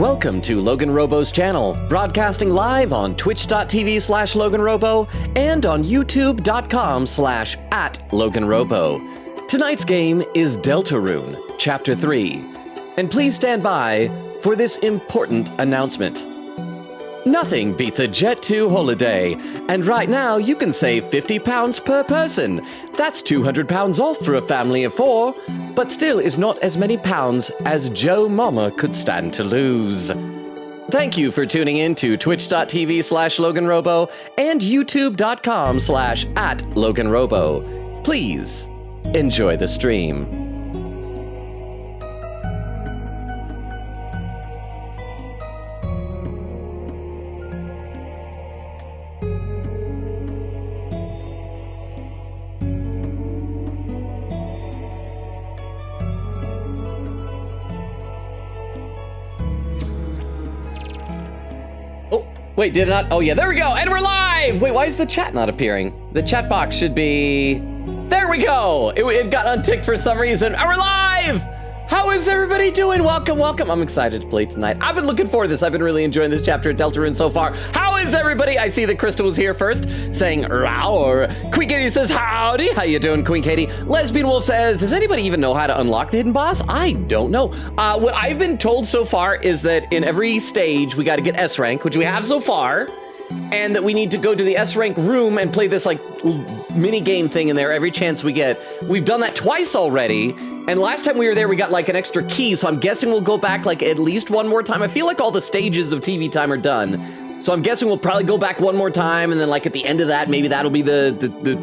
Welcome to LoganRobo's channel, broadcasting live on twitch.tv/LoganRobo and on youtube.com/@LoganRobo. Tonight's game is Deltarune Chapter 3. And please stand by for this important announcement. Nothing beats a Jet 2 holiday, and right now you can save £50 per person. That's £200 off for a family of 4, but still is not as many pounds as Joe Mama could stand to lose. Thank you for tuning in to twitch.tv/LoganRobo and youtube.com/@LoganRobo. Please enjoy the stream. Wait, did it not? Oh yeah, there we go, and we're live! Wait, why is the chat not appearing? The chat box should be... There we go! It got unticked for some reason, and we're live! How is everybody doing? Welcome, welcome. I'm excited to play tonight. I've been looking forward to this. I've been really enjoying this chapter of Deltarune so far. How is everybody? I see that Crystal was here first, saying "Row." Queen Katie says, howdy. How you doing, Queen Katie? Lesbian Wolf says, does anybody even know how to unlock the hidden boss? I don't know. What I've been told so far is that in every stage, we got to get S rank, which we have so far, and that we need to go to the S rank room and play this like mini game thing in there every chance we get. We've done that twice already. And last time we were there, we got like an extra key, so I'm guessing we'll go back like at least one more time. I feel like all the stages of TV time are done. So I'm guessing we'll probably go back one more time, and then like at the end of that, maybe that'll be the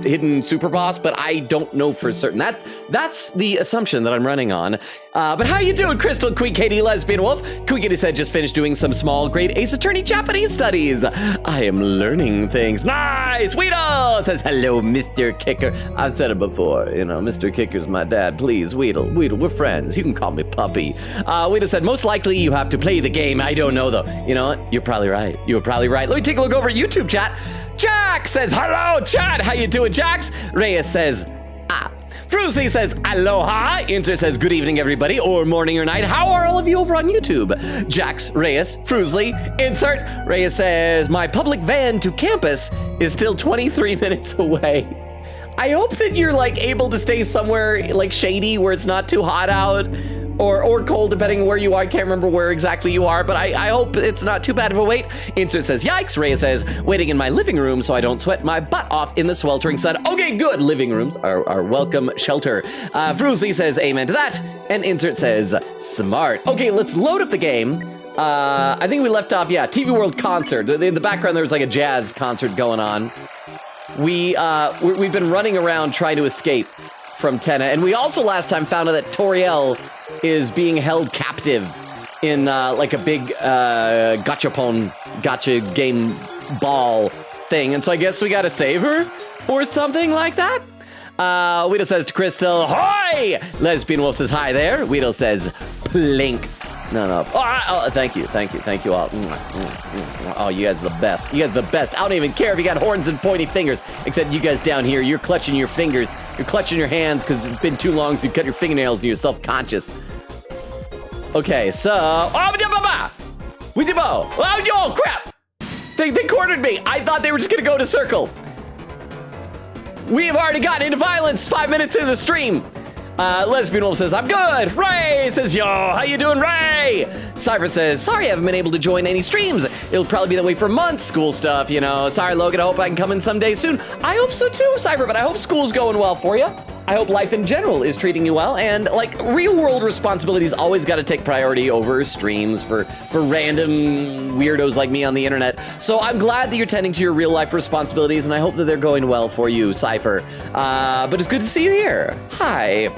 hidden super boss, but I don't know for certain. That's the assumption that I'm running on. But how you doing, Crystal, Queen Katie, Lesbian Wolf? Queen Katie said, just finished doing some small grade Ace Attorney Japanese studies. I am learning things. Nice! Weedle says, hello, Mr. Kicker. I've said it before, you know, Mr. Kicker's my dad. Please, Weedle, we're friends. You can call me Puppy. Weedle said, most likely you have to play the game. I don't know, though. You know what? You're probably right. You're probably right. Let me take a look over at YouTube chat. Jax says, hello, chat. How you doing, Jax? Reyes says, ah. Fruzy says, aloha. Inter says, good evening, everybody, or morning or night. How are all of you over on YouTube? Jax, Reyes, Fruzly, insert. Reyes says, my public van to campus is still 23 minutes away. I hope that you're like able to stay somewhere like shady where it's not too hot out. Or cold, depending on where you are. I can't remember where exactly you are, but I hope it's not too bad of a wait. Insert says, yikes. Reyes says, waiting in my living room so I don't sweat my butt off in the sweltering sun. Okay, good. Living rooms are our welcome shelter. Fruzy says, amen to that. And Insert says, smart. Okay, let's load up the game. I think we left off, yeah, TV World concert. In the background, there was like a jazz concert going on. We've been running around trying to escape from Tenna, and we also last time found out that Toriel is being held captive in like a big gotcha game ball thing, and so I guess we gotta save her or something like that. Weedle says to Crystal, hi! Lesbian Wolf says hi there. Weedle says plink. No. Oh, thank you all. Oh, you guys are the best. You guys are the best. I don't even care if you got horns and pointy fingers, except you guys down here, you're clutching your fingers. You're clutching your hands because it's been too long, so you cut your fingernails and you're self-conscious. Okay, so... Oh, crap! They cornered me. I thought they were just gonna go to circle. We have already gotten into violence 5 minutes into the stream. Lesbian Wolf says, I'm good. Ray says, yo, how you doing, Ray? Cypher says, sorry I haven't been able to join any streams. It'll probably be that way for months, school stuff, you know. Sorry, Logan, I hope I can come in someday soon. I hope so too, Cypher, but I hope school's going well for you. I hope life in general is treating you well, and like real world responsibilities always got to take priority over streams for random weirdos like me on the internet. So I'm glad that you're tending to your real life responsibilities, and I hope that they're going well for you, Cypher. But it's good to see you here. Hi.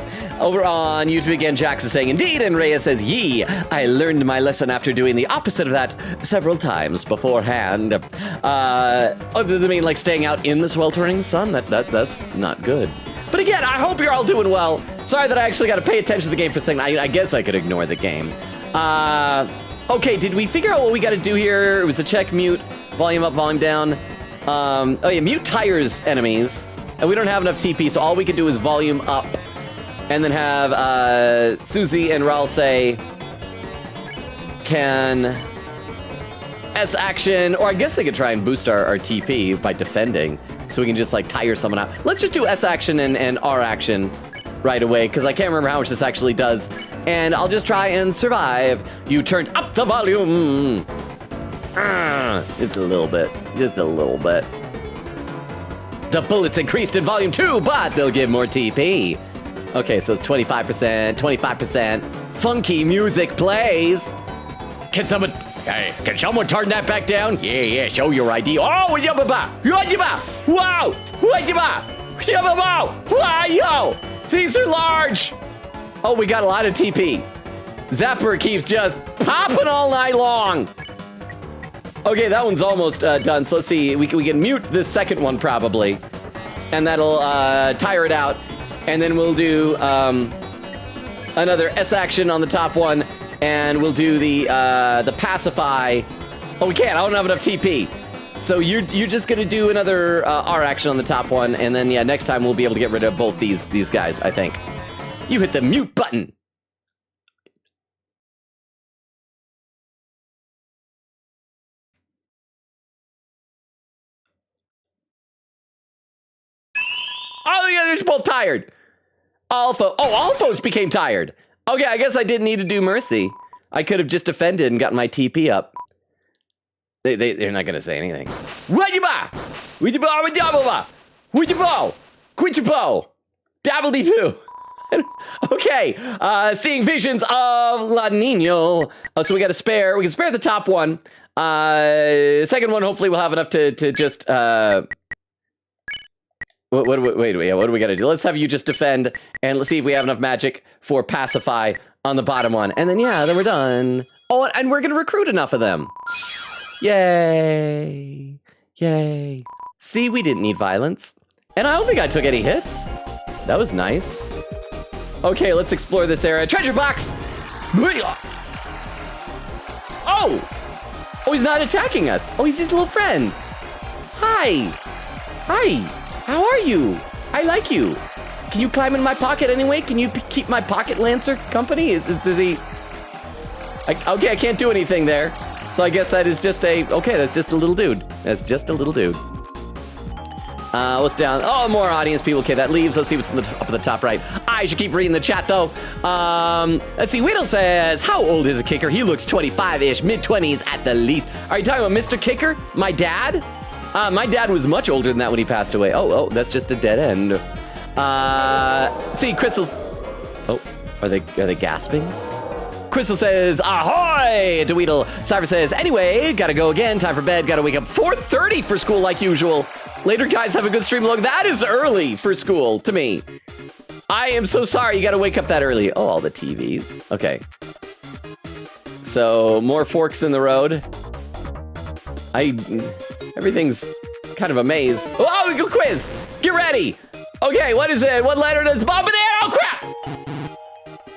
Over on YouTube again, Jax is saying indeed, and Reyes says, yee, I learned my lesson after doing the opposite of that several times beforehand. Other than like staying out in the sweltering sun, that's not good. But again, I hope you're all doing well. Sorry that I actually got to pay attention to the game for a second. I guess I could ignore the game. Okay, did we figure out what we got to do here? It was to check mute, volume up, volume down. Oh yeah, mute tires enemies. And we don't have enough TP, so all we can do is volume up. And then have Susie and Raul say, can S action, or I guess they could try and boost our TP by defending, so we can just like tire someone out. Let's just do S action and R action right away, because I can't remember how much this actually does. And I'll just try and survive. You turned up the volume. Just a little bit. Just a little bit. The bullets increased in volume too, but they'll give more TP. Okay, so it's 25%, 25%. Funky music plays. Can someone turn that back down? Yeah, show your ID. Oh, yabba, wow, wow, these are large. Oh, we got a lot of TP. Zapper keeps just popping all night long. Okay, that one's almost done. So let's see, we can mute this second one probably, and that'll tire it out. And then we'll do another S action on the top one, and we'll do the pacify. Oh, we can't. I don't have enough TP. So you're just gonna do another R action on the top one, and then yeah, next time we'll be able to get rid of both these guys. I think. You hit the mute button. Oh yeah, they're both tired. Alphos became tired. Okay, I guess I didn't need to do mercy. I could have just defended and gotten my TP up. They're not gonna say anything. Dabbledy-doo. Okay, seeing visions of La Nino. Oh, so we got a spare. We can spare the top one. Second one, hopefully we'll have enough to just What do we gotta do? Let's have you just defend, and let's see if we have enough magic for pacify on the bottom one. And then, yeah, then we're done. Oh, and we're gonna recruit enough of them. Yay. Yay. See, we didn't need violence. And I don't think I took any hits. That was nice. Okay, let's explore this area. Treasure box! Oh! Oh, he's not attacking us. Oh, he's just a little friend. Hi. Hi. How are you? I like you. Can you climb in my pocket anyway? Can you keep my pocket lancer company? Is he... okay, I can't do anything there. So I guess that is just a... Okay, that's just a little dude. That's just a little dude. What's down? Oh, more audience people. Okay, that leaves. Let's see what's up at the top right. I should keep reading the chat, though. Let's see. Whittle says, how old is a kicker? He looks 25-ish, mid-20s at the least. Are you talking about Mr. Kicker? My dad? My dad was much older than that when he passed away. Oh, that's just a dead end. See, Crystal's... Oh, are they gasping? Crystal says, ahoy, Dweedle. Cyber says, anyway, gotta go again. Time for bed. Gotta wake up 4:30 for school like usual. Later, guys, have a good stream. Look, that is early for school to me. I am so sorry you gotta wake up that early. Oh, all the TVs. Okay. So, more forks in the road. Everything's kind of a maze. Oh, we go quiz. Get ready. Okay, what is it? What letter does Bob Banana? Oh, crap.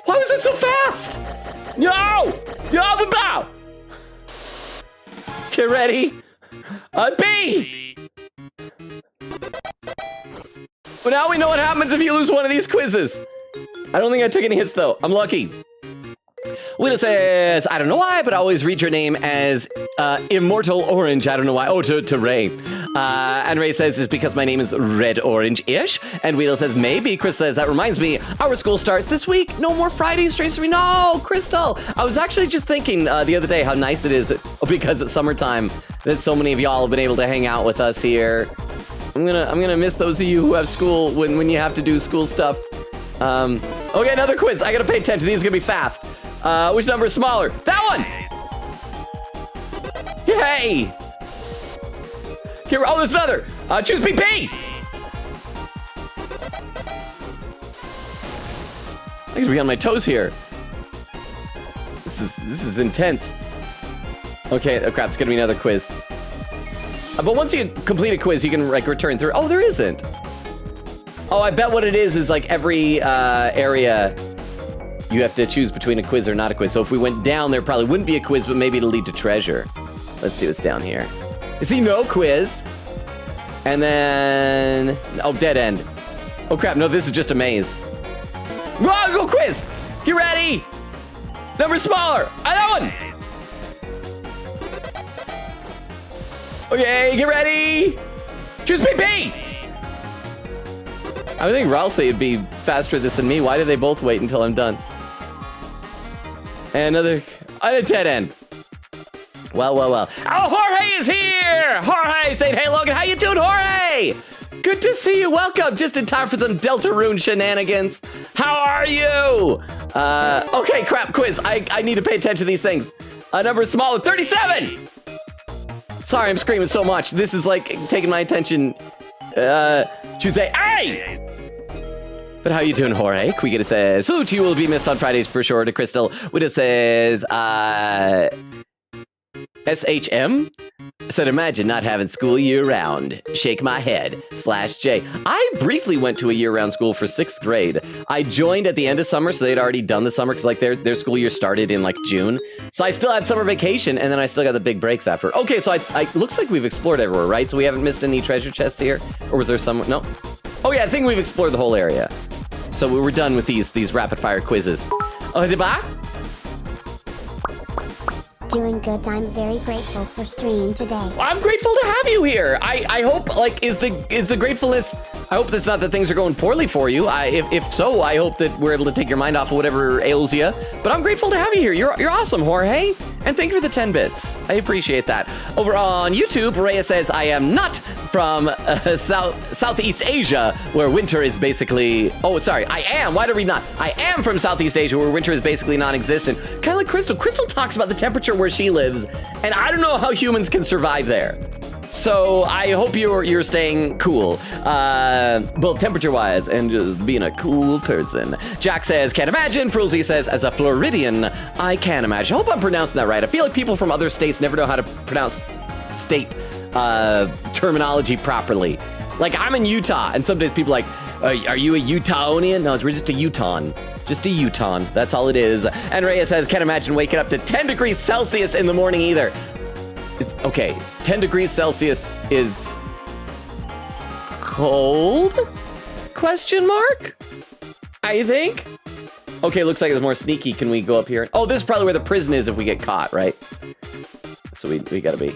Why was it so fast? No. Bow. Get ready. B. Well, now we know what happens if you lose one of these quizzes. I don't think I took any hits, though. I'm lucky. Widow says, I don't know why, but I always read your name as Immortal Orange. I don't know why. Oh, to Ray. And Ray says, it's because my name is Red Orange-ish. And Widow says, maybe. Chris says, that reminds me, our school starts this week. No more Friday streams for me. No, Crystal. I was actually just thinking the other day how nice it is that, because it's summertime, that so many of y'all have been able to hang out with us here. I'm gonna miss those of you who have school when you have to do school stuff. Okay, another quiz. I gotta pay attention. These are gonna be fast. Which number is smaller? That one! Yay! Here, oh, there's another. Choose PP! I gotta be on my toes here. This is intense. Okay, oh crap, it's gonna be another quiz. But once you complete a quiz, you can like return through. Oh, there isn't. Oh, I bet what it is like every area you have to choose between a quiz or not a quiz. So if we went down, there probably wouldn't be a quiz, but maybe it'll lead to treasure. Let's see what's down here. See, no quiz. And then, oh, dead end. Oh crap, no, this is just a maze. Whoa, go quiz. Get ready. Number smaller. That one. Okay, get ready. Choose PP. I would think Ralsei would be faster at this than me. Why do they both wait until I'm done? And another dead end. Well. Oh, Jorge is here! Jorge saying, hey, Logan, how you doing, Jorge? Good to see you. Welcome. Just in time for some Deltarune shenanigans. How are you? Okay, crap, quiz. I need to pay attention to these things. A number smaller, 37! Sorry, I'm screaming so much. This is like taking my attention. Tuesday, hey! But how you doing, Jorge? Quigita says, salute to you will be missed on Fridays for sure. To Crystal, Wida says, SHM? Said, imagine not having school year-round. Shake my head. /J. I briefly went to a year-round school for 6th grade. I joined at the end of summer, so they'd already done the summer, because like their school year started in like June. So I still had summer vacation, and then I still got the big breaks after. Okay, so I looks like we've explored everywhere, right? So we haven't missed any treasure chests here? Or was there some? No? Oh yeah, I think we've explored the whole area. So we were done with these rapid-fire quizzes. Doing good. I'm very grateful for stream today. I'm grateful to have you here. I hope, like, is the gratefulness, I hope that's not that things are going poorly for you. If so, I hope that we're able to take your mind off of whatever ails you. But I'm grateful to have you here. You're awesome, Jorge. And thank you for the 10 bits. I appreciate that. Over on YouTube, Rhea says, I am not from Southeast Asia, where winter is basically... Oh, sorry, I am. Why did I read not? I am from Southeast Asia, where winter is basically non-existent. Kind of like Crystal. Crystal talks about the temperature where she lives, and I don't know how humans can survive there. So I hope you're staying cool, both temperature-wise and just being a cool person. Jack says, can't imagine. Frulzy says, as a Floridian, I can imagine. I hope I'm pronouncing that right. I feel like people from other states never know how to pronounce state terminology properly. Like, I'm in Utah, and sometimes people are like, are you a Utahonian? No, we're just a Utahn. Just a Utahn. That's all it is. And Reyes says, can't imagine waking up to 10 degrees Celsius in the morning either. Okay, 10 degrees Celsius is cold? Question mark? I think. Okay, looks like it's more sneaky. Can we go up here? Oh, this is probably where the prison is if we get caught, right? So we gotta be.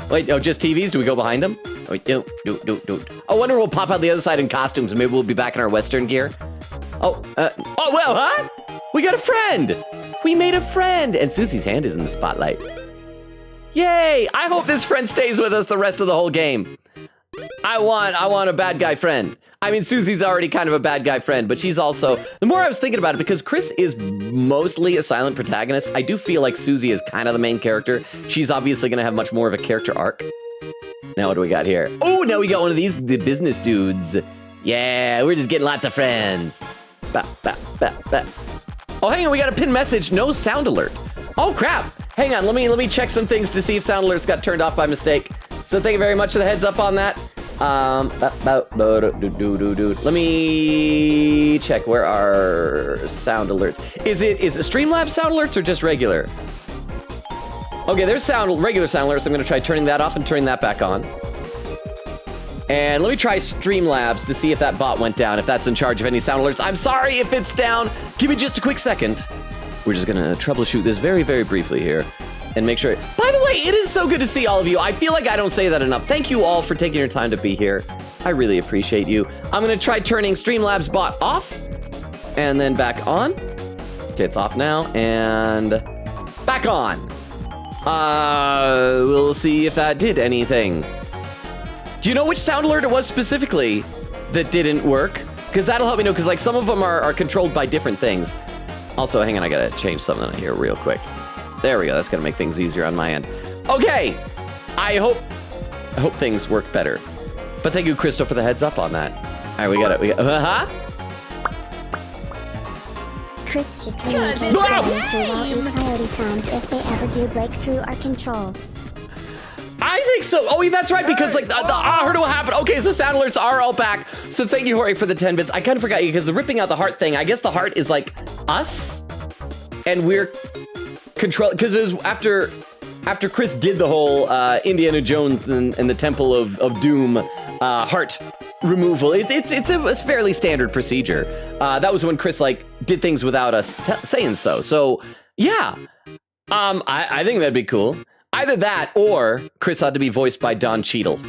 Wait, oh, just TVs? Do we go behind them? Wait, no. I wonder we'll pop out the other side in costumes and maybe we'll be back in our Western gear. Oh, well, huh? We got a friend. We made a friend, and Susie's hand is in the spotlight. Yay! I hope this friend stays with us the rest of the whole game. I want a bad guy friend. I mean, Susie's already kind of a bad guy friend, but she's also, the more I was thinking about it, because Chris is mostly a silent protagonist, I do feel like Susie is kind of the main character. She's obviously gonna have much more of a character arc. Now what do we got here? Oh, now we got one of these, the business dudes. Yeah, we're just getting lots of friends. Oh, hang on, we got a pinned message, no sound alert. Oh, crap. Hang on, let me check some things to see if sound alerts got turned off by mistake. So thank you very much for the heads up on that. Let me check, where are sound alerts? Is it Streamlabs sound alerts or just regular? Okay, there's regular sound alerts. I'm gonna try turning that off and turning that back on. And let me try Streamlabs to see if that bot went down, if that's in charge of any sound alerts. I'm sorry if it's down. Give me just a quick second. We're just gonna troubleshoot this very, very briefly here and make sure. By the way, it is so good to see all of you. I feel like I don't say that enough. Thank you all for taking your time to be here. I really appreciate you. I'm gonna try turning Streamlabs bot off and then back on. Okay, it's off now and back on. We'll see if that did anything. Do you know which sound alert it was specifically that didn't work? Because that'll help me know, because like some of them are controlled by different things. Also, hang on, I gotta change something here real quick. There we go, that's gonna make things easier on my end. Okay, I hope things work better. But thank you, Crystal, for the heads up on that. All right, we got Chris should communicate through all coyote sounds if they ever do break through our control. I think so. Oh, that's right, because like I heard what happened. Okay, so sound alerts are all back. So thank you, Hori, for the 10 bits. I kind of forgot you because the ripping out the heart thing, I guess the heart is like us and we're controlling, because it was after Chris did the whole Indiana Jones and the Temple of Doom heart removal. It's a fairly standard procedure. That was when Chris like did things without us saying so. So yeah. I think that'd be cool. Either that or Chris ought to be voiced by Don Cheadle.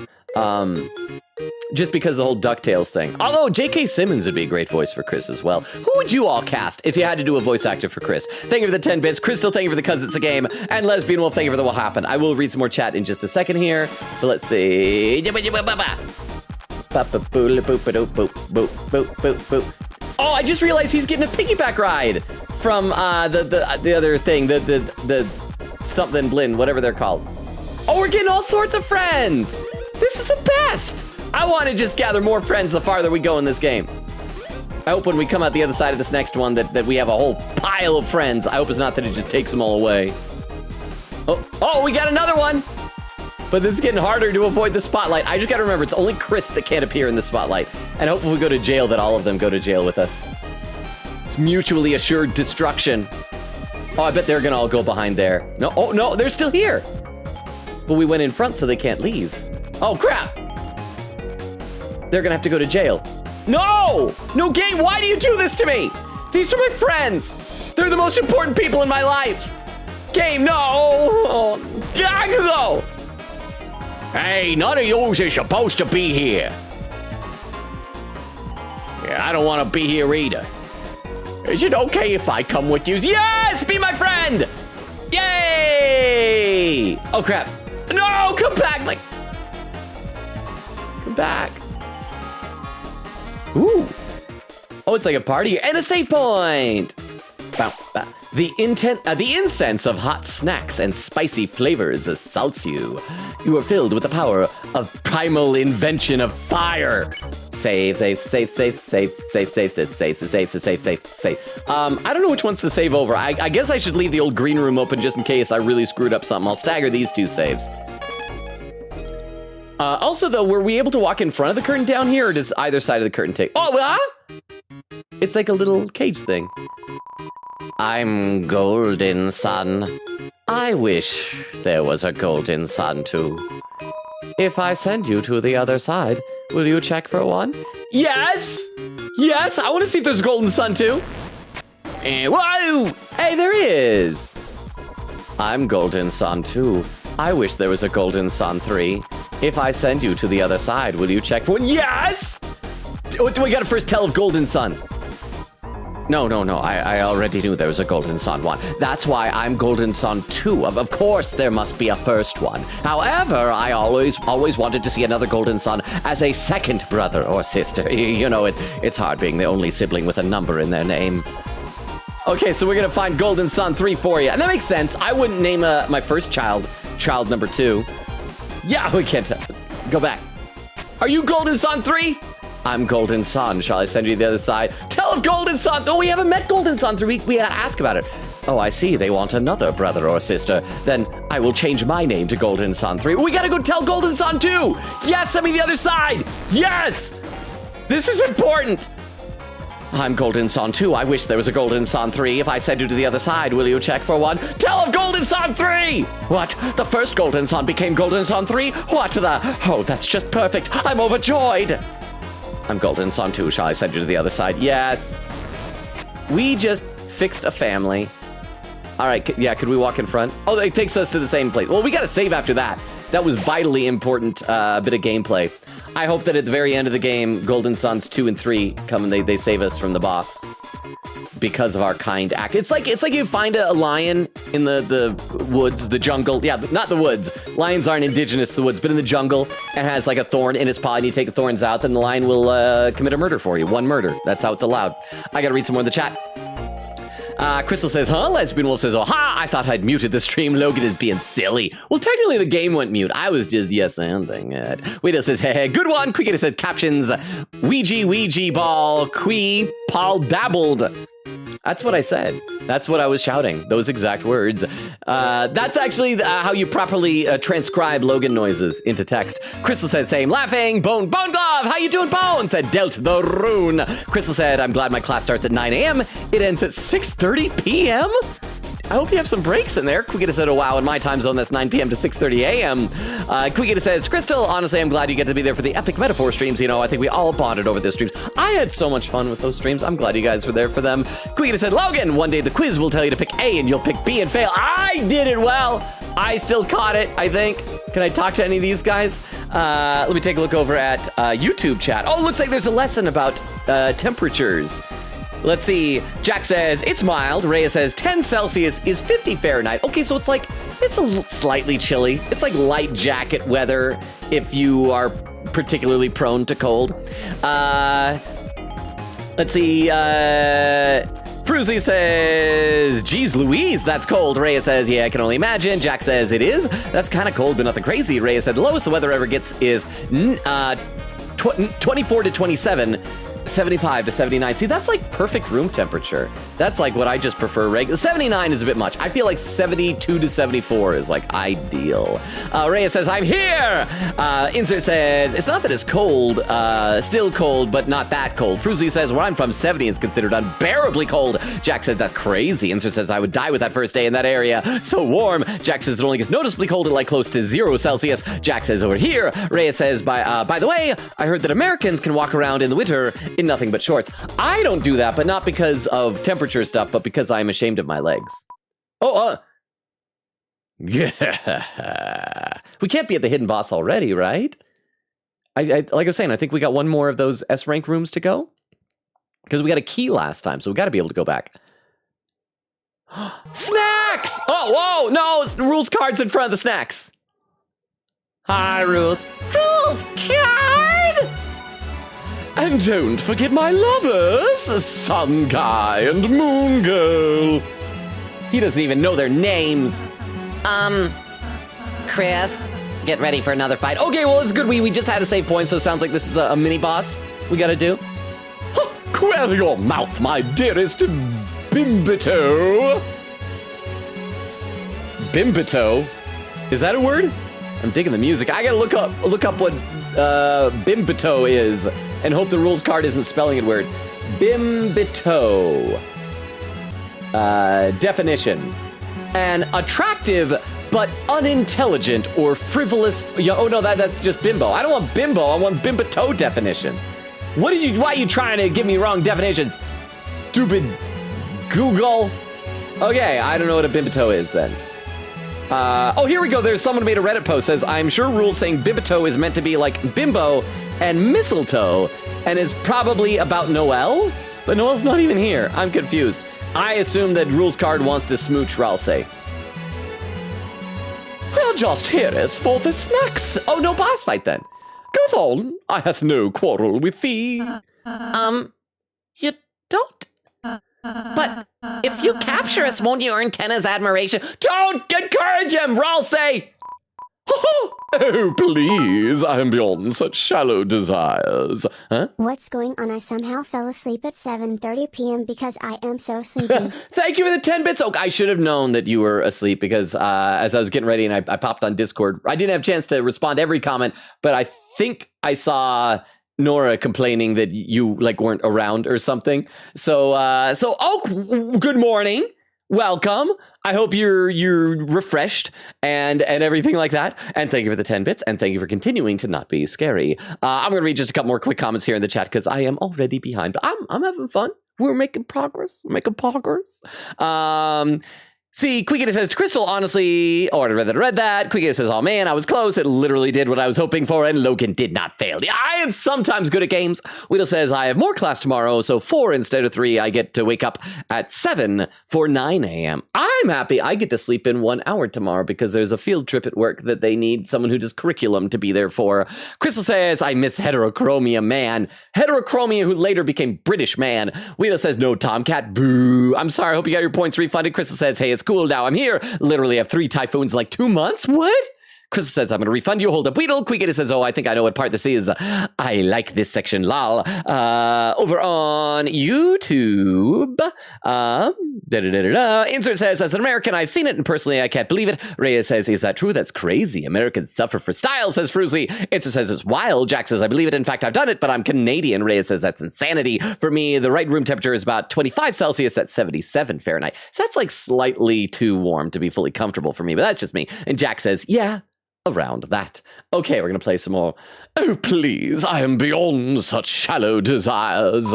Just because of the whole DuckTales thing. Although J.K. Simmons would be a great voice for Chris as well. Who would you all cast if you had to do a voice actor for Chris? Thank you for the 10 bits. Crystal, thank you for the cause it's a game. And Lesbian Wolf, thank you for the what happened. I will read some more chat in just a second here. But let's see. Oh, I just realized he's getting a piggyback ride from the other thing, the something Blinn, whatever they're called. Oh, we're getting all sorts of friends. This is the best. I want to just gather more friends the farther we go in this game. I hope when we come out the other side of this next one that we have a whole pile of friends. I hope it's not that it just takes them all away. Oh, we got another one. But this is getting harder to avoid the spotlight. I just got to remember, it's only Chris that can't appear in the spotlight. And hope if we go to jail that all of them go to jail with us. It's mutually assured destruction. Oh, I bet they're going to all go behind there. No, oh, no, they're still here. But we went in front so they can't leave. Oh, crap. They're gonna have to go to jail. No! No, game, why do you do this to me? These are my friends. They're the most important people in my life. Game, no! Oh, go! Hey, none of yous are supposed to be here. Yeah, I don't want to be here either. Is it okay if I come with you? Yes! Be my friend! Yay! Oh, crap. No, come back! Come back. Ooh. Oh, it's like a party and a save point. Bow, bow. The incense of hot snacks and spicy flavors assaults you. You are filled with the power of primal invention of fire. Save. I don't know which one's to save over. I guess I should leave the old green room open just in case I really screwed up something. I'll stagger these two saves. Also, though, were we able to walk in front of the curtain down here, or does either side of the curtain take... Oh, it's like a little cage thing. I'm Golden Sun. I wish there was a Golden Sun, too. If I send you to the other side, will you check for one? Yes! Yes, I want to see if there's a Golden Sun, too. And whoa! Hey, there is! I'm Golden Sun, too. I wish there was a Golden Sun 3. If I send you to the other side, will you check for one? Yes! We gotta first tell of Golden Sun. No. I already knew there was a Golden Sun 1. That's why I'm Golden Sun 2. Of course, there must be a first one. However, I always wanted to see another Golden Sun as a second brother or sister. You know, it's hard being the only sibling with a number in their name. Okay, so we're gonna find Golden Sun 3 for you. And that makes sense. I wouldn't name my first child number 2. Yeah, we can't go back. Are you Golden Sun 3? I'm Golden Sun. Shall I send you to the other side? Tell of Golden Sun. Oh, we haven't met Golden Sun 3. We gotta ask about it. Oh, I see. They want another brother or sister. Then I will change my name to Golden Sun 3. We gotta go tell Golden Sun 2. Yes, send me the other side. Yes. This is important. I'm Golden Sun 2. I wish there was a Golden Sun 3. If I send you to the other side, will you check for one? Tell of Golden Sun 3! What? The first Golden Sun became Golden Sun 3? What the? Oh, that's just perfect. I'm overjoyed. I'm Golden Sun 2. Shall I send you to the other side? Yes. We just fixed a family. All right, yeah, could we walk in front? Oh, it takes us to the same place. Well, we gotta save after that. That was vitally important bit of gameplay. I hope that at the very end of the game, Golden Suns 2 and 3 come and they save us from the boss because of our kind act. It's like you find a lion in the woods, the jungle. Yeah, not the woods. Lions aren't indigenous to the woods, but in the jungle, and has like a thorn in its paw, and you take the thorns out, then the lion will commit a murder for you. One murder. That's how it's allowed. I gotta read some more in the chat. Crystal says, huh? Lesbian Wolf says, oh, ha! I thought I'd muted the stream. Logan is being silly. Well, technically the game went mute. I was just yes-anding it. Wida says, hey, good one. Quickity says, captions, Ouija ball, Paul dabbled. That's what I said. That's what I was shouting. Those exact words. That's actually how you properly transcribe Logan noises into text. Crystal said, same, laughing. Bone Glove, how you doing, Bone? Said, Deltarune. Crystal said, I'm glad my class starts at 9 a.m. It ends at 6:30 p.m. I hope you have some breaks in there. Quickita said, oh, wow, in my time zone, that's 9 p.m. to 6:30 a.m. Quickita says, Crystal, honestly, I'm glad you get to be there for the Epic Metaphor streams. You know, I think we all bonded over those streams. I had so much fun with those streams. I'm glad you guys were there for them. Quickita said, Logan, one day the quiz will tell you to pick A and you'll pick B and fail. I did it well. I still caught it, I think. Can I talk to any of these guys? Let me take a look over at YouTube chat. Oh, looks like there's a lesson about temperatures. Let's see. Jack says, it's mild. Rhea says, 10 Celsius is 50 Fahrenheit. Okay, so it's like, it's slightly chilly. It's like light jacket weather if you are particularly prone to cold. Let's see. Fruzy says, geez Louise, that's cold. Rhea says, yeah, I can only imagine. Jack says, it is. That's kind of cold, but nothing crazy. Rhea said, the lowest the weather ever gets is 24 to 27. 75 to 79. See, that's like perfect room temperature. That's like what I just prefer. 79 is a bit much. I feel like 72 to 74 is like ideal. Rhea says, I'm here. Insert says, it's not that it's cold, still cold, but not that cold. Fruzy says, where I'm from, 70 is considered unbearably cold. Jack says, that's crazy. Insert says, I would die with that first day in that area. So warm. Jack says, it only gets noticeably cold at like close to 0 Celsius. Jack says, over here. Rhea says, by the way, I heard that Americans can walk around in the winter in nothing but shorts. I don't do that, but not because of temperature stuff, but because I'm ashamed of my legs. Yeah. We can't be at the hidden boss already, right? I like I was saying, I think we got one more of those S rank rooms to go. Because we got a key last time, so we got to be able to go back. Snacks! Oh, whoa, no, it's rules cards in front of the snacks. Hi, Ruth. Rules card! And don't forget my lovers, Sun Guy and Moon Girl. He doesn't even know their names. Chris, get ready for another fight. Okay, well, it's good. We just had a save point, so it sounds like this is a mini boss we gotta do. Quell your mouth, my dearest Bimbito. Bimbito? Is that a word? I'm digging the music. I gotta look up what Bimbito is and hope the rules card isn't spelling it weird. Bimbito. Definition. An attractive but unintelligent or frivolous. Oh no, that's just bimbo. I don't want bimbo. I want Bimbito definition. Why are you trying to give me wrong definitions? Stupid Google. Okay, I don't know what a Bimbito is then. Oh, here we go. There's someone who made a Reddit post says, I'm sure rules saying Bimbito is meant to be like bimbo and mistletoe and is probably about Noel, but Noel's not even here. I'm confused. I assume that rules card wants to smooch Ralsei. Well, just heareth for the snacks. Oh, no boss fight then. Goes on. I hath no quarrel with thee. You don't? But if you capture us, won't you earn Tenna's admiration? Don't encourage him, Ralsei! Oh, please, I am beyond such shallow desires. Huh? What's going on? I somehow fell asleep at 7:30 p.m. because I am so sleepy. Thank you for the 10 bits. Oh, I should have known that you were asleep because as I was getting ready and I popped on Discord, I didn't have a chance to respond to every comment, but I think I saw Nora complaining that you like weren't around or something. So good morning. Welcome. I hope you're refreshed and everything like that. And thank you for the 10 bits. And thank you for continuing to not be scary. I'm going to read just a couple more quick comments here in the chat because I am already behind. But I'm having fun. We're making progress. See, Quickita says, Crystal, honestly, I read that. Quickita says, oh man, I was close. It literally did what I was hoping for, and Logan did not fail. I am sometimes good at games. Whittle says, I have more class tomorrow, so 4 instead of 3. I get to wake up at 7 for 9 a.m. I'm happy I get to sleep in 1 hour tomorrow because there's a field trip at work that they need someone who does curriculum to be there for. Crystal says, I miss Heterochromia Man. Heterochromia, who later became British Man. Whittle says, no Tomcat, boo. I'm sorry, I hope you got your points refunded. Crystal says, hey, it's cool now. I'm here. Literally have 3 typhoons in like 2 months. What? Crystal says, I'm going to refund you. Hold up, Weedle. Quigator says, oh, I think I know what part this is. I like this section, lol. Over on YouTube, Insert says, as an American, I've seen it, and personally, I can't believe it. Reyes says, is that true? That's crazy. Americans suffer for style, says Fruzy. Insert says, it's wild. Jack says, I believe it. In fact, I've done it, but I'm Canadian. Reyes says, that's insanity. For me, the right room temperature is about 25 Celsius. That's 77 Fahrenheit. So that's like slightly too warm to be fully comfortable for me, but that's just me. And Jack says, yeah, around that. Okay, we're going to play some more. Oh, please, I am beyond such shallow desires.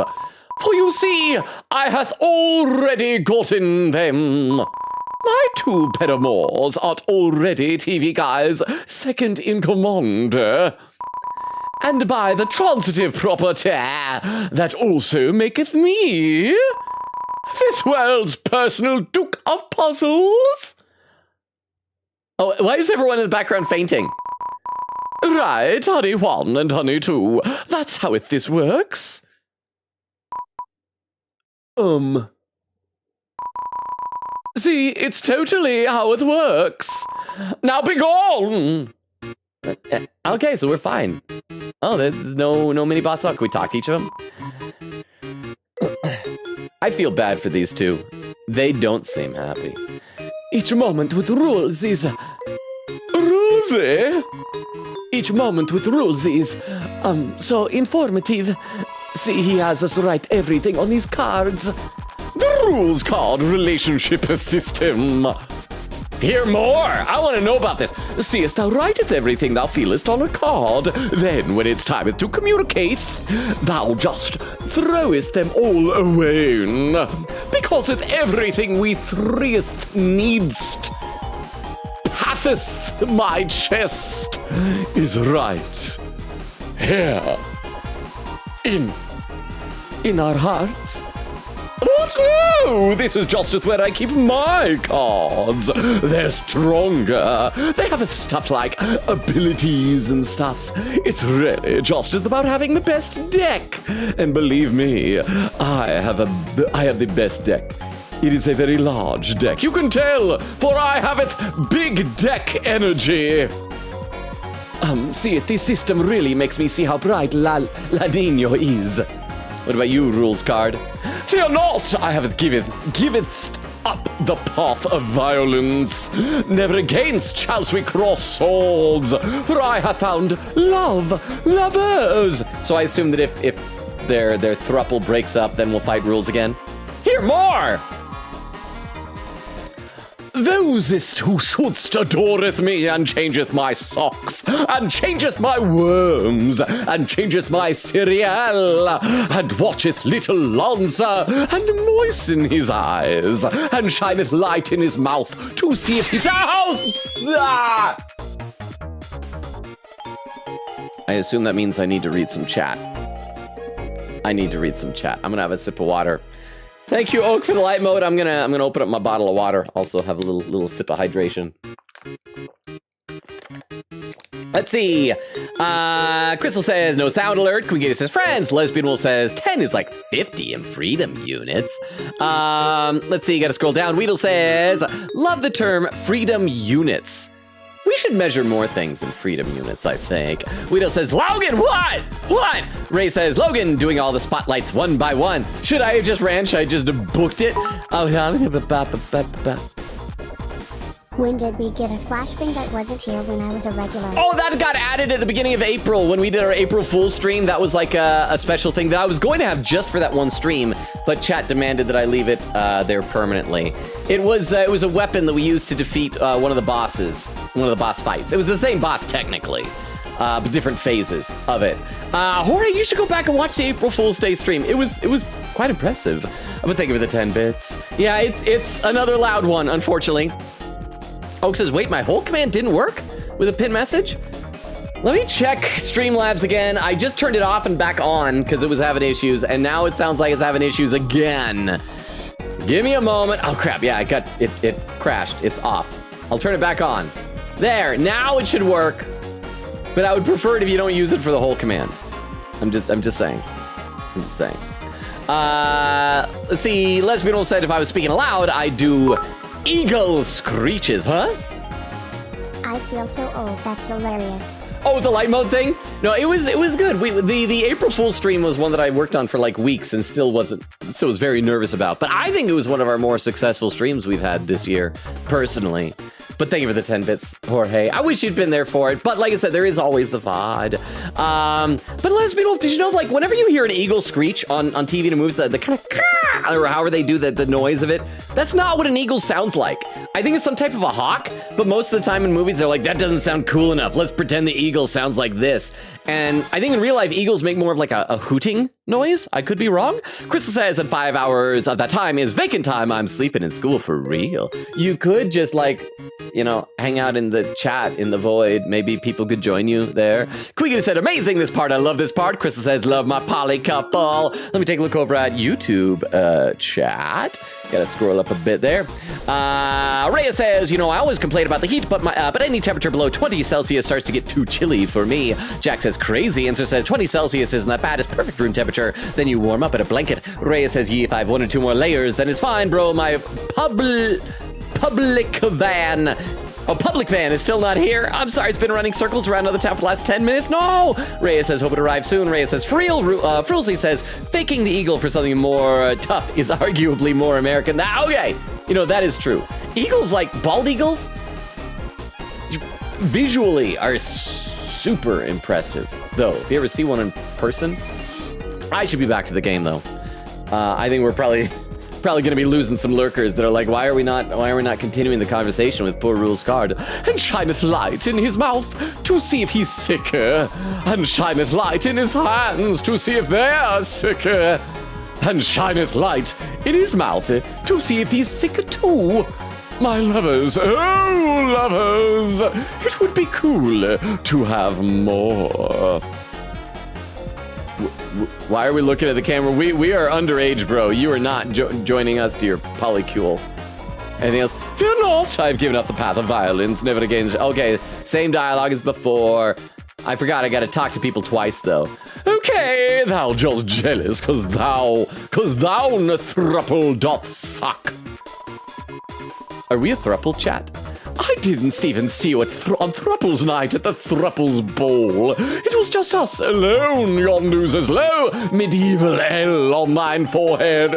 For you see, I hath already gotten them. My two paramours art already TV guys, second in command. And by the transitive property that also maketh me this world's personal Duke of Puzzles. Oh, why is everyone in the background fainting? Right, honey 1 and honey 2. That's how this works. See, it's totally how it works. Now be gone! Okay, so we're fine. Oh, there's no mini boss. Can we talk to each of them? I feel bad for these two. They don't seem happy. Each moment with rules is... Rules, eh? Each moment with rules is... so informative. See, he has us write everything on these cards. The rules card relationship system. Hear more! I want to know about this. Seest thou writeth everything thou feelest on a card. Then, when it's time to communicate, thou just throwest them all away. Because it's everything we threest needst. Patheth my chest is right. Here. In our hearts. What? No! This is just where I keep my cards. They're stronger. They have stuff like abilities and stuff. It's really just about having the best deck. And believe me, I have the best deck. It is a very large deck. You can tell, for I haveth big deck energy. See it, this system really makes me see how bright La Nino is. What about you, rules card? Fear not, I have giveth up the path of violence. Never against shall we cross swords, for I have found lovers. So I assume that if their throuple breaks up, then we'll fight rules again. Hear more! Thosest who shouldst adoreth me, and changeth my socks, and changeth my worms, and changeth my cereal, and watcheth little Lonza, and moisten his eyes, and shineth light in his mouth, to see if his house. I assume that means I need to read some chat. I'm gonna have a sip of water. Thank you, Oak, for the light mode. I'm gonna open up my bottle of water. Also have a little sip of hydration. Let's see. Crystal says no sound alert. Quigata says friends. Lesbian Wolf says 10 is like 50 in freedom units. Let's see. Gotta scroll down. Weedle says love the term freedom units. We should measure more things in freedom units, I think. Weedle says, Logan, what? What? Ray says, Logan, doing all the spotlights one by one. Should I have just ran? Should I just have booked it? When did we get a flashbang that wasn't here when I was a regular? Oh, that got added at the beginning of April when we did our April Fool's stream. That was like a special thing that I was going to have just for that one stream, but chat demanded that I leave it there permanently. It was a weapon that we used to defeat one of the boss fights. It was the same boss technically, but different phases of it. Jorge, you should go back and watch the April Fool's Day stream. It was quite impressive. But thank you for the 10 bits. Yeah, it's another loud one, unfortunately. Oak says, wait, my whole command didn't work with a pin message? Let me check Streamlabs again. I just turned it off and back on because it was having issues, and now it sounds like it's having issues again. Give me a moment. Oh crap, yeah, it crashed. It's off. I'll turn it back on. There, now it should work. But I would prefer it if you don't use it for the whole command. I'm just saying. Let's see, Lesbian said if I was speaking aloud, I'd do eagle screeches, huh? I feel so old. That's hilarious. Oh, the light mode thing? No, it was good. The April Fool's stream was one that I worked on for like weeks and still was very nervous about. But I think it was one of our more successful streams we've had this year, personally. But thank you for the 10 bits, Jorge. I wish you'd been there for it. But like I said, there is always the VOD. But let us know, did you know, like, whenever you hear an eagle screech on TV and movies, the kind of, or however they do the noise of it, that's not what an eagle sounds like. I think it's some type of a hawk, but most of the time in movies, they're like, that doesn't sound cool enough. Let's pretend the eagle sounds like this. And I think in real life, eagles make more of like a hooting noise. I could be wrong. Crystal says that 5 hours of that time is vacant time. I'm sleeping in school for real. You could just like, you know, hang out in the chat in the void. Maybe people could join you there. Quiggity said, amazing this part. I love this part. Crystal says, love my poly couple. Let me take a look over at YouTube chat. Gotta scroll up a bit there. Rhea says, you know, I always complain about the heat, but any temperature below 20 Celsius starts to get too chilly for me. Jack says, crazy. Answer says, 20 Celsius isn't that bad. It's perfect room temperature. Then you warm up in a blanket. Rhea says, yeah, if I have 1 or 2 more layers, then it's fine, bro. My public van is still not here. I'm sorry, it's been running circles around another town for the last 10 minutes. No! Reyes says, hope it arrives soon. Reyes says, for real. Frulsey says, faking the eagle for something more tough is arguably more American. Okay, you know, that is true. Eagles, like bald eagles, visually are super impressive, though. If you ever see one in person, I should be back to the game, though. I think we're probably gonna be losing some lurkers that are like, why are we not continuing the conversation with poor Rule's card? And shineth light in his mouth to see if he's sicker, and shineth light in his hands to see if they're sicker, and shineth light in his mouth to see if he's sicker too. My lovers, oh lovers, it would be cool to have more. Why are we looking at the camera? We are underage, bro. You are not joining us, dear polycule. Anything else? Fear not, I've given up the path of violence, never again. Okay, same dialogue as before. I forgot I gotta talk to people twice, though. Okay, thou just jealous, cause thou thruple doth suck. Are we a thruple, chat? I didn't even see you on Thruple's night at the Thruple's ball. It was just us alone, yon losers. Lo, medieval L on thine forehead.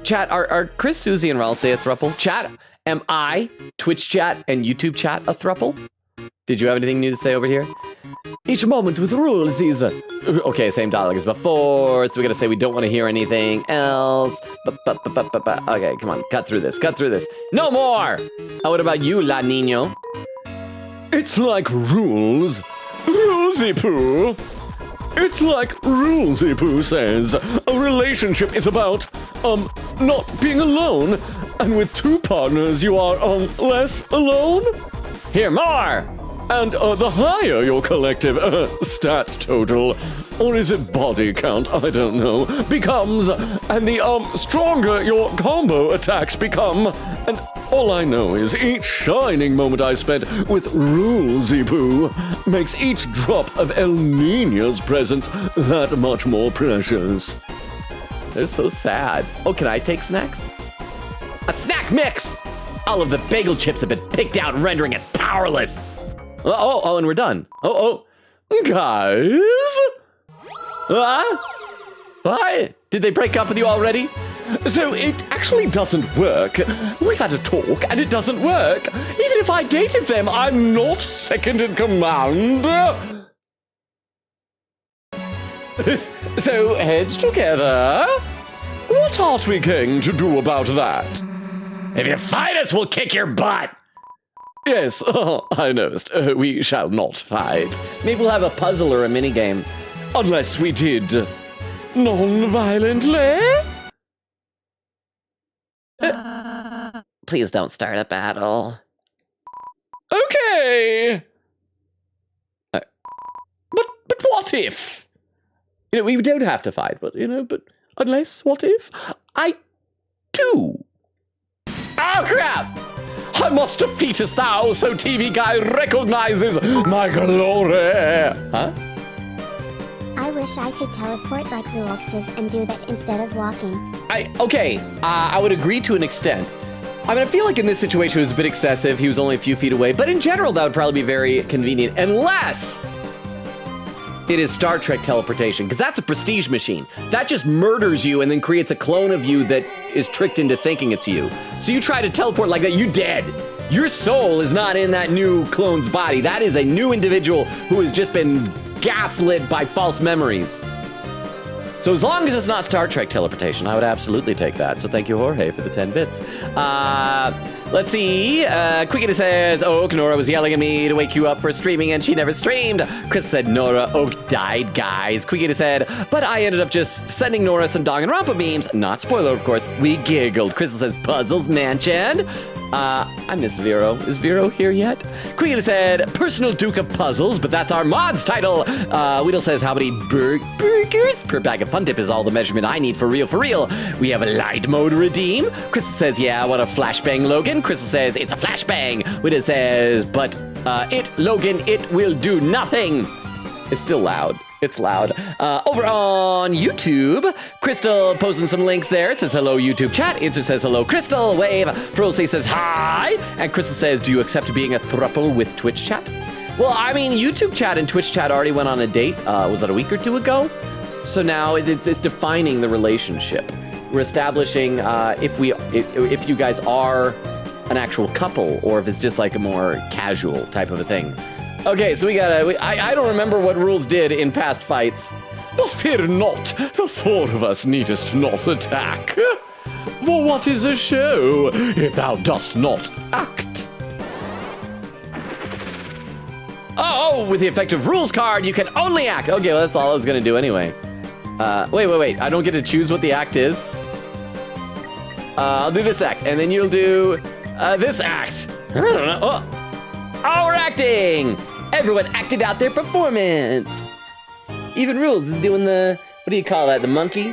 Chat, are Chris, Susie, and Raul say a thruple? Chat, am I, Twitch chat, and YouTube chat a thruple? Did you have anything new to say over here? Each moment with rules is... Okay, same dialogue as before, so we gotta say we don't want to hear anything else. Okay, come on, cut through this. No more! What about you, La Nino? It's like rules. Rulesy Poo. It's like Rulesy Poo says. A relationship is about, not being alone. And with 2 partners, you are, less alone? Hear more! And the higher your collective stat total, or is it body count, I don't know, becomes, and the stronger your combo attacks become, and all I know is each shining moment I spent with Rulesy Poo makes each drop of El Nino's presence that much more precious. They're so sad. Oh, can I take snacks? A snack mix! All of the bagel chips have been picked out, rendering it powerless. Oh, and we're done. Guys? What? Did they break up with you already? So it actually doesn't work. We had a talk and it doesn't work. Even if I dated them, I'm not second in command. So heads together. What are we going to do about that? If you fight us, we'll kick your butt. Yes, I noticed. We shall not fight. Maybe we'll have a puzzle or a minigame. Unless we did non-violently? Please don't start a battle. Okay! But what if? You know, we don't have to fight, but unless, what if? I do. Oh, crap! I must defeatest thou, so TV Guy recognizes my glory. Huh? I wish I could teleport like Ruox's and do that instead of walking. I would agree to an extent. I mean, I feel like in this situation it was a bit excessive. He was only a few feet away, but in general, that would probably be very convenient, unless it is Star Trek teleportation, because that's a prestige machine. That just murders you and then creates a clone of you that is tricked into thinking it's you. So you try to teleport like that, you're dead. Your soul is not in that new clone's body. That is a new individual who has just been gaslit by false memories. So as long as it's not Star Trek teleportation, I would absolutely take that. So thank you, Jorge, for the 10 bits. Let's see. Quickity says, Oak, Nora was yelling at me to wake you up for streaming and she never streamed. Chris said, Nora, Oak died, guys. Quickity said, but I ended up just sending Nora some Danganronpa memes. Not spoiler, of course. We giggled. Crystal says, Puzzles Mansion. I miss Vero. Is Vero here yet? Queen said, personal Duke of Puzzles, but that's our mod's title. Weedle says, how many burgers per bag of Fun Dip is all the measurement I need for real, for real. We have a light mode redeem. Crystal says, yeah, what a flashbang, Logan. Crystal says, it's a flashbang. Weedle says, but Logan, it will do nothing. It's still loud. It's loud. Over on YouTube, Crystal posting some links there. It says, hello, YouTube chat. Answer says, hello, Crystal. Wave. Frolsey says, hi. And Crystal says, do you accept being a throuple with Twitch chat? Well, I mean, YouTube chat and Twitch chat already went on a date. Was it a week or two ago? So now it's defining the relationship. We're establishing if you guys are an actual couple or if it's just like a more casual type of a thing. Okay, so I don't remember what rules did in past fights. But fear not, the four of us needest not attack. For what is a show, if thou dost not act? Oh, with the effective rules card, you can only act. Okay, well, that's all I was gonna do anyway. Wait, I don't get to choose what the act is? I'll do this act, and then you'll do this act. I don't know. Oh, we're acting! Everyone acted out their performance. Even Rules is doing the, what do you call that, the monkey?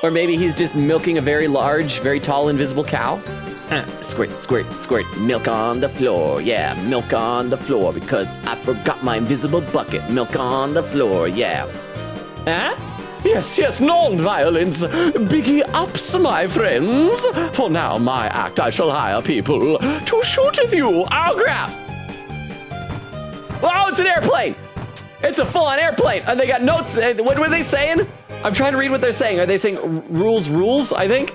Or maybe he's just milking a very large, very tall, invisible cow. Squirt, squirt, squirt, milk on the floor. Yeah, milk on the floor because I forgot my invisible bucket. Milk on the floor, yeah. Huh? Yes, non-violence. Biggie ups, my friends. For now, my act, I shall hire people to shoot with you. Oh, crap. Oh, it's an airplane! It's a full-on airplane! And they got notes. What were they saying? I'm trying to read what they're saying. Are they saying rules, I think?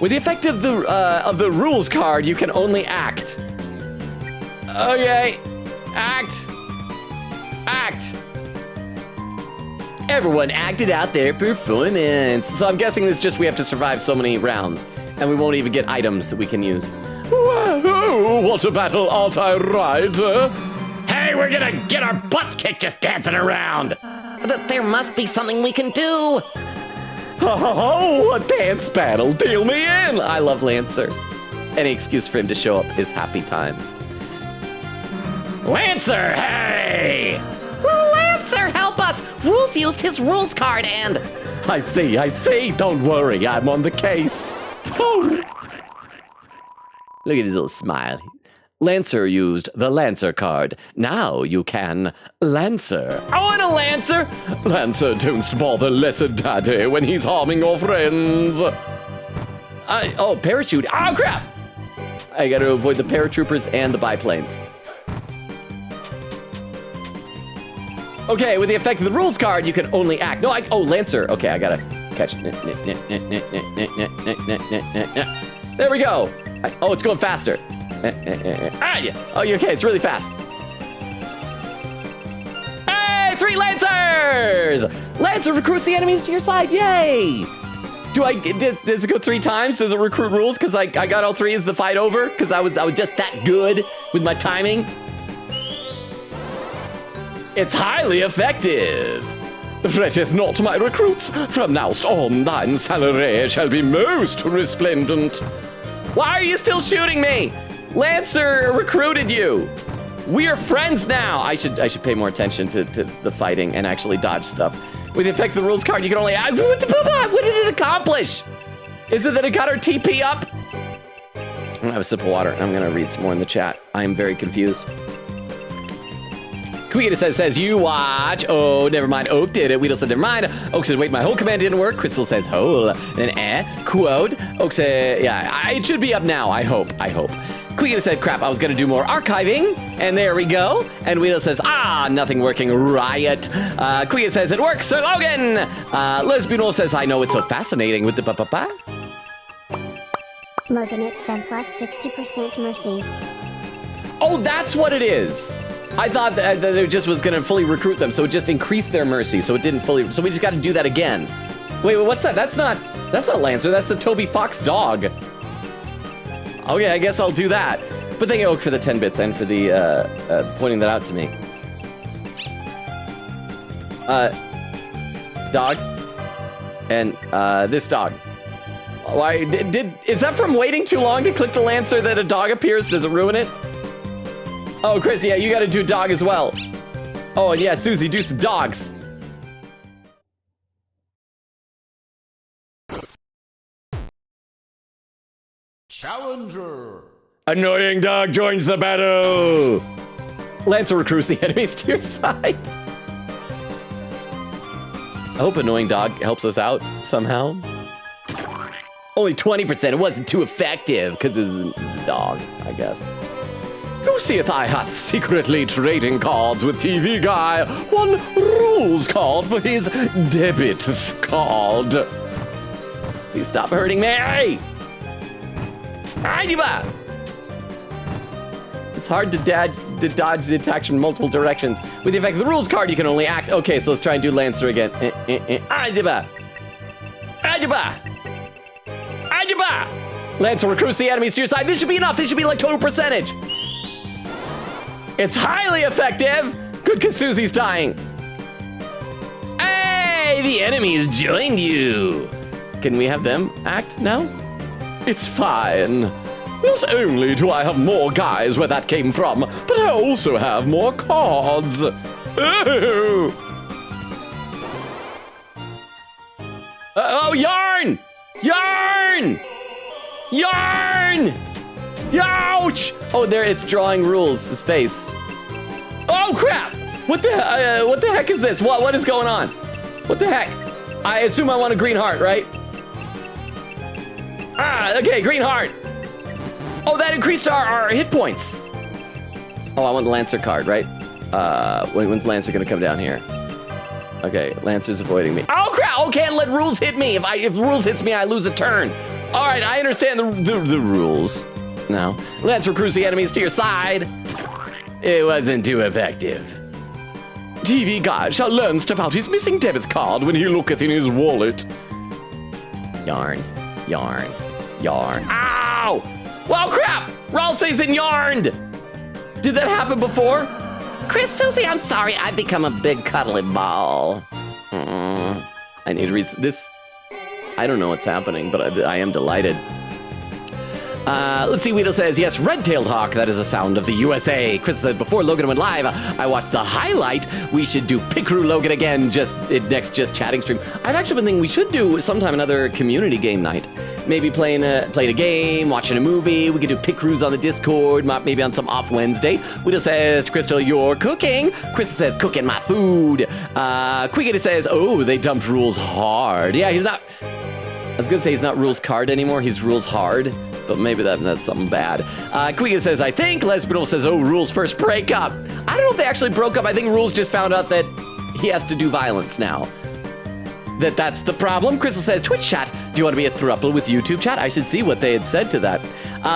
With the effect of the rules card, you can only act. Okay. Act. Everyone acted out their performance. So I'm guessing this just we have to survive so many rounds. And we won't even get items that we can use. Whoa, what a battle, aren't I right? Hey, we're gonna get our butts kicked just dancing around. There must be something we can do. Oh, a dance battle, deal me in. I love Lancer. Any excuse for him to show up is happy times. Lancer, hey! Lancer, help us! Rules used his rules card and... I see, don't worry, I'm on the case. Oh. Look at his little smile. Lancer used the Lancer card. Now you can Lancer. I want a Lancer! Lancer don't bother lesser daddy when he's harming your friends. Oh, parachute. Oh, crap! I gotta avoid the paratroopers and the biplanes. Okay, with the effect of the rules card, you can only act. No, oh, Lancer. Okay, I gotta catch. There we go. Oh, it's going faster. Yeah. Oh, okay, it's really fast. Hey, 3 Lancers! Lancer recruits the enemies to your side, yay! Does it go 3 times? Does it recruit rules? Because I got all 3 as the fight over? Because I was just that good with my timing? It's highly effective. Fretteth not my recruits, from now on thine salary shall be most resplendent. Why are you still shooting me? Lancer recruited you. We are friends now. I should pay more attention to the fighting and actually dodge stuff. With the effect of the rules card, you can only... What did it accomplish? Is it that it got our TP up? I'm gonna have a sip of water. I'm gonna read some more in the chat. I am very confused. Queen says, you watch. Oh, never mind. Oak did it. Weedle said, never mind. Oak said, wait, my whole command didn't work. Crystal says, whole. Then quote. Oak said, yeah, it should be up now. I hope. Queen said, crap, I was going to do more archiving. And there we go. And Weedle says, nothing working. Riot. Queen says, it works, Sir Logan. Lesbian Wolf says, I know, it's so fascinating with the ba-ba-ba. Logan, it said plus 60% mercy. Oh, that's what it is. I thought that it just was going to fully recruit them, so it just increased their mercy, so it didn't fully. So we just got to do that again. Wait, what's that? That's not Lancer. That's the Toby Fox dog. Okay, I guess I'll do that. But thank you, Oak, for the 10 bits and for the pointing that out to me. Dog, and this dog. Why is that from waiting too long to click the Lancer that a dog appears? Does it ruin it? Oh, Chris, yeah, you gotta do dog as well. Oh, and yeah, Susie, do some dogs. Challenger. Annoying dog joins the battle. Lancer recruits the enemies to your side. I hope annoying dog helps us out somehow. Only 20%. It wasn't too effective because it was a dog, I guess. Who seeth I hath secretly trading cards with TV guy? One rules card for his debit card. Please stop hurting me. It's hard to dodge the attacks from multiple directions. With the effect of the rules card, you can only act. Okay, so let's try and do Lancer again. Lancer recruits the enemies to your side. This should be enough. This should be like total percentage. It's highly effective. Good, because Susie's dying. Hey, the enemies joined you. Can we have them act now? It's fine. Not only do I have more guys where that came from, but I also have more cards. Oh, yarn! Yarn! Yarn! Ouch! Oh, there, it's drawing rules, his face. Oh, crap! What the heck is this? What is going on? What the heck? I assume I want a green heart, right? Okay, green heart. Oh, that increased our hit points. Oh, I want the Lancer card, right? When's Lancer gonna come down here? Okay, Lancer's avoiding me. Oh, crap! Okay, let rules hit me. If rules hits me, I lose a turn. All right, I understand the rules. No. Lancer recruits the enemies to your side. It wasn't too effective. TV guy shall learn about his missing debit card when he looketh in his wallet. Yarn. Yarn. Yarn. Ow! Well, crap! Raul says it yarned! Did that happen before? Chris, Susie, I'm sorry. I've become a big cuddly ball. I need to read this. I don't know what's happening, but I am delighted. Let's see, Weedle says, yes, red-tailed hawk, that is a sound of the USA. Chris said, before Logan went live, I watched the highlight. We should do Pickaroo Logan again, next chatting stream. I've actually been thinking we should do sometime another community game night. Maybe playing a game, watching a movie. We could do Pickaroos on the Discord, maybe on some off Wednesday. Weedle says, Crystal, you're cooking. Crystal says, cooking my food. Quiggity says, oh, they dumped rules hard. Yeah, he's not, I was gonna say he's not rules card anymore, he's rules hard. But maybe that's something bad. Quiga says, I think. Lesbian says, oh, rules first break up. I don't know if they actually broke up. I think rules just found out that he has to do violence now. That's the problem. Crystal says, Twitch chat, do you want to be a throuple with YouTube chat? I should see what they had said to that.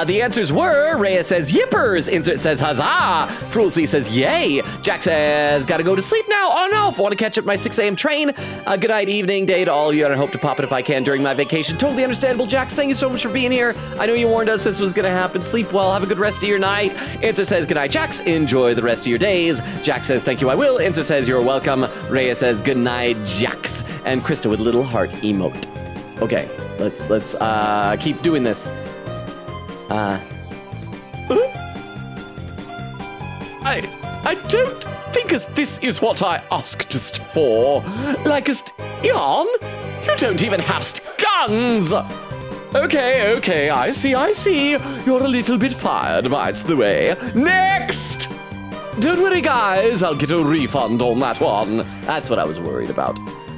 The answers were, Rhea says, yippers. Insert says, huzzah. Frulsey says, yay. Jack says, gotta go to sleep now. Oh no, if I want to catch up my 6 a.m. train. Good night, evening, day to all of you, and I hope to pop it if I can during my vacation. Totally understandable, Jax. Thank you so much for being here. I know you warned us this was gonna happen. Sleep well, have a good rest of your night. Answer says, good night, Jax. Enjoy the rest of your days. Jack says, thank you, I will. Answer says, you're welcome. Rhea says, good night, Jax. And Krista with little heart emote. Okay, let's keep doing this. I don't think this is what I asked for. Likest yarn? You don't even have guns. Okay, I see. You're a little bit fired, by the way. Next! Don't worry, guys. I'll get a refund on that one. That's what I was worried about.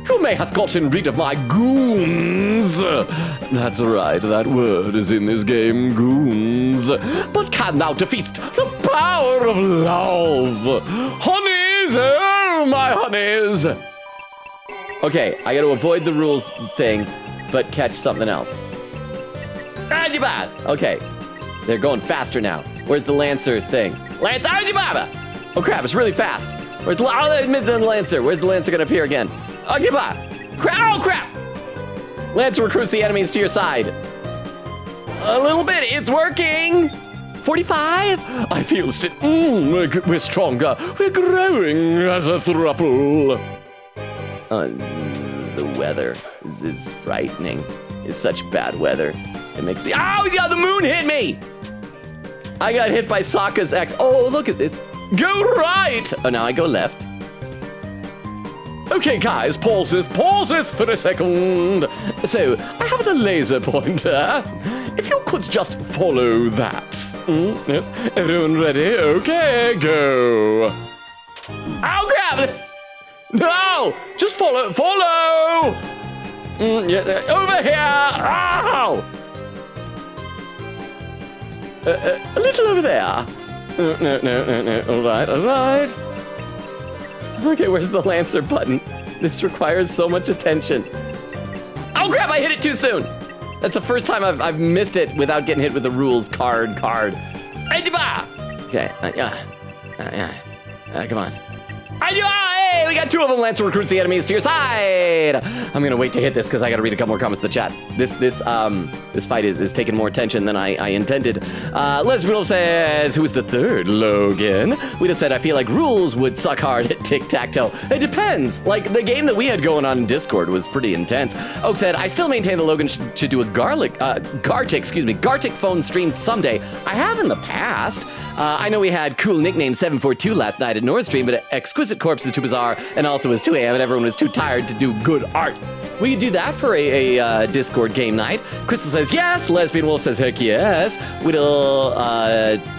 You may have gotten rid of my goons. That's right, that word is in this game, goons. But can thou defeat the power of love? Honeys, oh my honeys. Okay, I gotta avoid the rules thing, but catch something else. Okay, they're going faster now. Where's the Lancer thing? Lancer, oh crap, it's really fast. Where's the Lancer? Where's the Lancer gonna appear again? Oh crap! Lancer recruits the enemies to your side. A little bit, it's working. 45? I feel we're stronger. We're growing as a throuple. The weather is frightening. It's such bad weather. It makes me, oh yeah, the moon hit me. I got hit by Sokka's ex. Oh, look at this. Go right. Oh, now I go left. Okay, guys, pause it for a second. So, I have the laser pointer. If you could just follow that. Yes, everyone ready? Okay, go. Oh, crap! No! Just follow! Yeah, over here! Ow! A little over there. No. All right. Okay, where's the Lancer button? This requires so much attention. Oh crap, I hit it too soon. That's the first time I've missed it without getting hit with the rules card. Okay, come on. Hey, we got 2 of them. Lancer recruits the enemies to your side. I'm gonna wait to hit this because I gotta read a couple more comments in the chat. This fight is taking more attention than I intended. Lesbian says, who's the third Logan? We just said, I feel like rules would suck hard at tic-tac-toe. It depends. Like, the game that we had going on in Discord was pretty intense. Oak said, I still maintain that Logan should do a Gartic phone stream someday. I have in the past. I know we had cool nickname 742 last night at Nord Stream, but Exquisite Corpse is too bizarre, and also it was 2 a.m. and everyone was too tired to do good art. We could do that for a Discord game night. Crystal says yes. Lesbian Wolf says heck yes. We'll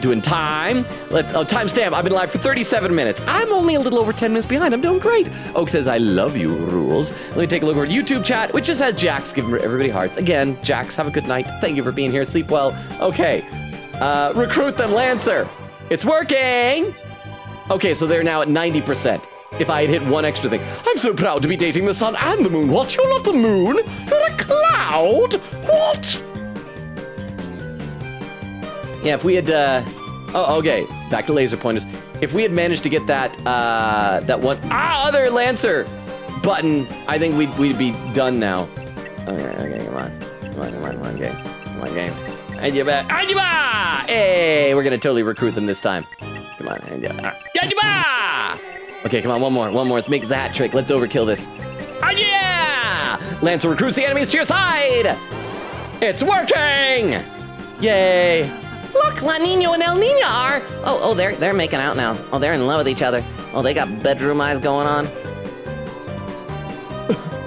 doing time. Timestamp. I've been live for 37 minutes. I'm only a little over 10 minutes behind. I'm doing great. Oak says I love you, rules. Let me take a look over at YouTube chat, which just has Jax giving everybody hearts. Again, Jax, have a good night. Thank you for being here. Sleep well. Okay. Recruit them, Lancer. It's working. Okay, so they're now at 90%. If I had hit one extra thing. I'm so proud to be dating the sun and the moon. What? You're not the moon? You're a cloud? What? Yeah, if we had, okay. Back to laser pointers. If we had managed to get that, that one, other Lancer button, I think we'd be done now. Okay, come on, game. Come on, game. Hey, we're gonna totally recruit them this time. Come on, okay, come on, one more. Let's make the hat trick. Let's overkill this. Yeah! Lancer recruits the enemies to your side. It's working! Yay! Look, La Nina and El Nino are. Oh, they're making out now. Oh, they're in love with each other. Oh, they got bedroom eyes going on.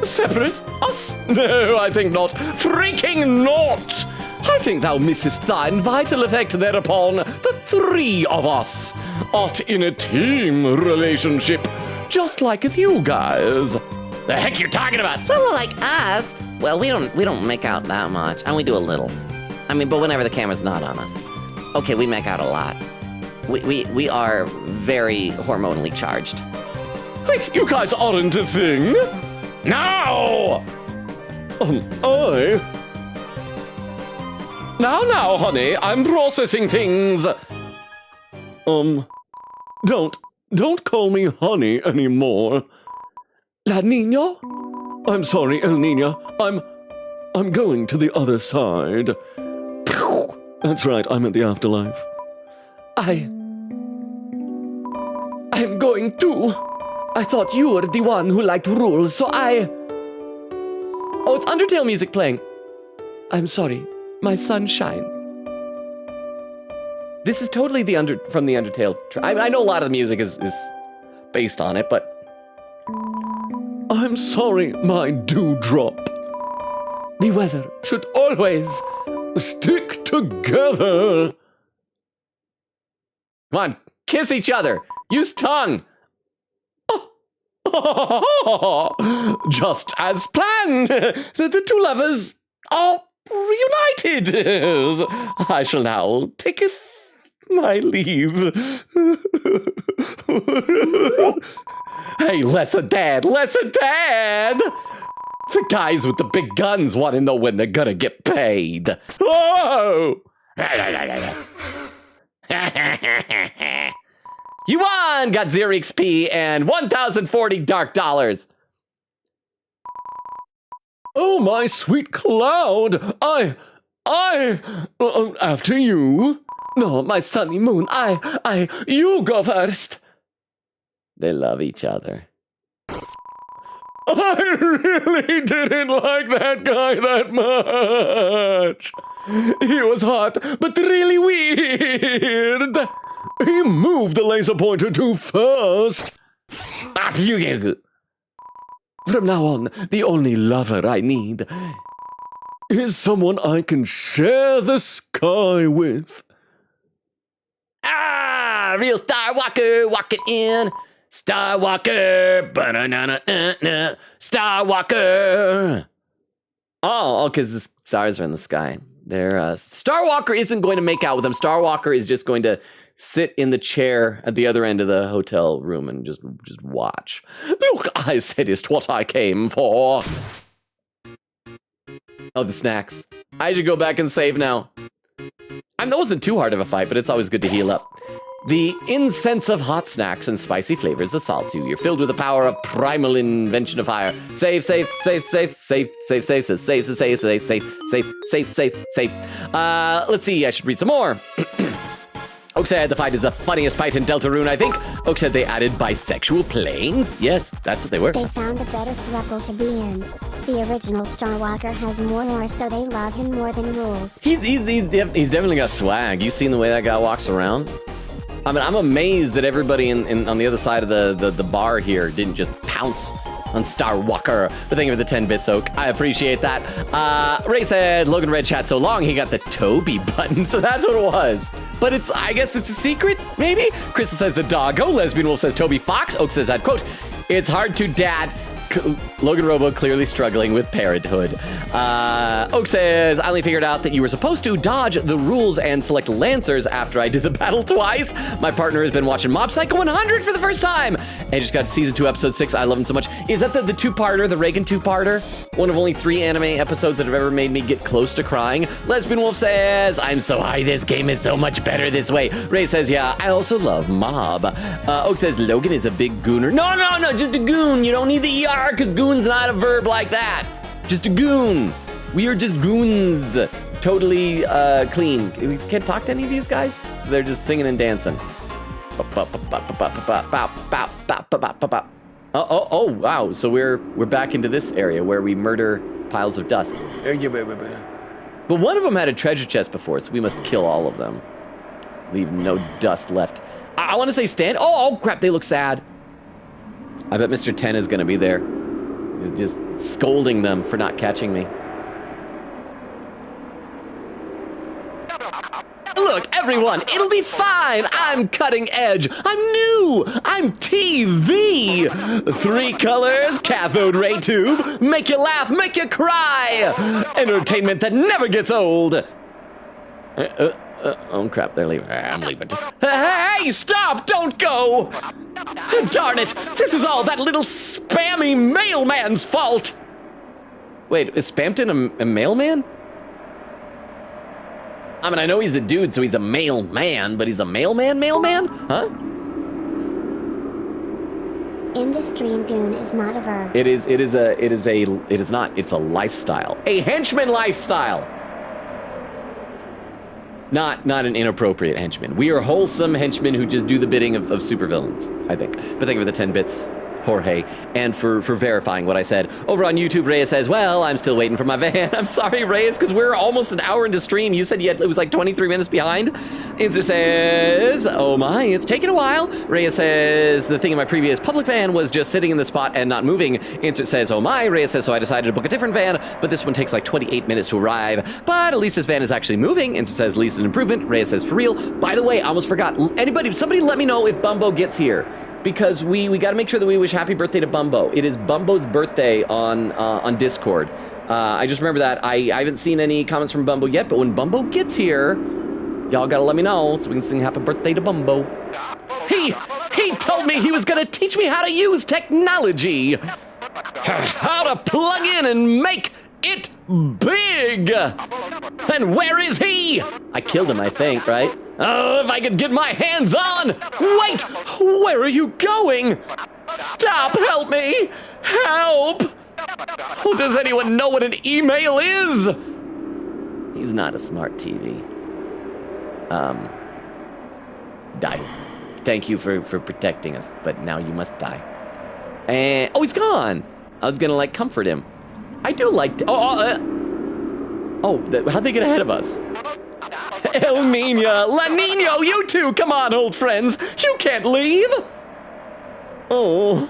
Separate us? No, I think not. Freaking not! I think thou missest thine vital effect thereupon. The 3 of us art in a team relationship, just like with you guys. The heck you talking about? Little like us? Well, we don't make out that much, and we do a little. I mean, but whenever the camera's not on us. Okay, we make out a lot. We are very hormonally charged. Wait, you guys aren't a thing? No! Now, honey, I'm processing things. Don't call me honey anymore. La Nina? I'm sorry, El Nina. I'm going to the other side. That's right, I'm at the afterlife. I'm going too. I thought you were the one who liked rules, so Oh, it's Undertale music playing. I'm sorry. My sunshine. This is totally from the Undertale. I know a lot of the music is based on it, but I'm sorry, my dewdrop. The weather should always stick together. Come on, kiss each other. Use tongue. Just as planned. The two lovers are reunited. I shall now taketh my leave. Hey, lesson dad. The guys with the big guns want to know when they're gonna get paid. Whoa! You won! Got 0 XP and 1,040 dark dollars. Oh, my sweet cloud. After you. No, my sunny moon. You go first. They love each other. I really didn't like that guy that much. He was hot, but really weird. He moved the laser pointer too fast. From now on, the only lover I need is someone I can share the sky with. Real Star Walker, walking in. Star Walker, ba-na-na-na-na-na. Star Walker. Oh, because the stars are in the sky. Star Walker isn't going to make out with him. Star Walker is just going to sit in the chair at the other end of the hotel room and just watch. Look, I said it's what I came for. Oh, the snacks. I should go back and save now. That wasn't too hard of a fight, but it's always good to heal up. The incense of hot snacks and spicy flavors assaults you. You're filled with the power of primal invention of fire. Save. Let's see, I should read some more. Oak said the fight is the funniest fight in Deltarune, I think. Oak said they added bisexual planes. Yes, that's what they were. They found a better throuple to be in. The original Starwalker has more, so they love him more than rules. He's definitely got swag. You seen the way that guy walks around? I mean, I'm amazed that everybody on the other side of the bar here didn't just pounce on Star Walker. But thank you for the 10 bits, Oak. I appreciate that. Ray said Logan read chat so long he got the Toby button, so that's what it was. But I guess it's a secret, maybe? Crystal says the doggo. Lesbian Wolf says Toby Fox. Oak says, I'd quote, it's hard to dad. Logan Robo clearly struggling with parenthood. Oak says, I only figured out that you were supposed to dodge the rules and select Lancers after I did the battle twice. My partner has been watching Mob Psycho 100 for the first time and just got season 2, episode 6. I love him so much. Is that the two-parter, the Reagan two-parter? One of only 3 anime episodes that have ever made me get close to crying. Lesbian Wolf says, I'm so high, this game is so much better this way. Ray says, yeah, I also love Mob. Oak says, Logan is a big gooner. No, just a goon. You don't need the ER. Because goon's not a verb like that. Just a goon. We are just goons. Totally clean. We can't talk to any of these guys, so they're just singing and dancing. Oh, wow. So we're back into this area where we murder piles of dust. But one of them had a treasure chest before, so we must kill all of them. Leave no dust left. I want to say stand. Oh, crap. They look sad. I bet Mr. 10 is going to be there. He's just scolding them for not catching me. Look, everyone, it'll be fine. I'm cutting edge. I'm new. I'm TV. 3 colors, cathode ray tube. Make you laugh, make you cry. Entertainment that never gets old. Oh crap, they're leaving. I'm leaving. Hey, stop! Don't go! Darn it! This is all that little spammy mailman's fault! Wait, is Spampton a mailman? I mean, I know he's a dude, so he's a mailman, but he's a mailman? Huh? In the stream, goon is not a verb. It is not. It's a lifestyle. A henchman lifestyle! Not an inappropriate henchman. We are wholesome henchmen who just do the bidding of supervillains, I think. But thank you for the 10 bits. Jorge, and for verifying what I said. Over on YouTube, Reyes says, well, I'm still waiting for my van. I'm sorry, Reyes, because we're almost an hour into stream. You said it was like 23 minutes behind. Insta says, oh my, it's taken a while. Reyes says, the thing in my previous public van was just sitting in the spot and not moving. Insert says, oh my. Reyes says, so I decided to book a different van, but this one takes like 28 minutes to arrive. But at least this van is actually moving. Insert says, at least an improvement. Reyes says, for real. By the way, I almost forgot. Somebody let me know if Bumbo gets here. Because we got to make sure that we wish happy birthday to Bumbo. It is Bumbo's birthday on Discord. I just remember that. I haven't seen any comments from Bumbo yet, but when Bumbo gets here, y'all got to let me know so we can sing happy birthday to Bumbo. He told me he was going to teach me how to use technology. How to plug in and make it big. And where is he? I killed him, I think, right? Oh, if I could get my hands on! Wait! Where are you going? Stop! Help me! Help! Oh, does anyone know what an email is? He's not a smart TV. Die. Thank you for protecting us, but now you must die. And oh, he's gone! I was gonna like comfort him. I do like. How'd they get ahead of us? El Nina, La Nino, you two, come on, old friends. You can't leave. Oh.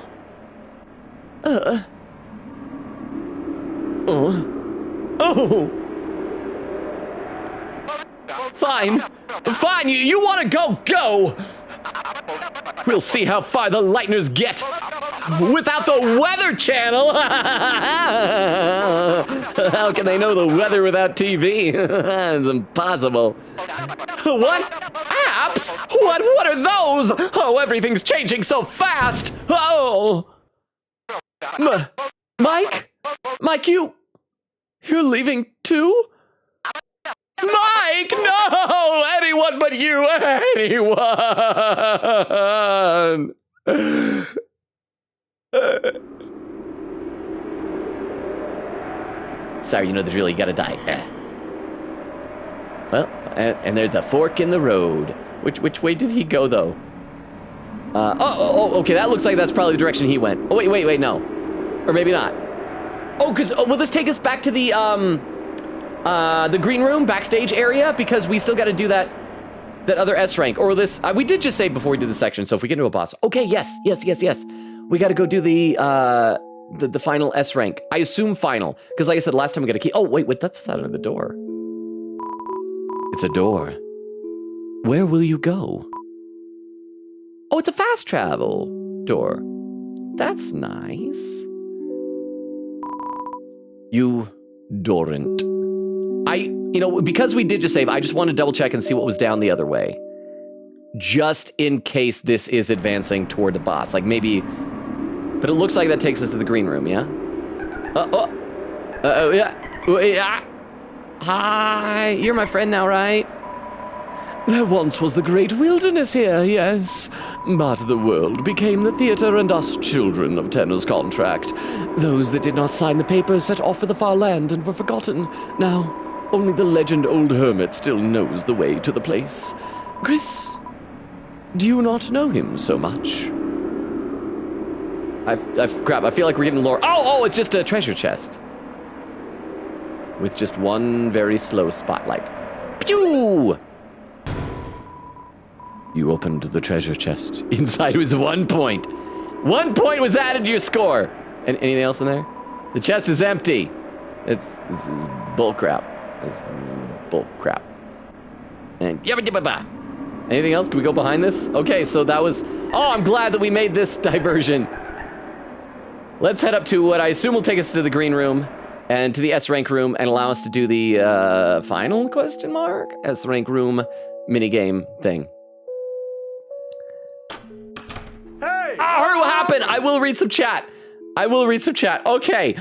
Fine. You want to go. We'll see how far the Lightners get without the Weather Channel. How can they know the weather without TV? It's impossible. What? Apps? What are those? Oh, everything's changing so fast. Oh. Mike, you're leaving too? Mike, no! Anyone but you, anyone! Sorry, you know the drill, you gotta die. Well, and there's a fork in the road. Which way did he go, though? Okay, that looks like that's probably the direction he went. Oh, wait, no. Or maybe not. Will this take us back to the green room, backstage area? Because we still gotta do that other S rank. Or this, we did just say before we did the section, so if we get into a boss. Okay, yes. We gotta go do the final S rank. I assume final, because like I said, last time we got a key. Oh, wait, that's not under the door. It's a door. Where will you go? Oh, it's a fast travel door. That's nice. You Dorant. Because we did just save, I just want to double check and see what was down the other way. Just in case this is advancing toward the boss. Like maybe, but it looks like that takes us to the green room, yeah? Yeah. Hi, you're my friend now, right? There once was the great wilderness here, yes. But the world became the theater and us children of Tennor's contract. Those that did not sign the paper set off for the far land and were forgotten. Now, only the legend old hermit still knows the way to the place. Chris, do you not know him so much? Crap, I feel like we're getting lore. Oh, it's just a treasure chest. With just one very slow spotlight. Pew! You opened the treasure chest. Inside was 1 point. 1 point was added to your score. And anything else in there? The chest is empty. This is bull crap. This is bull crap. And anything else? Can we go behind this? Okay, so that was. Oh, I'm glad that we made this diversion. Let's head up to what I assume will take us to the green room and to the S rank room and allow us to do the final question mark S rank room minigame thing. I heard what happened. I will read some chat. Okay.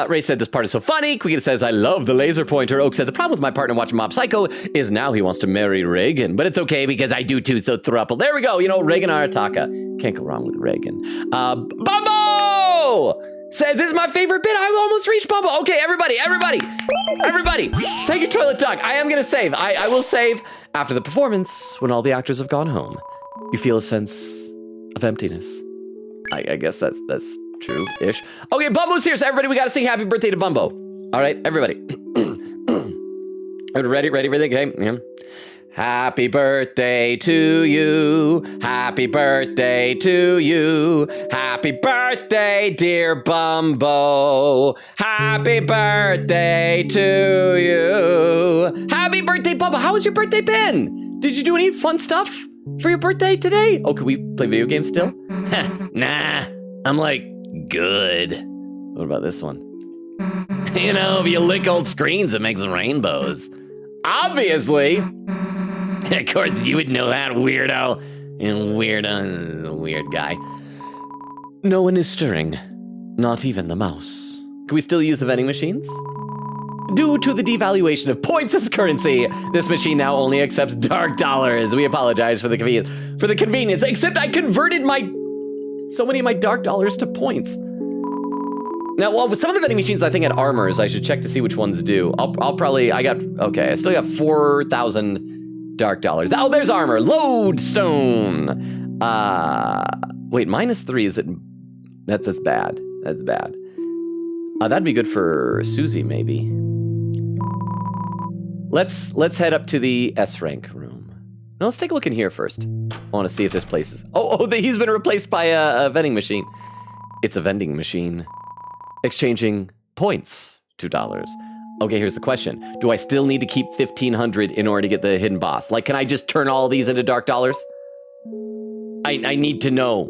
Ray said this part is so funny. Queen says, I love the laser pointer. Oak said, the problem with my partner watching Mob Psycho is now he wants to marry Reagan. But it's okay because I do too, so thruple. There we go. Reagan Arataka. Can't go wrong with Reagan. Bumbo! Says, this is my favorite bit. I almost reached Bumbo. Okay, everybody. Take your toilet duck. I am going to save. I will save after the performance when all the actors have gone home. You feel a sense of emptiness. I guess that's true-ish. Okay, Bumbo's here, so everybody, we gotta sing happy birthday to Bumbo. All right, everybody. Ready? Okay. Yeah. Happy birthday to you. Happy birthday to you. Happy birthday, dear Bumbo. Happy birthday to you. Happy birthday, Bumbo. How has your birthday been? Did you do any fun stuff for your birthday today? Oh, can we play video games still? Nah, I'm like, good. What about this one? You know, if you lick old screens, it makes rainbows. Obviously. Of course, you would know that, weirdo. Weird guy. No one is stirring. Not even the mouse. Can we still use the vending machines? Due to the devaluation of points as currency, this machine now only accepts dark dollars. We apologize for the convenience. Except I converted so many of my dark dollars to points. Now, well, with some of the vending machines, I think had armors. I should check to see which ones do. I still got 4,000 dark dollars. Oh, there's armor. Lodestone. Wait, -3 is it? That's bad. That's bad. That'd be good for Susie, maybe. Let's head up to the S rank room. Now, let's take a look in here first. I want to see if this place is. He's been replaced by a vending machine. It's a vending machine. Exchanging points, $2. Okay, here's the question. Do I still need to keep 1,500 in order to get the hidden boss? Like, can I just turn all these into dark dollars? I need to know.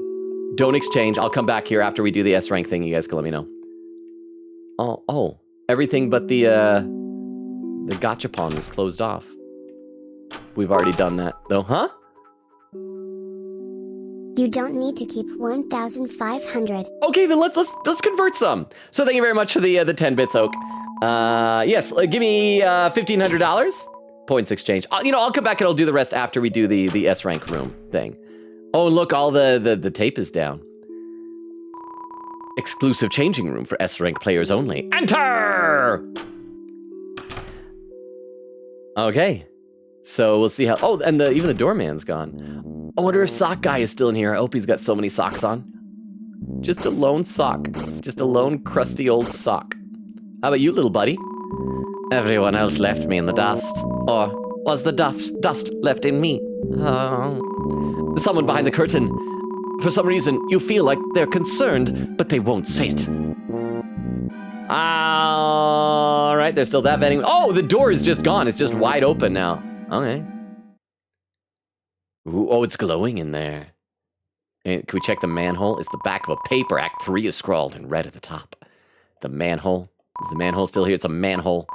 Don't exchange. I'll come back here after we do the S rank thing. You guys can let me know. Oh, everything but the gachapon is closed off. We've already done that, though, huh? You don't need to keep 1,500. Okay, then let's convert some. So thank you very much for the 10 bits, Oak. Yes, give me $1,500 points exchange. I'll come back and I'll do the rest after we do the S rank room thing. Oh, look, all the tape is down. Exclusive changing room for S rank players only. Enter. Okay, so we'll see how. Oh, and even the doorman's gone. I wonder if Sock Guy is still in here. I hope he's got so many socks on. Just a lone sock. Just a lone crusty old sock. How about you, little buddy? Everyone else left me in the dust. Or was the dust left in me? Someone behind the curtain. For some reason, you feel like they're concerned, but they won't say it. All right, there's still that vending. Oh, the door is just gone. It's just wide open now. Okay. Ooh, oh, it's glowing in there. And can we check the manhole? It's the back of a paper. Act 3 is scrawled in red at the top. The manhole. Is the manhole still here? It's a manhole.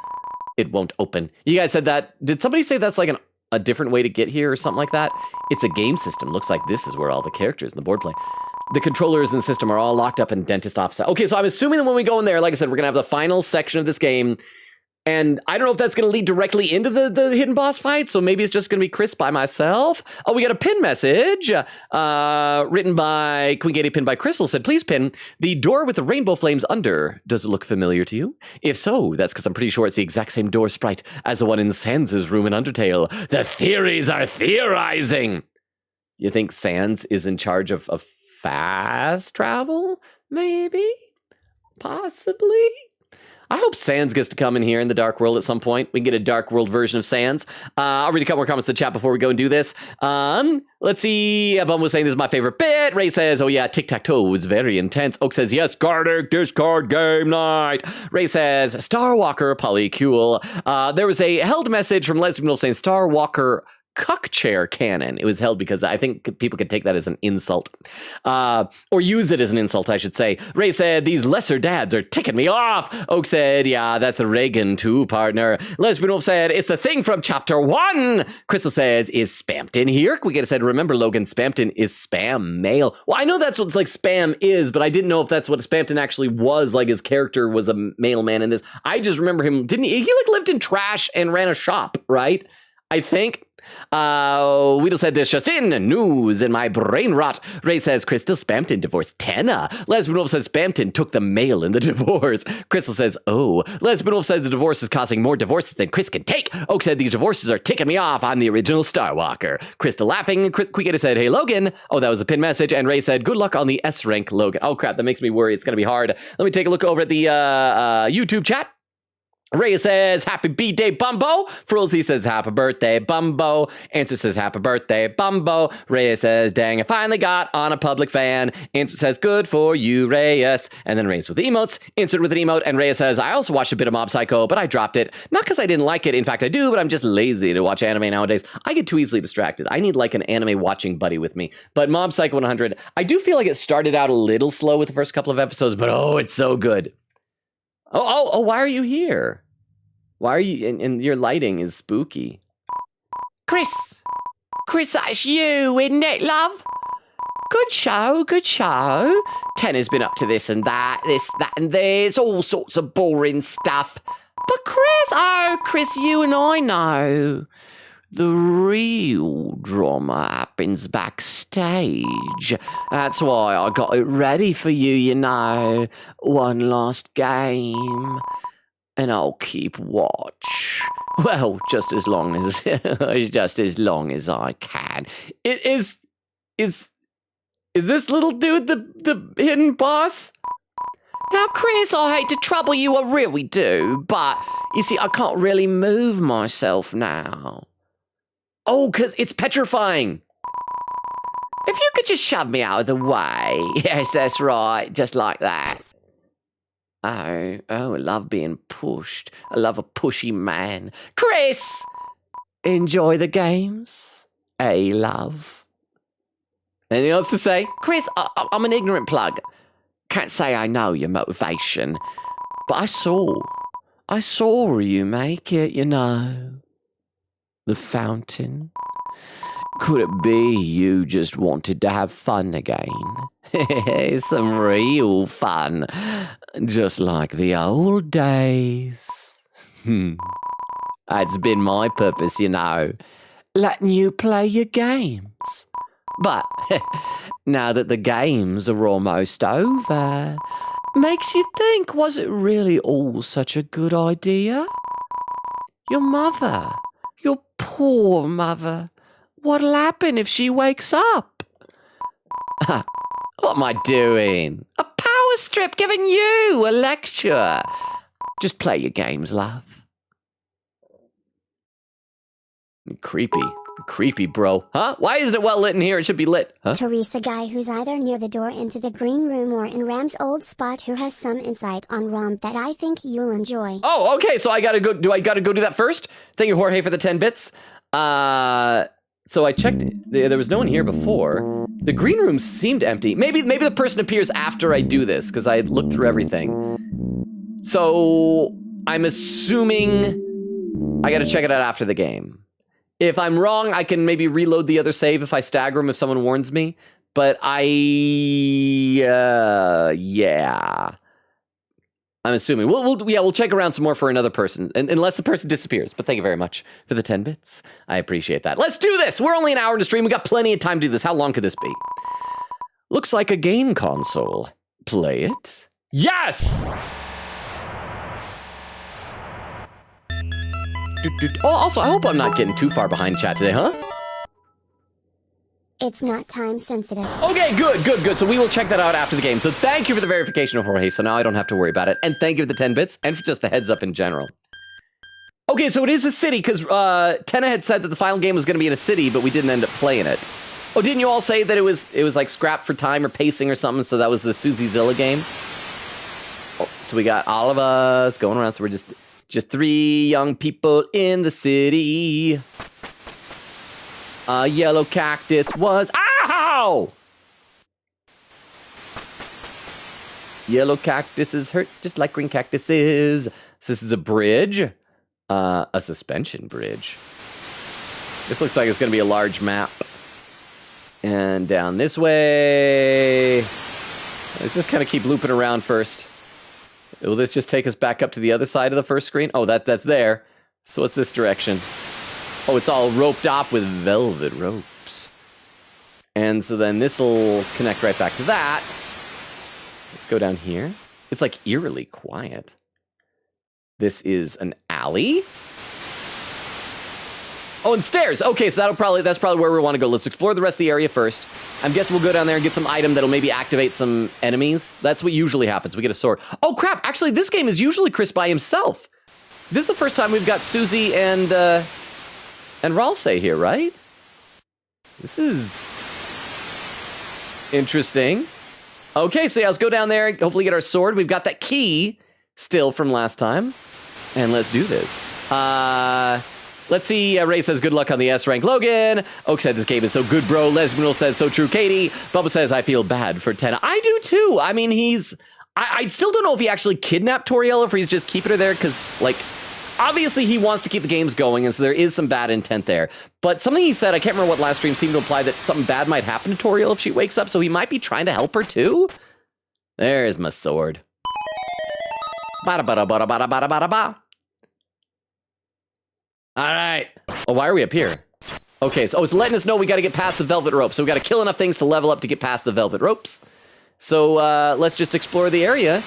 It won't open. You guys said that. Did somebody say that's like a different way to get here or something like that? It's a game system. Looks like this is where all the characters in the board play. The controllers in the system are all locked up in dentist office. Okay, so I'm assuming that when we go in there, like I said, we're going to have the final section of this game. And I don't know if that's going to lead directly into the hidden boss fight, so maybe it's just going to be Chris by myself. Oh, we got a pin message written by Queen Katie, pinned by Crystal, said, please pin the door with the rainbow flames under. Does it look familiar to you? If so, that's because I'm pretty sure it's the exact same door sprite as the one in Sans' room in Undertale. The theories are theorizing. You think Sans is in charge of fast travel? Maybe? Possibly? I hope Sans gets to come in here in the Dark World at some point. We can get a Dark World version of Sans. I'll read a couple more comments in the chat before we go and do this. Let's see. Bum was saying this is my favorite bit. Ray says, oh yeah, tic-tac-toe was very intense. Oak says, yes, Gardic Discard game night. Ray says, Starwalker polycule. There was a held message from Leslie Mill saying Starwalker cuck chair cannon. It was held because I think people could take that as an insult. Or use it as an insult, I should say. Ray said, these lesser dads are ticking me off. Oak said, yeah, that's a Reagan too, partner. Lesbian Wolf said, it's the thing from chapter 1. Crystal says, is Spampton here? We said, remember, Logan, Spampton is spam mail. Well, I know that's what like spam is, but I didn't know if that's what Spampton actually was. Like his character was a mailman in this. I just remember him, he like lived in trash and ran a shop, right? I think. Weedle said this just in. News in my brain rot. Ray says Crystal Spampton divorced Tenna. Lesbian Wolf says Spampton took the mail in the divorce. Crystal says, oh. Lesbian Wolf says the divorce is causing more divorces than Chris can take. Oak said these divorces are ticking me off. I'm the original Starwalker. Crystal laughing. Quicketa said, hey, Logan. Oh, that was a pin message. And Ray said, good luck on the S rank, Logan. Oh, crap. That makes me worry. It's going to be hard. Let me take a look over at the YouTube chat. Ray says, happy B-Day, Bumbo. Frulzy says, happy birthday, Bumbo. Answer says, happy birthday, Bumbo. Ray says, dang, I finally got on a public fan. Answer says, good for you, Reyes. And then Reyes with the emotes. Insert with an emote. And Reyes says, I also watched a bit of Mob Psycho, but I dropped it. Not because I didn't like it. In fact, I do, but I'm just lazy to watch anime nowadays. I get too easily distracted. I need like an anime watching buddy with me. But Mob Psycho 100, I do feel like it started out a little slow with the first couple of episodes, but oh, it's so good. Oh, why are you here? Why are you, and your lighting is spooky. Chris, that's you, isn't it, love? Good show. Tenna's been up to this, that, and this, all sorts of boring stuff. But Chris, you and I know. The real drama happens backstage. That's why I got it ready for you, you know. One last game. And I'll keep watch. Well, just as long as I can. Is this little dude the hidden boss? Now, Chris, I hate to trouble you, I really do, but you see, I can't really move myself now. Oh, 'cause it's petrifying. If you could just shove me out of the way. Yes, that's right, just like that. Oh, I love being pushed. I love a pushy man. Chris! Enjoy the games. Hey, love. Anything else to say? Chris, I'm an ignorant plug. Can't say I know your motivation. But I saw you make it, you know. The fountain. Could it be you just wanted to have fun again? Some real fun. Just like the old days. It's been my purpose, you know. Letting you play your games. But now that the games are almost over, makes you think, was it really all such a good idea? Your mother, your poor mother. What'll happen if she wakes up? What am I doing? A power strip giving you a lecture. Just play your games, love. Creepy, bro. Huh? Why isn't it well lit in here? It should be lit. Huh? Teresa guy who's either near the door into the green room or in Ram's old spot who has some insight on Rom that I think you'll enjoy. Oh, okay. So I gotta go. Do I gotta go do that first? Thank you, Jorge, for the 10 bits. So I checked. There was no one here before. The green room seemed empty. Maybe the person appears after I do this because I looked through everything. So I'm assuming I got to check it out after the game. If I'm wrong, I can maybe reload the other save if I stagger them if someone warns me. But yeah. I'm assuming. We'll check around some more for another person, unless the person disappears. But thank you very much for the 10 bits. I appreciate that. Let's do this. We're only an hour into stream. We got plenty of time to do this. How long could this be? Looks like a game console. Play it. Yes! Oh, also, I hope I'm not getting too far behind chat today, huh? It's not time sensitive. Okay, good. So we will check that out after the game. So thank you for the verification of Jorge. So now I don't have to worry about it. And thank you for the 10 bits and for just the heads up in general. Okay, so it is a city because Tenna had said that the final game was going to be in a city, but we didn't end up playing it. Oh, didn't you all say that it was like scrapped for time or pacing or something? So that was the Susie Zilla game. Oh, so we got all of us going around. So we're just 3 young people in the city. Yellow cactus was... Ow! Yellow cactuses hurt just like green cactuses. So this is a bridge. A suspension bridge. This looks like it's going to be a large map. And down this way... Let's just kind of keep looping around first. Will this just take us back up to the other side of the first screen? Oh, that's there. So what's this direction? Oh, it's all roped off with velvet ropes. And so then this will connect right back to that. Let's go down here. It's like eerily quiet. This is an alley. Oh, and stairs. Okay, so that's probably where we want to go. Let's explore the rest of the area first. I'm guessing we'll go down there and get some item that'll maybe activate some enemies. That's what usually happens. We get a sword. Oh, crap. Actually, this game is usually Chris by himself. This is the first time we've got Susie and Ralsei here, right? This is interesting. Okay, so yeah, let's go down there, hopefully get our sword. We've got that key still from last time. And let's do this. Let's see, Ray says, good luck on the S rank, Logan. Oak said, this game is so good, bro. Lesbianal says, so true, Katie. Bubba says, I feel bad for Tenna. I do too. I mean, I still don't know if he actually kidnapped Toriel or if he's just keeping her there, because, like, obviously he wants to keep the games going, and so there is some bad intent there. But something he said, I can't remember what last stream, seemed to imply that something bad might happen to Toriel if she wakes up, so he might be trying to help her too. There's my sword. Bada bada bada bada bada bada ba. All right. Oh, why are we up here? Okay, so it's letting us know we got to get past the velvet ropes. So we got to kill enough things to level up to get past the velvet ropes. So let's just explore the area.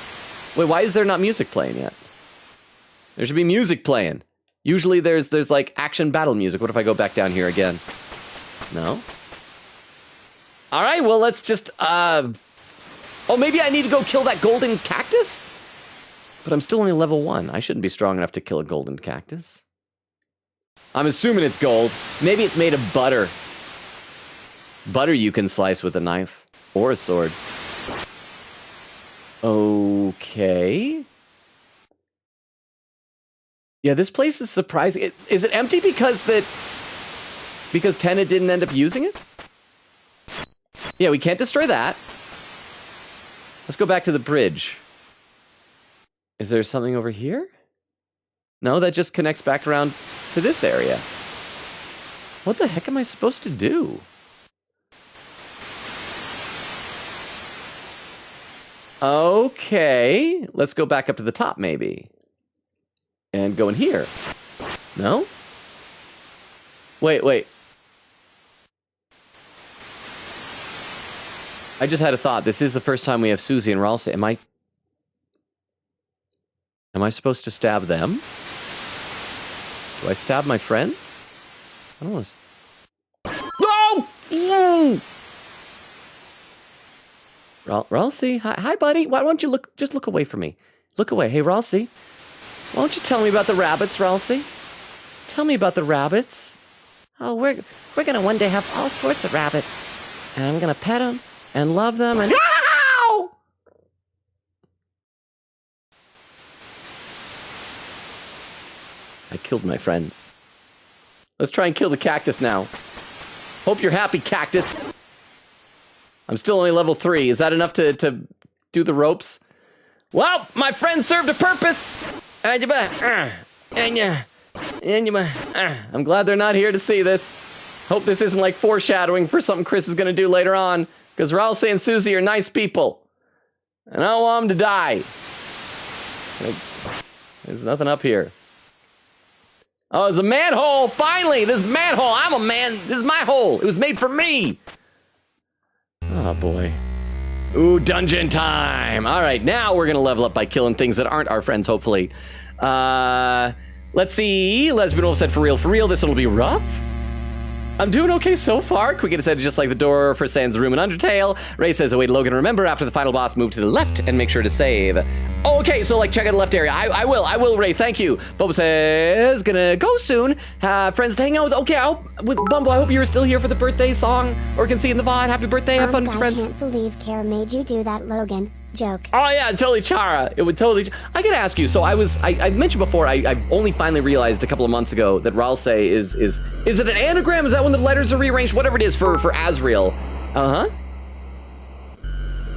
Wait, why is there not music playing yet? There should be music playing. Usually there's like action battle music. What if I go back down here again? No? All right, well, let's just... Oh, maybe I need to go kill that golden cactus? But I'm still only level 1. I shouldn't be strong enough to kill a golden cactus. I'm assuming it's gold. Maybe it's made of butter. Butter you can slice with a knife. Or a sword. Okay. Yeah, this place is surprising. Is it empty because Tenna didn't end up using it? Yeah, we can't destroy that. Let's go back to the bridge. Is there something over here? No, that just connects back around to this area. What the heck am I supposed to do? Okay, let's go back up to the top maybe. And go in here. No? Wait. I just had a thought. This is the first time we have Susie and Ralsei. Am I supposed to stab them? Do I stab my friends? I don't want to... No! Ralsei, hi, buddy. Why don't you just look away from me? Look away. Hey, Ralsei. Why don't you tell me about the rabbits, Ralsei? Tell me about the rabbits. Oh, we're gonna one day have all sorts of rabbits. And I'm gonna pet them and love them and... Ow! I killed my friends. Let's try and kill the cactus now. Hope you're happy, cactus. I'm still only level 3. Is that enough to do the ropes? Well, my friend served a purpose. I'm glad they're not here to see this. Hope this isn't like foreshadowing for something Chris is gonna do later on. Because Ralsei and Susie are nice people. And I don't want them to die. There's nothing up here. Oh, there's a manhole! Finally! This manhole! I'm a man! This is my hole! It was made for me! Oh, boy. Ooh, dungeon time! Alright, now we're gonna level up by killing things that aren't our friends, hopefully. Let's see. Lesbian Wolf said, for real, this one will be rough? I'm doing okay so far. Quicket said, just like the door for Sans room in Undertale. Ray says, oh wait, Logan, remember after the final boss, move to the left and make sure to save. Oh, okay, so like check out the left area. I will, Ray, thank you. Bubba says, gonna go soon. Friends to hang out with. Okay, with Bumble, I hope you were still here for the birthday song or can see in the VOD. Happy birthday, have fun with your friends. I can't believe Kara made you do that, Logan. Joke. Oh yeah, totally Chara. It would totally. I gotta ask you. So I mentioned before. I only finally realized a couple of months ago that Ralsei is it an anagram? Is that when the letters are rearranged? Whatever it is for Azriel.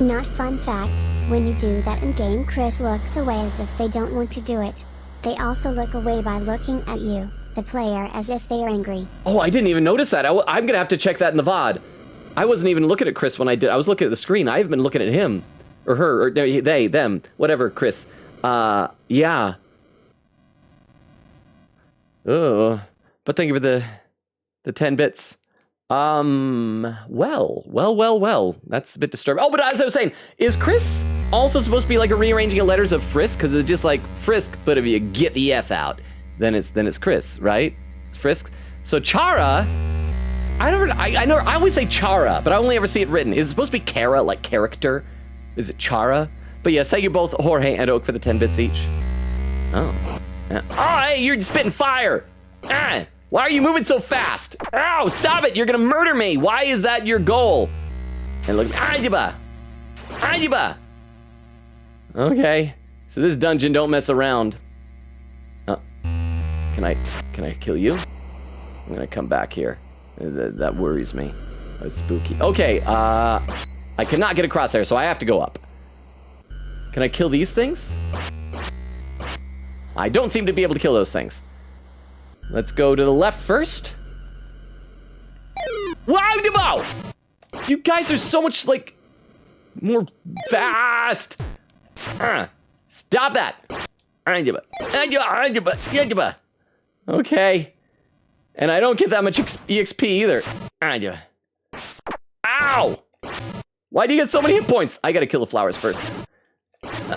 Not fun fact. When you do that in game, Chris looks away as if they don't want to do it. They also look away by looking at you, the player, as if they are angry. Oh, I didn't even notice that. I'm gonna have to check that in the VOD. I wasn't even looking at Chris when I did. I was looking at the screen. I haven't been looking at him. Or her, or they, them, whatever, Chris. Yeah. Oh. But thank you for the 10 bits. Well. That's a bit disturbing. Oh, but as I was saying, is Chris also supposed to be like a rearranging of letters of Frisk? Because it's just like Frisk, but if you get the F out, then it's Chris, right? It's Frisk. So Chara, I always say Chara, but I only ever see it written. Is it supposed to be Kara, like character? Is it Chara? But yes, thank you both, Jorge and Oak, for the 10 bits each. Oh, hey, you're spitting fire. Why are you moving so fast? Ow, stop it, you're gonna murder me. Why is that your goal? And look, Ajiba. Okay, so this dungeon don't mess around. Can I kill you? I'm gonna come back here. That worries me. That's spooky. Okay, I cannot get across there, so I have to go up. Can I kill these things? I don't seem to be able to kill those things. Let's go to the left first. Wow, you guys are so much, like, more fast. Stop that. Okay. And I don't get that much EXP either. Ow! Why do you get so many hit points? I gotta kill the flowers first.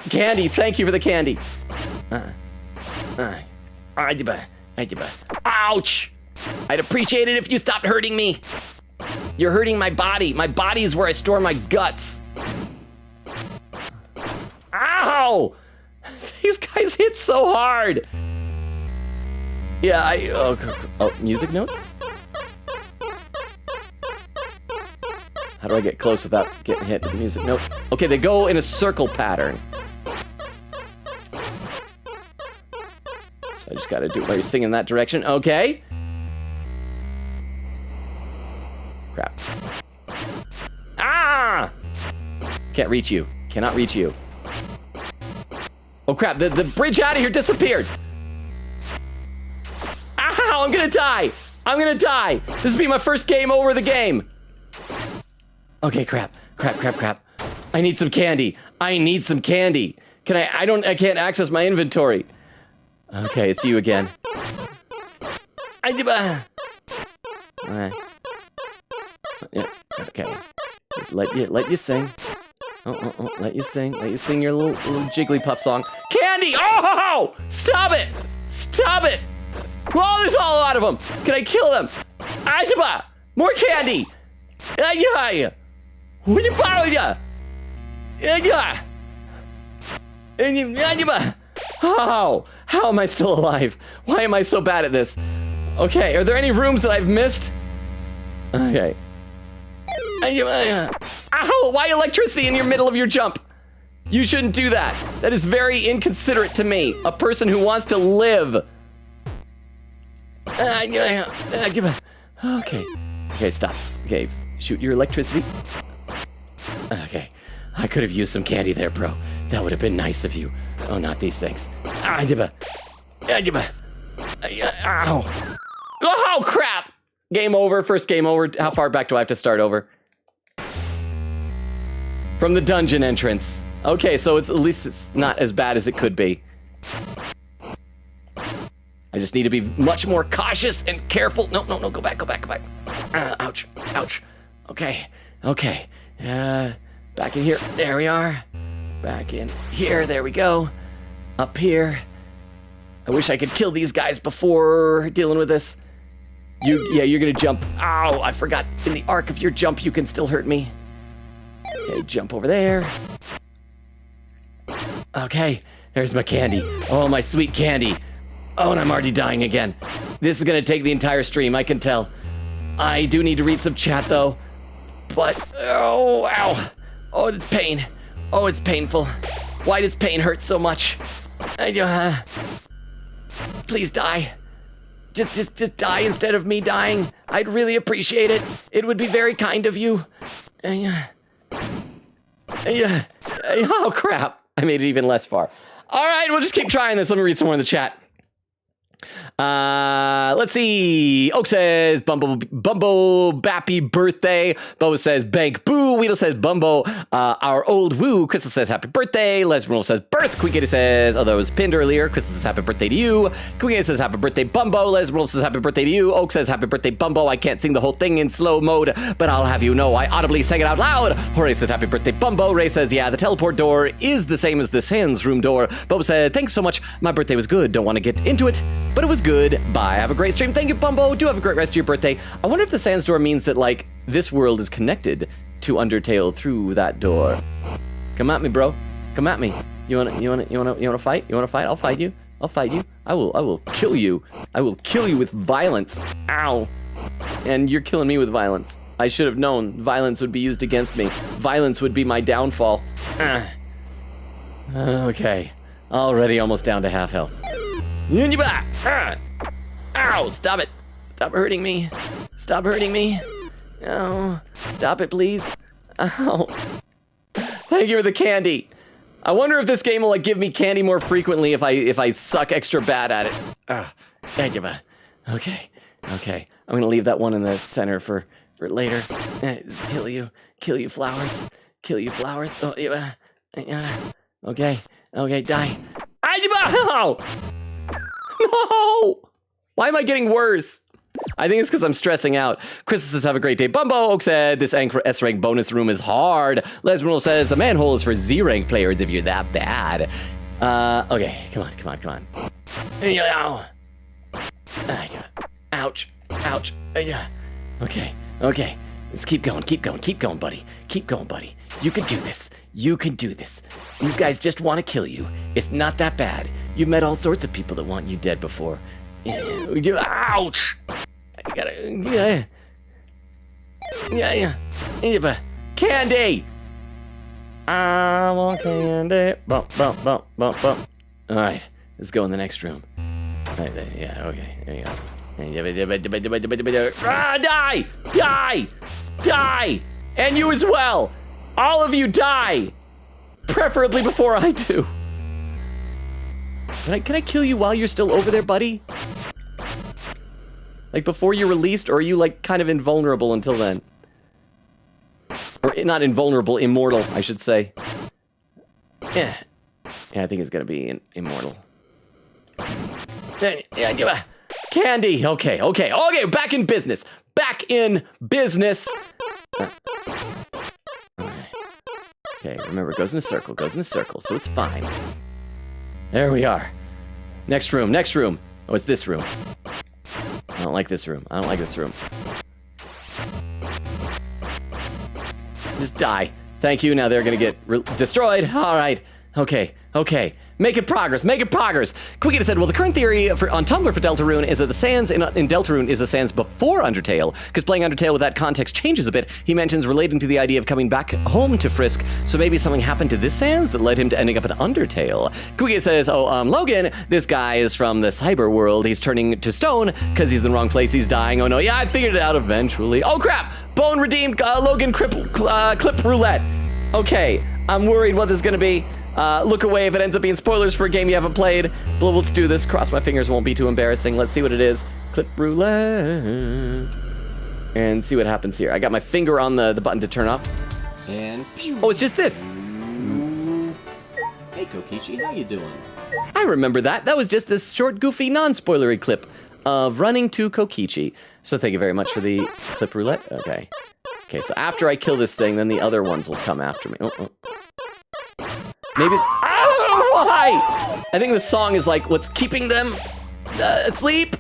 Candy, thank you for the candy. Ouch! I'd appreciate it if you stopped hurting me. You're hurting my body. My body is where I store my guts. Ow! These guys hit so hard. Yeah, oh, music notes? How do I get close without getting hit with the music notes? Okay, they go in a circle pattern. So I just gotta do it while you're singing in that direction. Okay. Crap. Ah! Can't reach you. Cannot reach you. Oh crap, the bridge out of here disappeared. Ow, I'm gonna die. I'm gonna die. This will be my first game over the game. Okay, crap. I need some candy. Can I can't access my inventory. Okay, it's you again. Yeah, okay. Just let you sing. Oh, let you sing your little Jigglypuff song. Candy! Oh! Stop it! Whoa, there's a lot of them. Can I kill them? More candy! How am I still alive? Why am I so bad at this? Okay, are there any rooms that I've missed? Okay. Ow! Why electricity in your middle of your jump? You shouldn't do that. That is very inconsiderate to me. A person who wants to live. Okay, stop. Okay, shoot your electricity. Okay, I could have used some candy there, bro. That would have been nice of you. Oh, not these things. Ow! Oh, crap! Game over, first game over. How far back do I have to start over? From the dungeon entrance. Okay, so at least it's not as bad as it could be. I just need to be much more cautious and careful. No, go back. Ouch. Okay. Back in here. There we are. Back in here. There we go. Up here. I wish I could kill these guys before dealing with this. You're gonna jump. Ow, I forgot. In the arc of your jump, you can still hurt me. Okay, jump over there. Okay, there's my candy. Oh, my sweet candy. Oh, and I'm already dying again. This is gonna take the entire stream, I can tell. I do need to read some chat, though. But, oh, ow. Oh, it's pain. Oh, it's painful. Why does pain hurt so much? Please die. Just die instead of me dying. I'd really appreciate it. It would be very kind of you. Oh, crap. I made it even less far. All right, we'll just keep trying this. Let me read some more in the chat. Let's see. Oak says Bumbo Bappy birthday. Bo says Bank Boo. Weedle says Bumbo our old woo. Crystal says happy birthday. Lesbro says birth. Queegator says, although it was pinned earlier, Crystal says happy birthday to you. Queegator says happy birthday Bumbo. Lesbro says happy birthday to you. Oak says happy birthday Bumbo. I can't sing the whole thing in slow mode, but I'll have you know I audibly sang it out loud. Jorge says happy birthday Bumbo. Ray says, yeah, the teleport door is the same as the Sans room door. Bo said, thanks so much. My birthday was good. Don't want to get into it, but it was good. Bye. Have a great stream. Thank you, Bumbo. Do have a great rest of your birthday. I wonder if the Sans door means that, like, this world is connected to Undertale through that door. Come at me, bro. Come at me. You wanna fight? You wanna fight? I'll fight you. I'll fight you. I will kill you. I will kill you with violence. Ow. And you're killing me with violence. I should have known violence would be used against me. Violence would be my downfall. Okay. Already almost down to half health. Ow, stop it. Stop hurting me. Stop hurting me. Oh, stop it, please. Ow. Thank you for the candy. I wonder if this game will, like, give me candy more frequently if I suck extra bad at it. Okay. I'm gonna leave that one in the center for later. Kill you, flowers. Kill you, flowers. Oh, yeah. Okay, die. No! Why am I getting worse? I think it's because I'm stressing out. Chris says, have a great day. Bumbo Oak said, this S-rank bonus room is hard. Lesbro says, the manhole is for Z-rank players if you're that bad. Okay, come on. Ouch. Okay. Let's keep going, buddy. Keep going, buddy. You can do this. These guys just want to kill you. It's not that bad. You've met all sorts of people that want you dead before. Ouch! I gotta... Yeah. Candy! I want candy. Bump. Alright, let's go in the next room. Yeah, okay, there you go. Die! And you as well! All of you die! Preferably before I do. Can I kill you while you're still over there, buddy? Like, before you're released, or are you, like, kind of invulnerable until then? Or, not invulnerable, immortal, I should say. Yeah, I think it's gonna be immortal. Candy! Okay, back in business! Okay, remember, it goes in a circle, so it's fine. There we are. Next room. Oh, it's this room. I don't like this room. Just die. Thank you. Now they're gonna get destroyed. All right. Okay. Making progress. Queegator said, well, the current theory on Tumblr for Deltarune is that the Sans in Deltarune is a Sans before Undertale, because playing Undertale with that context changes a bit. He mentions relating to the idea of coming back home to Frisk, so maybe something happened to this Sans that led him to ending up in Undertale. Queegator says, Logan, this guy is from the cyber world. He's turning to stone because he's in the wrong place. He's dying. Oh no, yeah, I figured it out eventually. Oh crap, bone redeemed Logan clip roulette. Okay, I'm worried what this is gonna be. Look away if it ends up being spoilers for a game you haven't played. But let's do this. Cross my fingers, won't be too embarrassing. Let's see what it is. Clip roulette. And see what happens here. I got my finger on the button to turn off. And pew. Oh, it's just this. Hey, Kokichi, how you doing? I remember that. That was just a short, goofy, non-spoilery clip of running to Kokichi. So thank you very much for the clip roulette. Okay, so after I kill this thing, then the other ones will come after me. Oh. Maybe, I don't know why! I think the song is like what's keeping them asleep.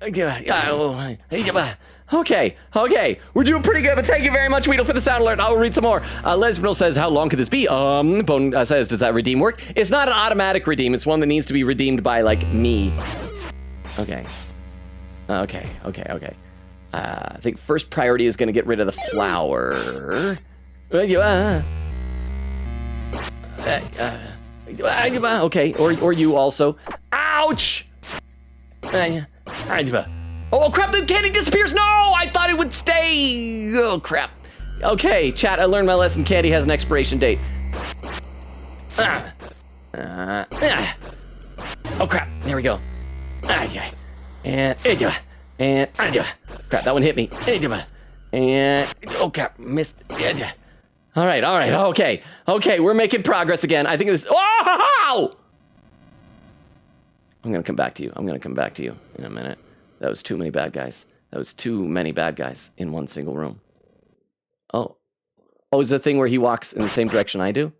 Okay, we're doing pretty good, but thank you very much, Weedle, for the sound alert. I'll read some more. Lesbro says, how long could this be? Bone says, does that redeem work? It's not an automatic redeem, it's one that needs to be redeemed by, like, me. Okay. I think first priority is gonna get rid of the flower. Okay, or you also. Ouch! Oh crap, the candy disappears! No! I thought it would stay! Oh crap. Okay, chat, I learned my lesson. Candy has an expiration date. Oh crap! There we go. Okay. And crap, that one hit me. And oh crap, missed. All right, okay, we're making progress again. I think this. Oh! I'm gonna come back to you in a minute. That was too many bad guys. That was too many bad guys in one single room. Oh, is the thing where he walks in the same direction I do?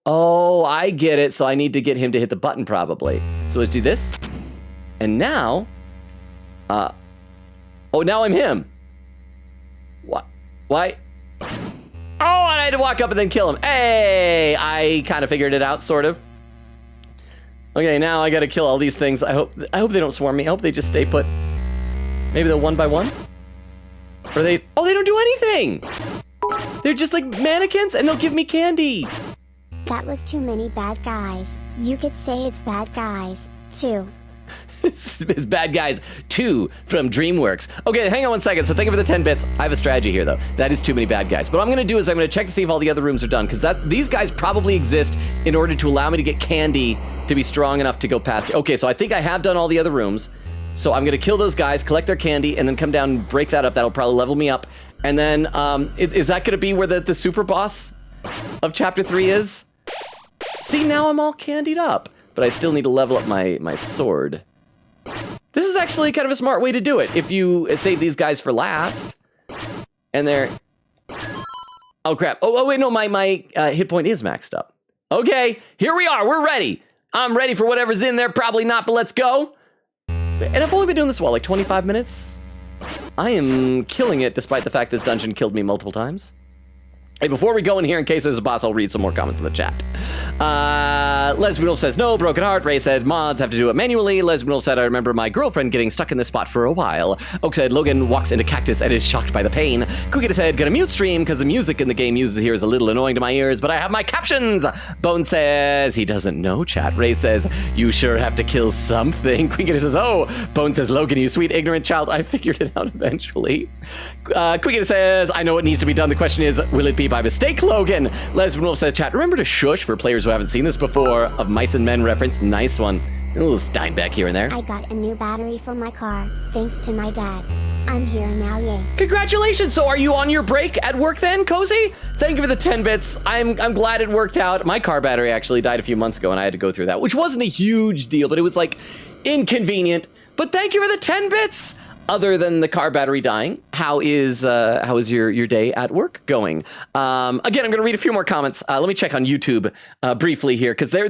Oh, I get it. So I need to get him to hit the button probably. So let's do this. And now, oh, now I'm him. What? Why? Oh, and I had to walk up and then kill him. Hey, I kind of figured it out, sort of. Okay, now I gotta kill all these things. I hope they don't swarm me. I hope they just stay put. Maybe they'll one by one? Or they don't do anything! They're just like mannequins and they'll give me candy. That was too many bad guys. You could say it's bad guys, too. It's Bad Guys 2 from DreamWorks. Okay, hang on 1 second. So thank you for the 10 bits. I have a strategy here, though. That is too many bad guys. But what I'm going to do is I'm going to check to see if all the other rooms are done, because these guys probably exist in order to allow me to get candy to be strong enough to go past. Okay, so I think I have done all the other rooms. So I'm going to kill those guys, collect their candy, and then come down and break that up. That'll probably level me up. And then, is that going to be where the super boss of Chapter 3 is? See, now I'm all candied up. But I still need to level up my sword. This is actually kind of a smart way to do it. If you save these guys for last, and they're... Oh, crap. Oh, wait, no, my hit point is maxed up. Okay, here we are. We're ready. I'm ready for whatever's in there. Probably not, but let's go. And I've only been doing this, what, like 25 minutes? I am killing it, despite the fact this dungeon killed me multiple times. Hey, before we go in here, in case there's a boss, I'll read some more comments in the chat. Lesbian Wolf says, no, broken heart. Ray said, mods have to do it manually. Lesbian Wolf said, I remember my girlfriend getting stuck in this spot for a while. Oak said, Logan walks into cactus and is shocked by the pain. Cookie said, gonna mute stream because the music in the game uses here is a little annoying to my ears, but I have my captions. Bone says, he doesn't know, chat. Ray says, you sure have to kill something. Queen says, oh. Bone says, Logan, you sweet ignorant child. I figured it out eventually. Queen says, I know what needs to be done. The question is, will it be by mistake, Logan? Lesbian Wolf says, chat, remember to shush for players who haven't seen this before. Of Mice and Men reference. Nice one. A little Steinbeck here and there. I got a new battery for my car, thanks to my dad. I'm here now, yay. Congratulations! So are you on your break at work then, Cozy? Thank you for the 10 bits. I'm glad it worked out. My car battery actually died a few months ago and I had to go through that, which wasn't a huge deal, but it was like inconvenient. But thank you for the 10 bits! Other than the car battery dying, how is your day at work going? Again, I'm gonna read a few more comments. Let me check on YouTube briefly here, because I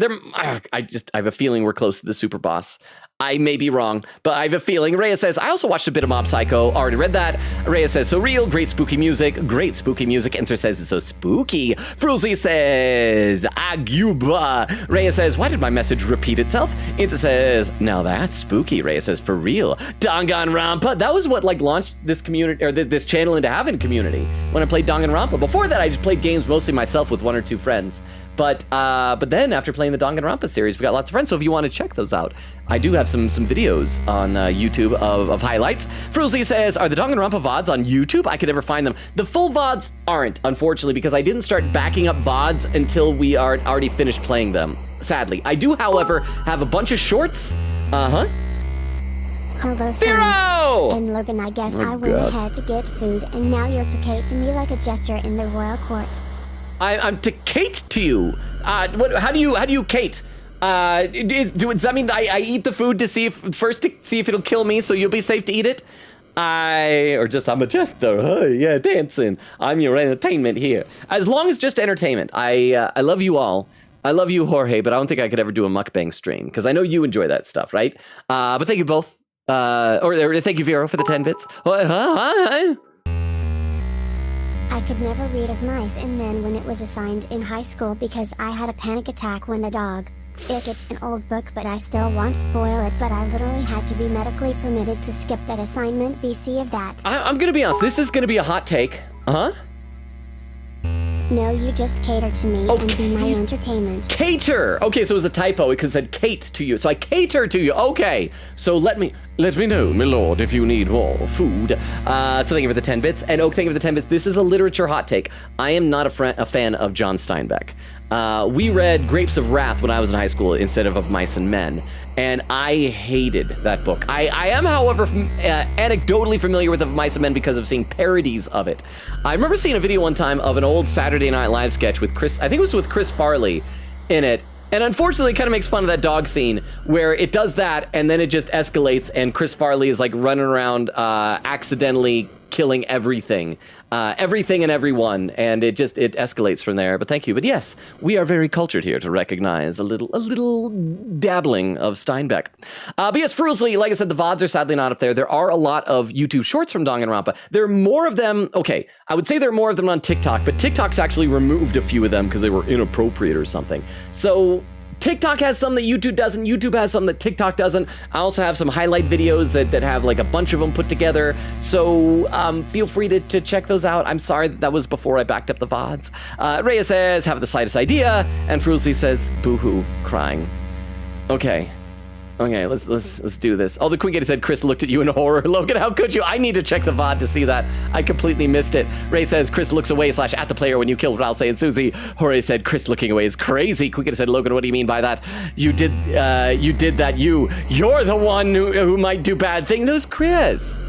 have a feeling we're close to the super boss. I may be wrong, but I have a feeling. Rhea says, I also watched a bit of Mob Psycho. Already read that. Rhea says, so real, great spooky music. Great spooky music. Enter says, it's so spooky. Frulzy says, Aguba. Rhea says, why did my message repeat itself? Enter says, now that's spooky. Rhea says, for real. Danganronpa. That was what like launched this community, or this channel into having community. When I played Danganronpa. Before that, I just played games mostly myself with 1 or 2 friends. But then after playing the Danganronpa series, we got lots of friends. So if you want to check those out, I do have some videos on YouTube of highlights. Frulzy says, are the Danganronpa VODs on YouTube? I could never find them. The full VODs aren't, unfortunately, because I didn't start backing up VODs until we are already finished playing them, sadly. I do, however, have a bunch of shorts. Hello, Vero! And Logan, I guess I went ahead to get food, and now you're to Kate to me like a jester in the royal court. I'm to Kate to you. How do you Kate? Does that mean I eat the food to see if it'll kill me, so you'll be safe to eat it? I'm a jester. Huh? Yeah, dancing. I'm your entertainment here. As long as just entertainment. I love you all. I love you, Jorge, but I don't think I could ever do a mukbang stream because I know you enjoy that stuff, right? But thank you both. Or thank you, Vero, for the 10 bits. I could never read of Mice and Men when it was assigned in high school because I had a panic attack when the dog. It's an old book, but I still won't spoil it, but I literally had to be medically permitted to skip that assignment. BC of that. I'm gonna be honest, this is gonna be a hot take. No, you just cater to me and be my entertainment. Cater! Okay, so it was a typo because it said Kate to you. So I cater to you. Okay, so let me know, my lord, if you need more food. So thank you for the 10 bits. And Oak, thank you for the 10 bits. This is a literature hot take. I am not a fan of John Steinbeck. We read Grapes of Wrath when I was in high school instead of Mice and Men, and I hated that book. I am, however, anecdotally familiar with Of Mice and Men because of seeing parodies of it. I remember seeing a video one time of an old Saturday Night Live sketch with Chris, I think it was with Chris Farley in it, and unfortunately it kind of makes fun of that dog scene where it does that and then it just escalates and Chris Farley is like running around accidentally killing everything and everyone, and it escalates from there. But thank you. But yes, we are very cultured here to recognize a little dabbling of Steinbeck. But yes, Fruisley, like I said, the VODs are sadly not up there. There are a lot of YouTube shorts from Danganronpa. There are more of them. Okay, I would say there are more of them on TikTok, but TikTok's actually removed a few of them because they were inappropriate or something. So TikTok has some that YouTube doesn't. YouTube has some that TikTok doesn't. I also have some highlight videos that have like a bunch of them put together. So feel free to check those out. I'm sorry that was before I backed up the VODs. Rhea says, have the slightest idea. And Fruisley says, boo-hoo, crying. Okay, let's do this. Oh, the Queen said Chris looked at you in horror. Logan, how could you? I need to check the VOD to see that. I completely missed it. Ray says Chris looks away / at the player when you kill Ralsei and Susie. Jorge said Chris looking away is crazy. Queen said, Logan, what do you mean by that? You did that. You're the one who might do bad things. No, it's Chris.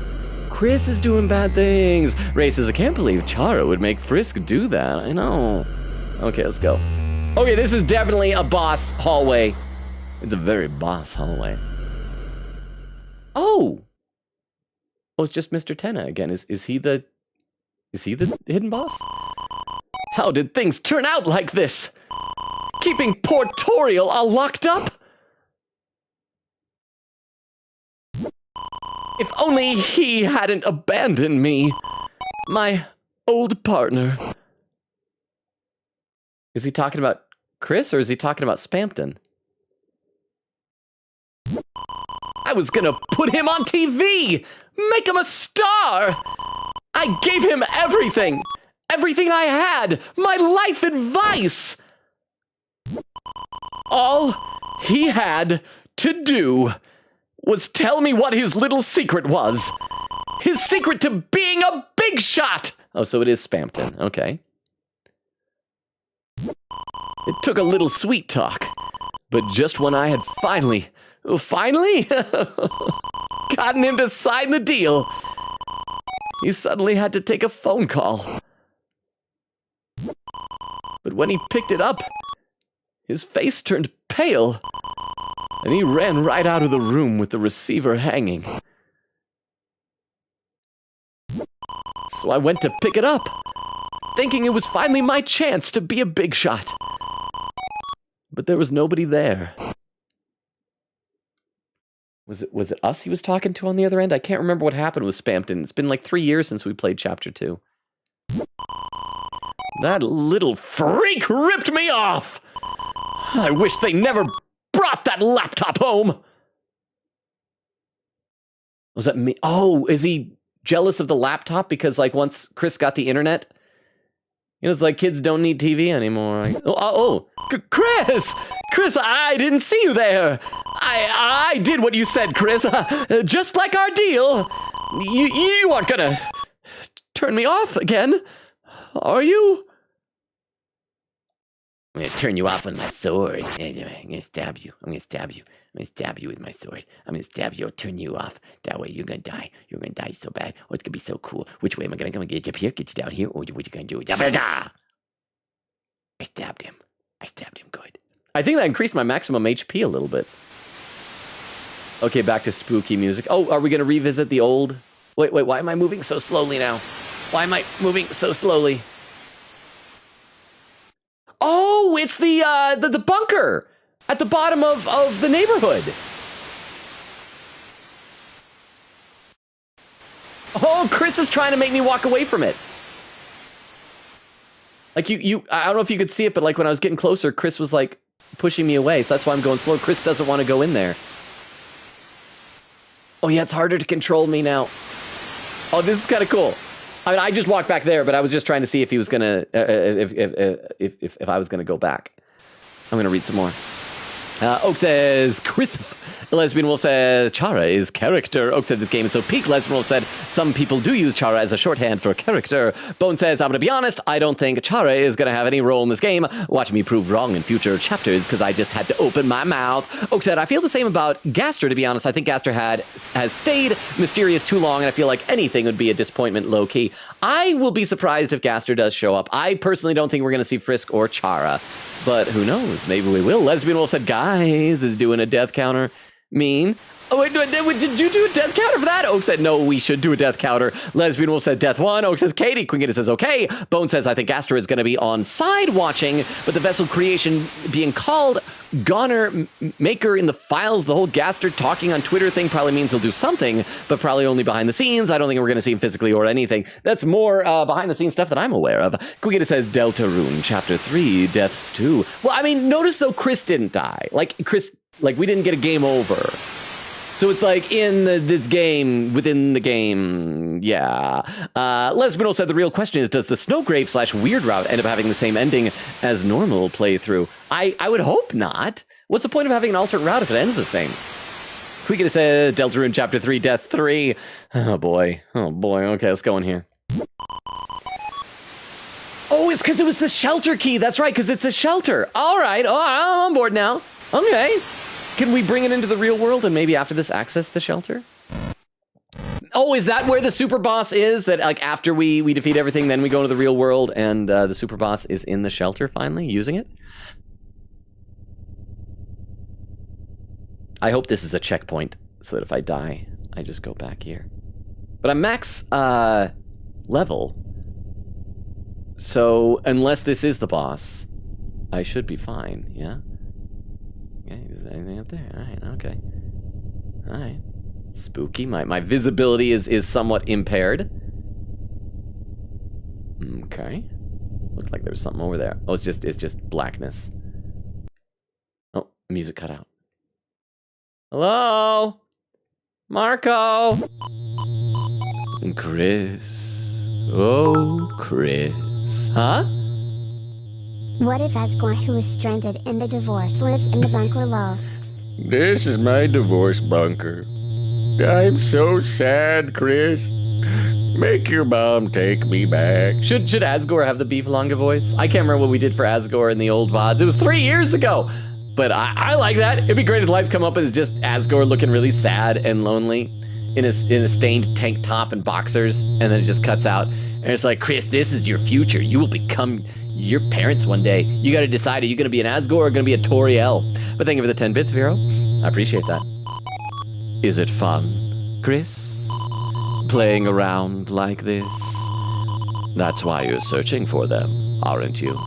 Chris is doing bad things. Ray says, I can't believe Chara would make Frisk do that. I know. Okay, let's go. Okay, this is definitely a boss hallway. It's a very boss hallway. Oh, it's just Mr. Tenna again. Is he the hidden boss? How did things turn out like this? Keeping poor Toriel all locked up? If only he hadn't abandoned me, my old partner. Is he talking about Chris or is he talking about Spampton? I was gonna put him on TV! Make him a star! I gave him everything! Everything I had! My life advice! All he had to do was tell me what his little secret was. His secret to being a big shot! Oh, so it is Spampton. Okay. It took a little sweet talk, but just when I had finally gotten him to sign the deal, he suddenly had to take a phone call. But when he picked it up, his face turned pale, and he ran right out of the room with the receiver hanging. So I went to pick it up, thinking it was finally my chance to be a big shot. But there was nobody there. Was it us he was talking to on the other end? I can't remember what happened with Spampton. It's been like 3 years since we played Chapter 2. That little freak ripped me off! I wish they never brought that laptop home! Was that me? Oh, is he jealous of the laptop because, like, once Chris got the internet, it's like kids don't need TV anymore. Chris! Chris, I didn't see you there. I did what you said, Chris. Just like our deal. You aren't gonna turn me off again, are you? I'm gonna turn you off with my sword. I'm gonna stab you. I'm gonna stab you. I'm gonna stab you with my sword. I'm gonna stab you. I'll turn you off. That way you're gonna die. You're gonna die so bad. Oh, it's gonna be so cool. Which way am I gonna come? Get you up here? Get you down here? Or what you gonna do? I stabbed him. I stabbed him good. I think that increased my maximum HP a little bit. Okay, back to spooky music. Oh, are we gonna revisit the old? Wait, why am I moving so slowly now? Why am I moving so slowly? Oh, it's the bunker at the bottom of the neighborhood. Oh, Chris is trying to make me walk away from it. Like I don't know if you could see it, but like when I was getting closer, Chris was like pushing me away, so that's why I'm going slow. Chris doesn't want to go in there. Oh yeah, it's harder to control me now. Oh, this is kind of cool. I mean, I just walked back there, but I was just trying to see if he was gonna, if I was gonna go back. I'm gonna read some more. Oak says, Chris. Lesbian Wolf says, Chara is character. Oak said, this game is so peak. Lesbian Wolf said, some people do use Chara as a shorthand for character. Bone says, I'm going to be honest, I don't think Chara is going to have any role in this game. Watch me prove wrong in future chapters, because I just had to open my mouth. Oak said, I feel the same about Gaster, to be honest. I think Gaster has stayed mysterious too long, and I feel like anything would be a disappointment low-key. I will be surprised if Gaster does show up. I personally don't think we're going to see Frisk or Chara, but who knows? Maybe we will. Lesbian Wolf said, guys, is doing a death counter mean? Oh, wait, did you do a death counter for that? Oak said, no, we should do a death counter. Lesbian Wolf said, death 1. Oak says, Katie. Queen Gitta says, okay. Bone says, I think Gaster is going to be on side watching, but the vessel creation being called Goner Maker in the files, the whole Gaster talking on Twitter thing probably means he'll do something, but probably only behind the scenes. I don't think we're going to see him physically or anything. That's more behind the scenes stuff that I'm aware of. Queen Gitta says, Deltarune Chapter 3, Deaths 2. Well, I mean, notice though, Chris didn't die. Like, we didn't get a game over. So it's like in this game, within the game, yeah. Lesbian said the real question is, does the Snowgrave / Weird Route end up having the same ending as normal playthrough? I would hope not. What's the point of having an alternate route if it ends the same? We could have said Deltarune Chapter 3, Death 3. Oh boy. Okay, let's go in here. Oh, it's because it was the shelter key. That's right, because it's a shelter. All right. Oh, I'm on board now. Okay. Can we bring it into the real world and maybe after this access the shelter? Oh, is that where the super boss is? That like after we defeat everything, then we go into the real world and the super boss is in the shelter finally, using it? I hope this is a checkpoint so that if I die, I just go back here. But I'm max level. So unless this is the boss, I should be fine, yeah? Okay, is there anything up there? Alright, okay. Alright. Spooky. My visibility is somewhat impaired. Okay. Looked like there was something over there. Oh, it's just blackness. Oh, music cut out. Hello? Marco? Chris. Oh, Chris. Huh? What if Asgore, who is stranded in the divorce, lives in the bunker lol? This is my divorce bunker. I'm so sad, Chris. Make your mom take me back. Should Asgore have the Beefalonga voice? I can't remember what we did for Asgore in the old VODs. It was 3 years ago. But I like that. It'd be great if lights come up and it's just Asgore looking really sad and lonely in a stained tank top and boxers, and then it just cuts out. And it's like, Chris, this is your future. You will become your parents one day. You got to decide, are you going to be an Asgore or going to be a Toriel? But thank you for the 10 bits, Vero. I appreciate that. Is it fun, Chris? Playing around like this? That's why you're searching for them, aren't you?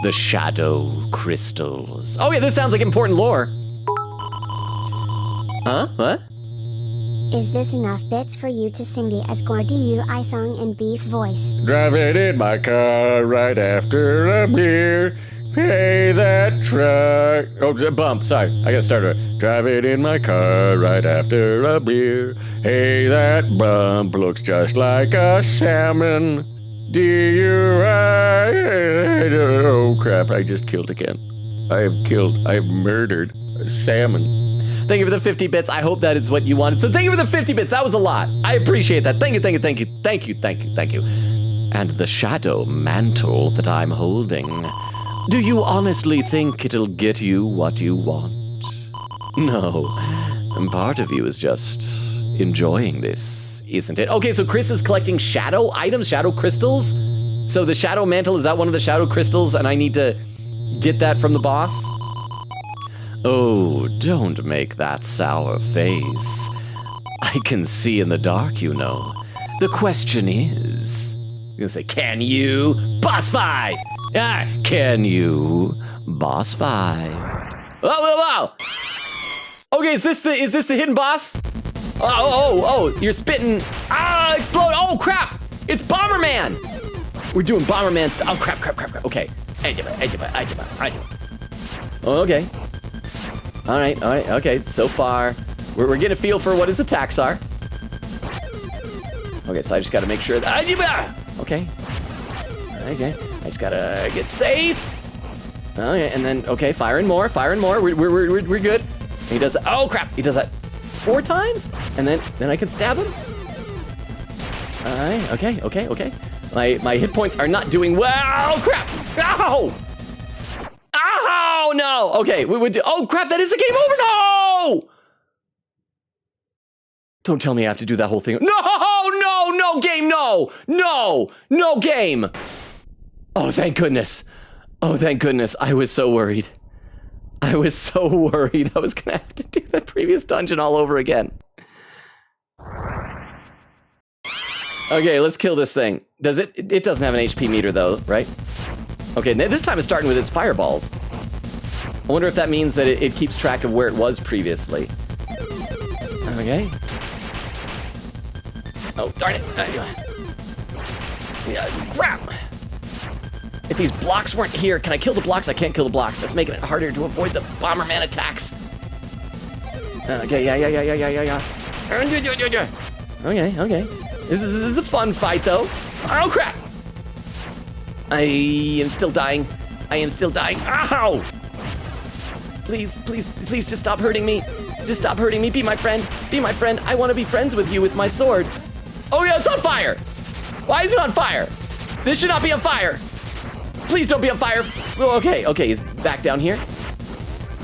The shadow crystals. Oh yeah, this sounds like important lore. Huh? What? Is this enough bits for you to sing the Asgore DUI song in beef voice? Driving in my car right after a beer. Hey, that truck. Oh, bump. Sorry, I gotta start over. Driving in my car right after a beer. Hey, that bump looks just like a salmon. DUI. Oh crap! I just killed again. I have murdered a salmon. Thank you for the 50 bits. I hope that is what you wanted. So thank you for the 50 bits. That was a lot. I appreciate that. Thank you. And the shadow mantle that I'm holding. Do you honestly think it'll get you what you want? No. And part of you is just enjoying this, isn't it? Okay, so Chris is collecting shadow items, shadow crystals. So the shadow mantle, is that one of the shadow crystals? And I need to get that from the boss? Oh, don't make that sour face. I can see in the dark, you know. The question is, you're gonna say, can you boss fight? Ah, can you boss fight? Oh. Okay, is this the hidden boss? Oh, you're spitting. Ah, explode. Oh, crap. It's Bomberman. We're doing Bomberman stuff. Oh, crap. Okay. Okay. All right, okay, so far, we're getting a feel for what his attacks are. Okay, so I just gotta make sure that, okay, I just gotta get safe. Okay, and then, okay, firing more. We're good. And he does that. Oh, crap. He does that 4 times? And then I can stab him? All right, okay. My hit points are not doing well. Oh, crap. Ow! Oh, no. Okay, we would do, oh, crap, that is a game over. No! Don't tell me I have to do that whole thing. No, game, no game. Oh, thank goodness. I was so worried. I was gonna have to do that previous dungeon all over again. Okay, let's kill this thing. Does it? It doesn't have an HP meter though, right? Okay, this time it's starting with its fireballs. I wonder if that means that it keeps track of where it was previously. Okay. Oh, darn it. Crap. If these blocks weren't here, can I kill the blocks? I can't kill the blocks. That's making it harder to avoid the Bomberman attacks. Okay, yeah. Okay. This is a fun fight, though. Oh, crap. I am still dying. Ow! Please, just stop hurting me. Be my friend. I want to be friends with you with my sword. Oh, yeah, it's on fire. Why is it on fire? This should not be on fire. Please don't be on fire. Oh, okay, he's back down here.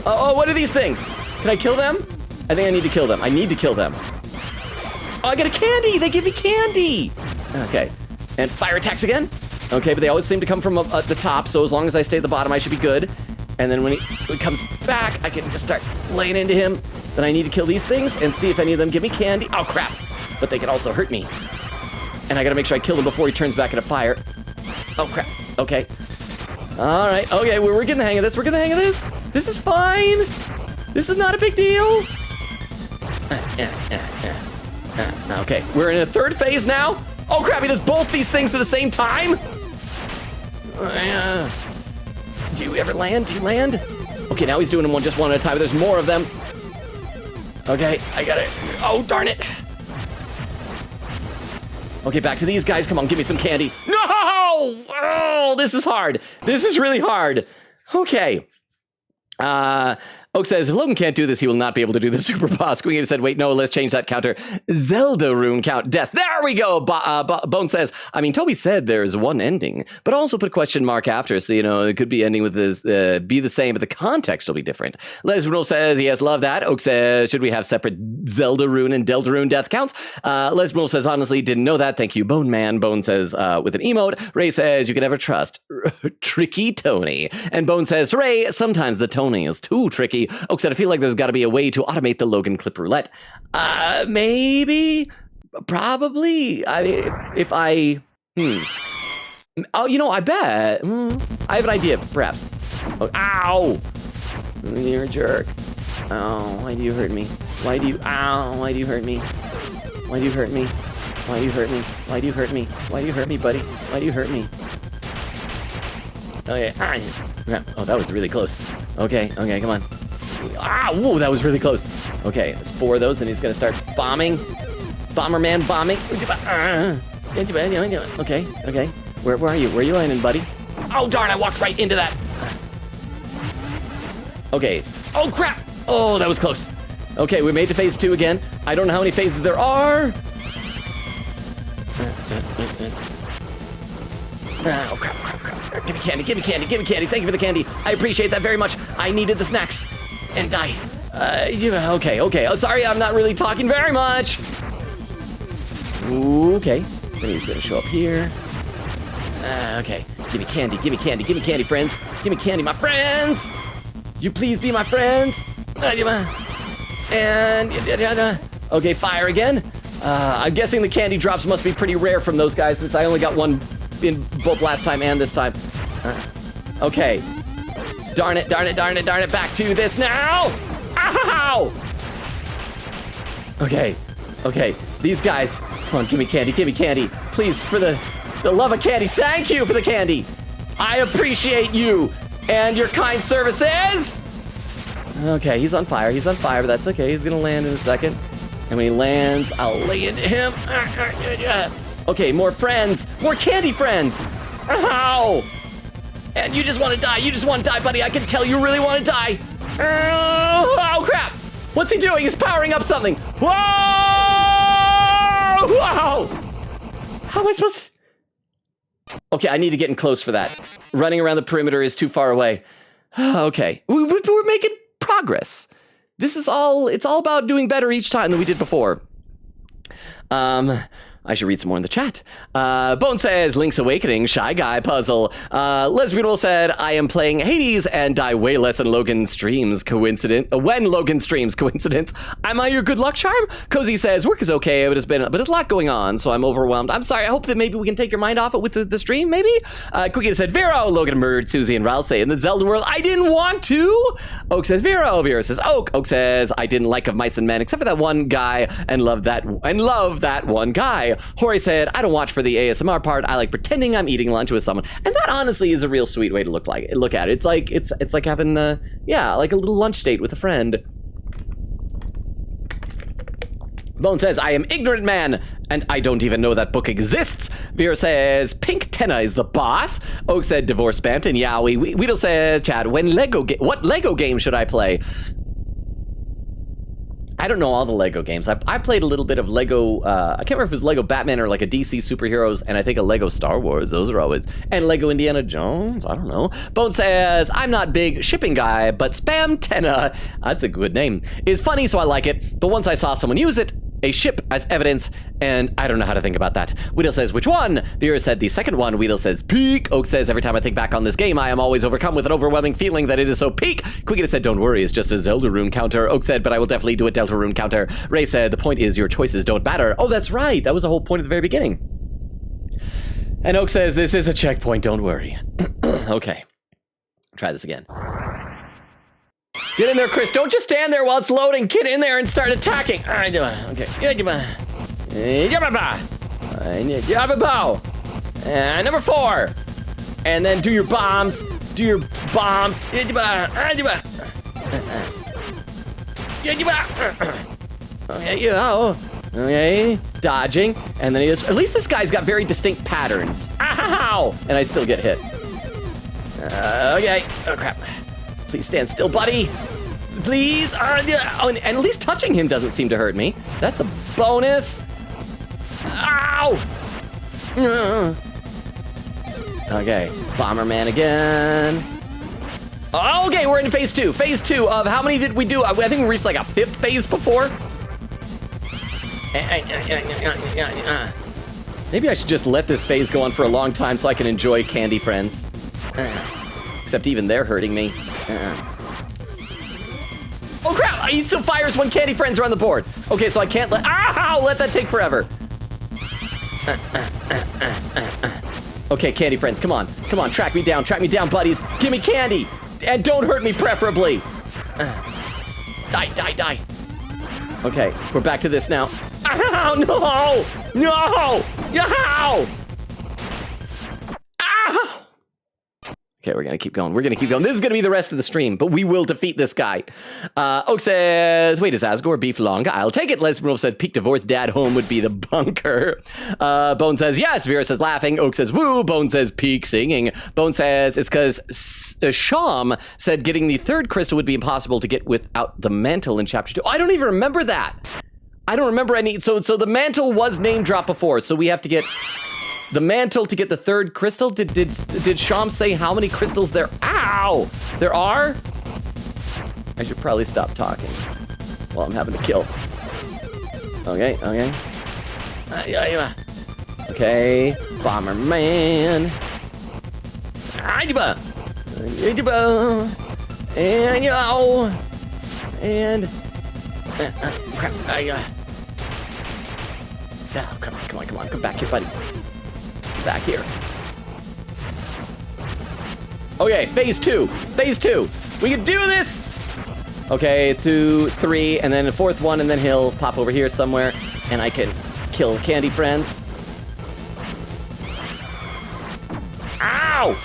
Oh, what are these things? Can I kill them? I think I need to kill them. Oh, I get a candy. They give me candy. Okay, and fire attacks again. Okay, but they always seem to come from the top, so as long as I stay at the bottom, I should be good. And then when he comes back, I can just start laying into him. Then I need to kill these things and see if any of them give me candy. Oh, crap. But they can also hurt me. And I gotta make sure I kill him before he turns back into fire. Oh, crap. Okay. All right. Okay, we're getting the hang of this. This is fine. This is not a big deal. Okay, we're in a third phase now. Oh, crap. He does both these things at the same time? Do you ever land? Okay, now he's doing them just one at a time. But there's more of them. Okay, I got it. Oh, darn it. Okay, back to these guys. Come on, give me some candy. No! Oh, this is hard. This is really hard. Okay. Oak says, if Logan can't do this, he will not be able to do the super boss. Queen said, wait, no, let's change that counter. Zelda rune count death. There we go. Bone says, I mean, Toby said there's one ending, but also put a question mark after, so, it could be ending with this, be the same, but the context will be different. Les Bruno says, yes, love that. Oak says, should we have separate Zelda rune and Deltarune death counts? Les Bruno says, honestly, didn't know that. Thank you, Bone Man. Bone says, with an emote. Ray says, you can never trust Tricky Tony. And Bone says, Ray, sometimes the Tony is too tricky. Oak said, I feel like there's got to be a way to automate the Logan clip roulette. Maybe, probably. I mean, if I, Oh, I bet. I have an idea, perhaps. Oh, ow! You're a jerk. Oh, why do you hurt me? Why do you hurt me? Why do you hurt me? Why do you hurt me? Why do you hurt me? Why do you hurt me, buddy? Why do you hurt me? Okay. Oh, that was really close. Okay, come on. Whoa, that was really close. Okay, there's 4 of those, and he's gonna start bombing. Bomberman bombing. Okay. Where are you? Where are you landing, buddy? Oh, darn, I walked right into that. Okay. Oh, crap. Oh, that was close. Okay, we made to phase 2 again. I don't know how many phases there are. Oh, crap. Give me candy. Thank you for the candy. I appreciate that very much. I needed the snacks. And die. Okay. Oh, sorry, I'm not really talking very much. Okay. Then he's gonna show up here. Okay. Give me candy, friends. Give me candy, my friends. You please be my friends. And okay, fire again. I'm guessing the candy drops must be pretty rare from those guys since I only got one in both last time and this time. Okay. Darn it. Back to this now. Ow! Okay. These guys. Come on, give me candy. Please, for the love of candy. Thank you for the candy. I appreciate you and your kind services. Okay, he's on fire, but that's okay. He's gonna land in a second. And when he lands, I'll lay into him. Okay, more friends. More candy friends. Ow! And you just want to die. You just want to die, buddy. I can tell you really want to die. Oh, crap. What's he doing? He's powering up something. Whoa! Whoa! How am I supposed to... Okay, I need to get in close for that. Running around the perimeter is too far away. Okay, we're making progress. It's all about doing better each time than we did before. I should read some more in the chat. Bone says, Link's Awakening, Shy Guy puzzle. Lesbian said, I am playing Hades and die way less than Logan streams. When Logan streams, coincidence. Am I your good luck charm? Cozy says, work is okay, but it's a lot going on, so I'm overwhelmed. I'm sorry, I hope that maybe we can take your mind off it with the stream, maybe? Quickie said, Vero, Logan murdered Susie and Ralsei in the Zelda world. I didn't want to. Oak says, Vero. Vero says, Oak. Oak says, I didn't like of Mice and Men, except for that one guy, and love that one guy. Hori said, I don't watch for the ASMR part. I like pretending I'm eating lunch with someone. And that honestly is a real sweet way to look at it. It's like having, like a little lunch date with a friend. Bone says, I am ignorant man, and I don't even know that book exists. Vera says, Pink Tenna is the boss. Oak said, divorce spammed, and Yowie. Weedle said, Chad, what Lego game should I play? I don't know all the Lego games. I played a little bit of Lego, I can't remember if it was Lego Batman or like a DC Superheroes, and I think a Lego Star Wars. Those are always, and Lego Indiana Jones, I don't know. Bone says, I'm not big shipping guy, but Spam Tenna, that's a good name, is funny, so I like it. But once I saw someone use it, a ship as evidence, and I don't know how to think about that. Weedle says, which one? Vera said the second one. Weedle says, peak. Oak says, every time I think back on this game, I am always overcome with an overwhelming feeling that it is so peak. Quiggity said, don't worry, it's just a Deltarune counter. Oak said, but I will definitely do a Deltarune counter. Ray said, the point is your choices don't matter. Oh, that's right. That was the whole point at the very beginning. And Oak says, this is a checkpoint, don't worry. Okay. Try this again. Get in there, Chris. Don't just stand there while it's loading. Get in there and start attacking. Okay. Number 4. And then do your bombs. Okay. Dodging. And then he just... At least this guy's got very distinct patterns. Ow! And I still get hit. Okay. Oh, crap. Please stand still, buddy. Please. And at least touching him doesn't seem to hurt me. That's a bonus. Ow! Okay. Bomberman again. Okay, we're in phase 2. Phase 2 of how many did we do? I think we reached like a 5th phase before. Maybe I should just let this phase go on for a long time so I can enjoy Candy Friends. Except even they're hurting me. Oh crap! He still fires when Candy Friends are on the board. Okay, so I can't let that take forever. Okay, Candy Friends, come on, track me down, buddies. Give me candy, and don't hurt me, preferably. Die. Okay, we're back to this now. No! Okay, we're gonna keep going. This is gonna be the rest of the stream, but we will defeat this guy. Oak says, wait, is Asgore beef long? I'll take it. Lesbian says, peak divorce, dad home would be the bunker. Bone says, yes. Vera says, laughing. Oak says, woo. Bone says, peak singing. Bone says, it's because Sham said getting the 3rd crystal would be impossible to get without the mantle in chapter 2. I don't even remember that. I don't remember any. So the mantle was name dropped before, so we have to get the mantle to get the 3rd crystal. Did Sham say how many crystals there? Ow! There are? I should probably stop talking while I'm having to kill. Okay. Okay, Bomberman. And crap. Oh, come on, come back here, buddy. Back here. Okay, phase 2. We can do this. Okay, 2, 3, and then a 4th one, and then he'll pop over here somewhere, and I can kill Candy Friends. Ow!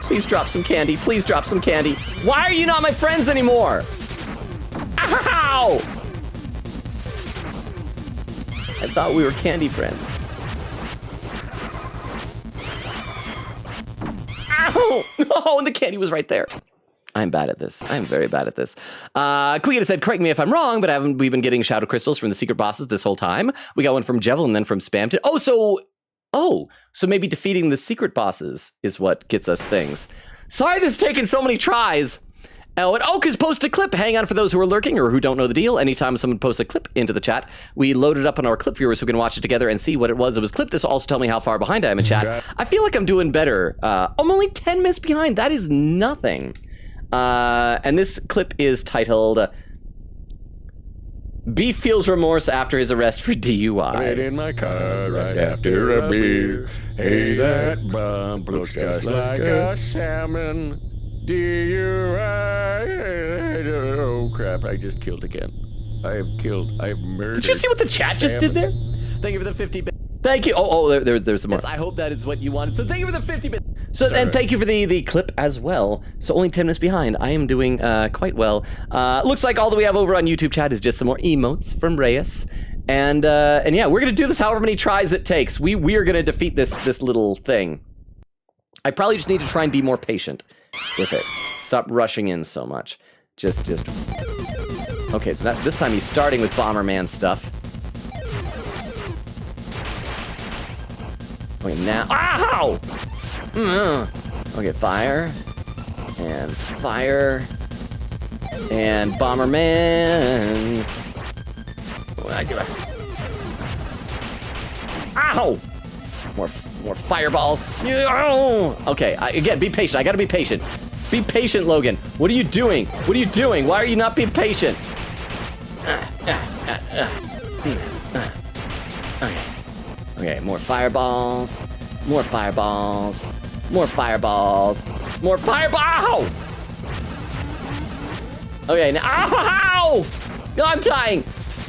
Please drop some candy. Why are you not my friends anymore? Ow! I thought we were Candy Friends. Oh, and the candy was right there. I'm bad at this. I'm very bad at this. Queen said, correct me if I'm wrong, but haven't we been getting shadow crystals from the secret bosses this whole time? We got one from Jevil and then from Spam. So maybe defeating the secret bosses is what gets us things. Sorry this is taking so many tries. Oh, and Oak has posted a clip. Hang on for those who are lurking or who don't know the deal. Anytime someone posts a clip into the chat, we load it up on our clip viewers who can watch it together and see what it was that was clipped. This will also tell me how far behind I am in chat. I feel like I'm doing better. I'm only 10 minutes behind. That is nothing. And this clip is titled Beef Feels Remorse After His Arrest for DUI. Right in my car right after a beer. Hey, that bump looks just like a salmon. DUI. Oh, crap. I just killed again. I have murdered. Did you see what the chat just did there? Thank you for the 50 bits. Thank you. There's some more. I hope that is what you wanted. So thank you for the 50 bits. So, and thank you for the clip as well. So only 10 minutes behind. I am doing quite well. Looks like all that we have over on YouTube chat is just some more emotes from Reyes. And yeah, we're going to do this however many tries it takes. We are going to defeat this little thing. I probably just need to try and be more patient with it. Stop rushing in so much. Just. Okay, so this time he's starting with Bomberman stuff. Okay, now. Ow! Okay, fire. And fire. And Bomberman. Ow! More fireballs. Okay, again, be patient. I gotta be patient. Be patient, Logan. What are you doing? What are you doing? Why are you not being patient? Okay, more fireballs. More fireballs. More fireballs. More fireball! Okay, now. Ow! No, I'm dying.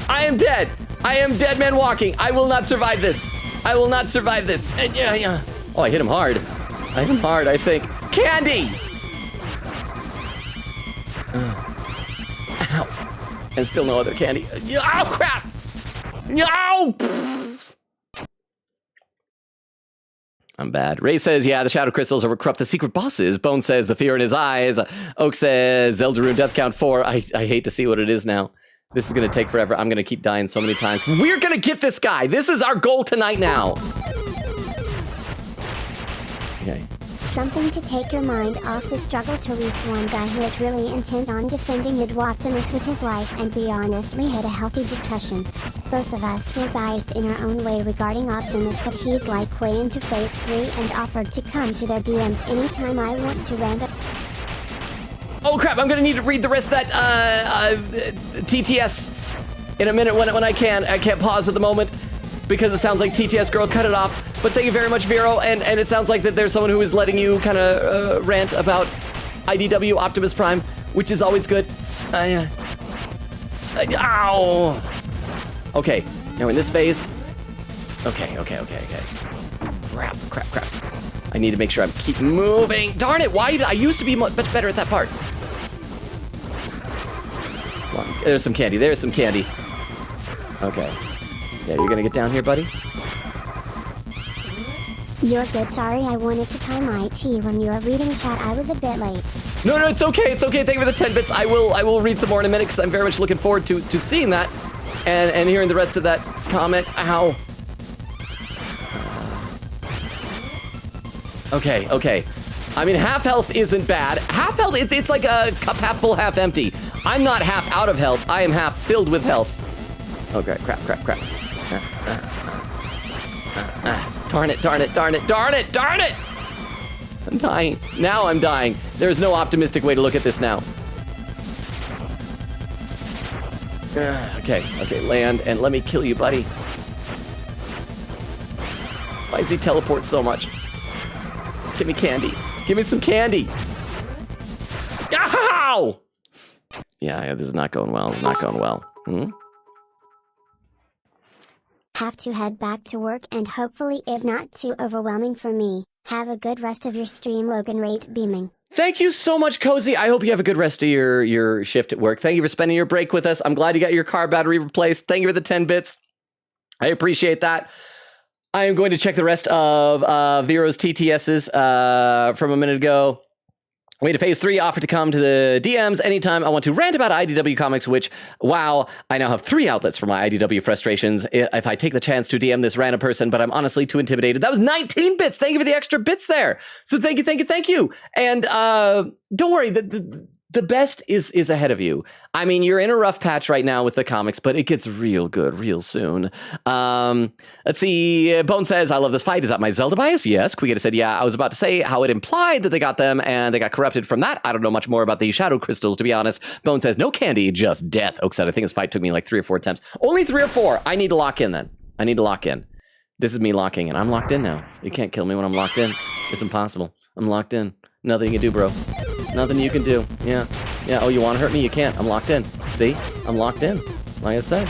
I am dead. I am dead man walking. I will not survive this. I will not survive this. Yeah. Oh, I hit him hard. I hit him hard, I think. Candy! Ow. And still no other candy. Oh, crap! No! I'm bad. Ray says, yeah, the shadow crystals are corrupt the secret bosses. Bone says, the fear in his eyes. Oak says, Deltarune Death Count 4. I hate to see what it is now. This is going to take forever. I'm going to keep dying so many times. We're going to get this guy. This is our goal tonight now. Okay. Something to take your mind off the struggle to reach one guy who is really intent on defending Optimus with his life. And be honest, we had a healthy discussion. Both of us were biased in our own way regarding Optimus, but he's like way into phase 3 and offered to come to their DMs anytime I want to random. Oh crap, I'm gonna need to read the rest of that TTS in a minute when I can. I can't pause at the moment because it sounds like TTS girl cut it off. But thank you very much, Vero, and it sounds like that there's someone who is letting you kind of rant about IDW Optimus Prime, which is always good. Ow! Okay, now in this phase. Okay. Crap. I need to make sure I keep moving. Darn it, why did I used to be much better at that part? Come on, there's some candy. Okay. Yeah, you're gonna get down here, buddy? You're good. Sorry, I wanted to time my tea when you were reading chat. I was a bit late. No, it's okay. Thank you for the 10 bits. I will read some more in a minute because I'm very much looking forward to seeing that and hearing the rest of that comment. Ow. Okay. I mean, half health isn't bad. Half health, it's like a cup half full, half empty. I'm not half out of health. I am half filled with health. Okay, crap. Darn it. I'm dying. Now I'm dying. There's no optimistic way to look at this now. Okay, land and let me kill you, buddy. Why does he teleport so much? Give me candy. Give me some candy. Ow! Yeah, this is not going well. Have to head back to work and hopefully is not too overwhelming for me. Have a good rest of your stream, Logan. Rate beaming. Thank you so much, Cozy. I hope you have a good rest of your shift at work. Thank you for spending your break with us. I'm glad you got your car battery replaced. Thank you for the 10 bits. I appreciate that. I am going to check the rest of Vero's TTSs from a minute ago. Way to phase 3, offer to come to the DMs anytime I want to rant about IDW comics, which, wow, I now have 3 outlets for my IDW frustrations if I take the chance to DM this random person, but I'm honestly too intimidated. That was 19 bits. Thank you for the extra bits there. So thank you. And don't worry, the best is ahead of you. I mean, you're in a rough patch right now with the comics, but it gets real good real soon. Let's see. Bone says, I love this fight. Is that my Zelda bias? Yes. Quigata said, yeah. I was about to say how it implied that they got them and they got corrupted from that. I don't know much more about the shadow crystals, to be honest. Bone says, no candy, just death. Oak said, I think this fight took me like 3 or 4 attempts. Only 3 or 4. I need to lock in then. I need to lock in. This is me locking in. I'm locked in now. You can't kill me when I'm locked in. It's impossible. I'm locked in. Nothing you can do, bro. Nothing you can do. Yeah. Oh, you want to hurt me? You can't. I'm locked in. See? I'm locked in. Like I said.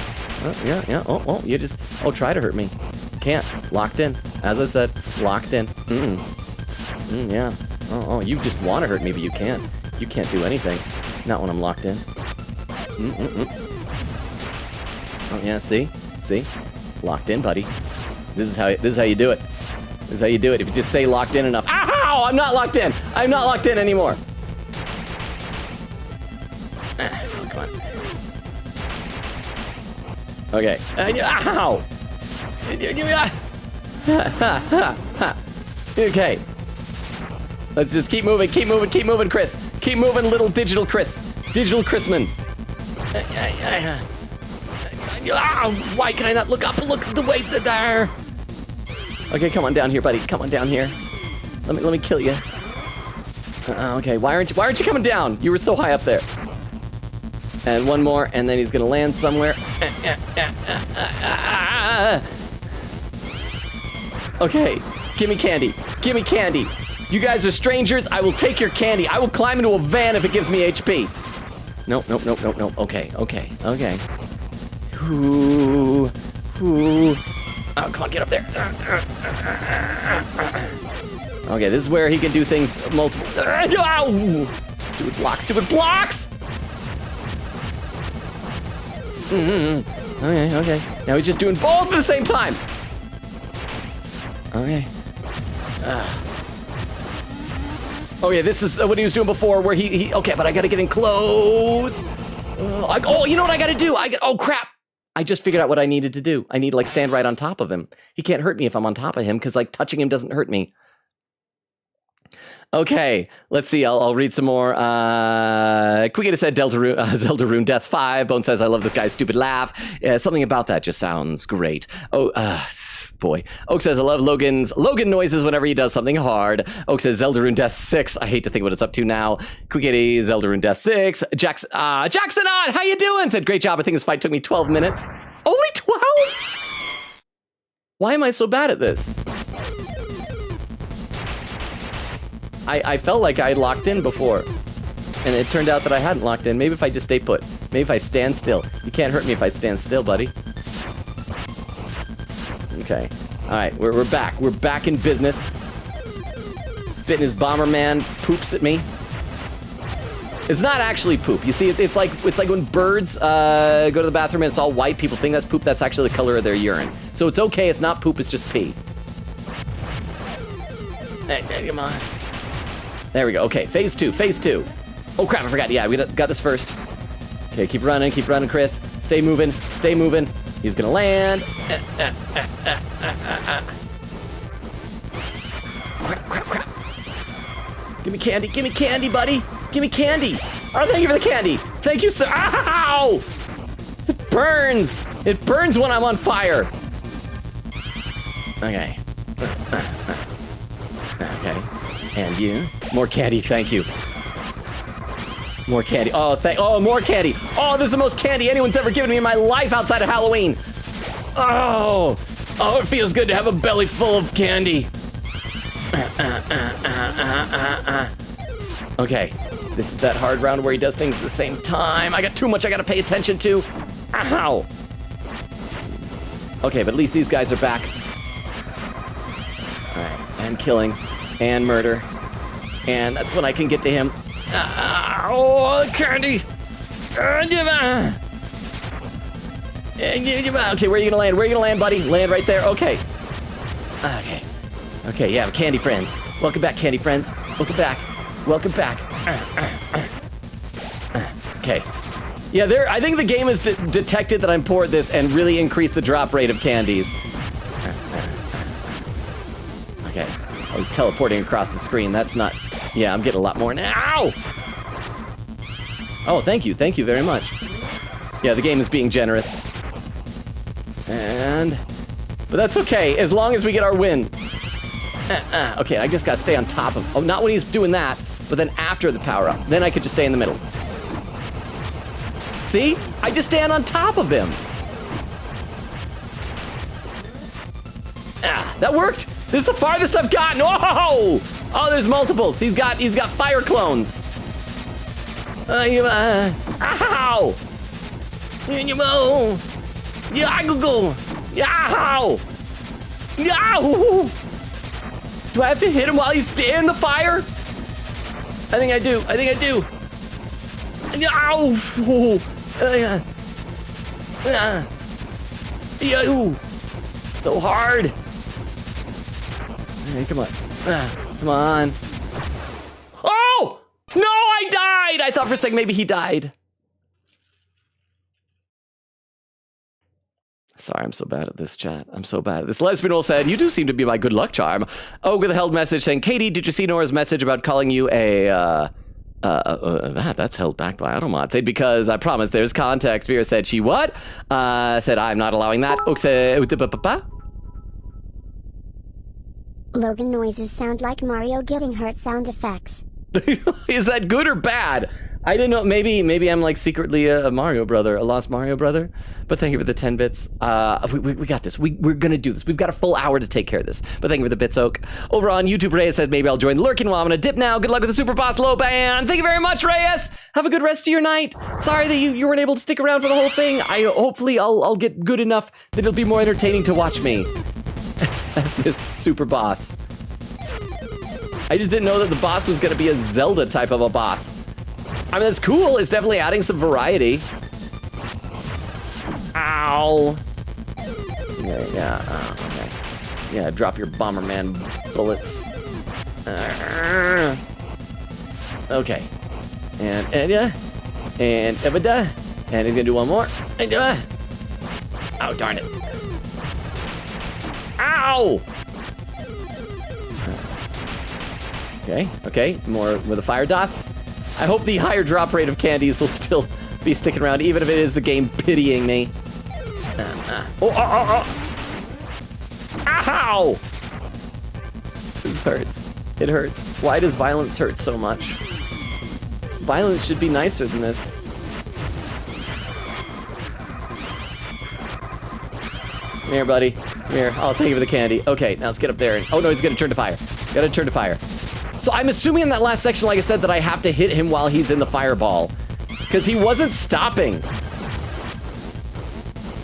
Yeah. Oh, you just... Oh, try to hurt me. Can't. Locked in. As I said, locked in. Yeah. Oh, you just want to hurt me, but you can't. You can't do anything. Not when I'm locked in. Oh, yeah, see? Locked in, buddy. This is how you do it. This is how you do it. If you just say locked in enough. Ow! I'm not locked in. I'm not locked in anymore. Oh, come on. Okay. Ow! Okay. Let's just keep moving, Chris. Keep moving, little digital Chris. Digital Chrisman. Why can I not look up? Look the way there. Okay, come on down here, buddy. Come on down here. Let me kill you. Okay, why aren't you coming down? You were so high up there. And one more, and then he's gonna land somewhere. Okay, give me candy. You guys are strangers. I will take your candy. I will climb into a van if it gives me HP. Nope. Okay. Ooh. Oh, come on, get up there. Okay, this is where he can do things multiple. Stupid blocks! Okay. Now he's just doing both at the same time. Okay. Okay, this is what he was doing before, where he. Okay, but I gotta get in close. Oh, you know what I gotta do? Oh crap! I just figured out what I needed to do. I need to stand right on top of him. He can't hurt me if I'm on top of him because touching him doesn't hurt me. Okay, let's see. I'll read some more. Quigata said Deltarune Deaths 5. Bone says, I love this guy's stupid laugh. Something about that just sounds great. Oh, boy. Oak says, I love Logan noises whenever he does something hard. Oak says, Deltarune Death 6. I hate to think what it's up to now. Quigata, Deltarune Death 6. Jackson on, how you doing? Said, great job. I think this fight took me 12 minutes. Only 12? Why am I so bad at this? I felt like I had locked in before, and it turned out that I hadn't locked in. Maybe if I just stay put. Maybe if I stand still. You can't hurt me if I stand still, buddy. Okay. All right, we're back. We're back in business. Spitting his Bomberman poops at me. It's not actually poop. You see, it's like when birds go to the bathroom and it's all white. People think that's poop. That's actually the color of their urine. So it's okay. It's not poop. It's just pee. Hey, come on. There we go. Okay, phase 2. Oh crap, I forgot. Yeah, we got this first. Okay, keep running, Chris. Stay moving. He's gonna land. Crap. Give me candy, buddy. Give me candy. Oh, thank you for the candy. Thank you, sir. Ow! It burns when I'm on fire. Okay. Okay. And you. More candy, thank you. More candy. Oh, more candy. Oh, this is the most candy anyone's ever given me in my life outside of Halloween. Oh, it feels good to have a belly full of candy. Okay, this is that hard round where he does things at the same time. I got too much I gotta pay attention to. Ow. Okay, but at least these guys are back. All right, and killing. And murder. And that's when I can get to him. Candy! Okay, where are you gonna land? Buddy? Land right there. Okay. Okay. Okay, yeah, candy friends. Welcome back, candy friends. Welcome back. Welcome back. Okay. Yeah, I think the game has detected that I'm poor at this and really increased the drop rate of candies. Okay. I was teleporting across the screen. That's not... Yeah, I'm getting a lot more now. Ow! Oh, thank you. Thank you very much. Yeah, the game is being generous. But that's okay, as long as we get our win. Okay, I just gotta stay on top of... Oh, not when he's doing that, but then after the power-up. Then I could just stay in the middle. See? I just stand on top of him. That worked! This is the farthest I've gotten! Oh! Oh, there's multiples. He's got fire clones. Ow! Yow! Yow! Do I have to hit him while he's in the fire? I think I do. I think I do. Yow! So hard. Hey, come on. Come on. Oh! No, I died! I thought for a second maybe he died. Sorry, I'm so bad at this, chat. I'm so bad. This lesbian will said, you do seem to be my good luck charm. Oh, with a held message saying, Katie, did you see Nora's message about calling you a, that's held back by Automod. Said, because I promise there's context. Vera said, she what? Said, I'm not allowing that. Logan noises sound like Mario getting hurt sound effects. Is that good or bad? I didn't know. Maybe I'm like secretly a Mario brother, a lost Mario brother. But thank you for the 10 bits. We got this. We're gonna do this. We've got a full hour to take care of this. But thank you for the bits, Oak. Over on YouTube, Reyes says maybe I'll join Lurking while I'm gonna dip now. Good luck with the Super Boss Low Band. Thank you very much, Reyes. Have a good rest of your night. Sorry that you weren't able to stick around for the whole thing. Hopefully I'll get good enough that it'll be more entertaining to watch me. This Super Boss. I just didn't know that the boss was gonna be a Zelda type of a boss. I mean, that's cool. It's definitely adding some variety. Ow. Yeah, okay. Yeah, drop your Bomberman bullets. Okay. And yeah. And Evada. And he's gonna do one more. Oh, darn it. Ow! Okay, more with the fire dots. I hope the higher drop rate of candies will still be sticking around, even if it is the game pitying me. Ow! This hurts. It hurts. Why does violence hurt so much? Violence should be nicer than this. Come here, buddy. Come here. Oh, thank you for the candy. Okay, now let's get up there. Oh, no, he's gonna turn to fire. Gotta turn to fire. So I'm assuming in that last section, like I said, that I have to hit him while he's in the fireball. Because he wasn't stopping.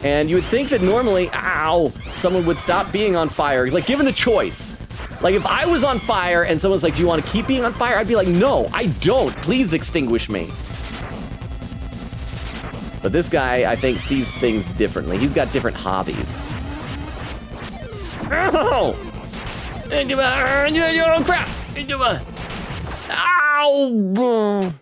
And you would think that normally, ow, someone would stop being on fire. Like, given the choice. Like, if I was on fire and someone's like, do you want to keep being on fire? I'd be like, no, I don't. Please extinguish me. But this guy, I think, sees things differently. He's got different hobbies. Ow! Oh, crap! Ow!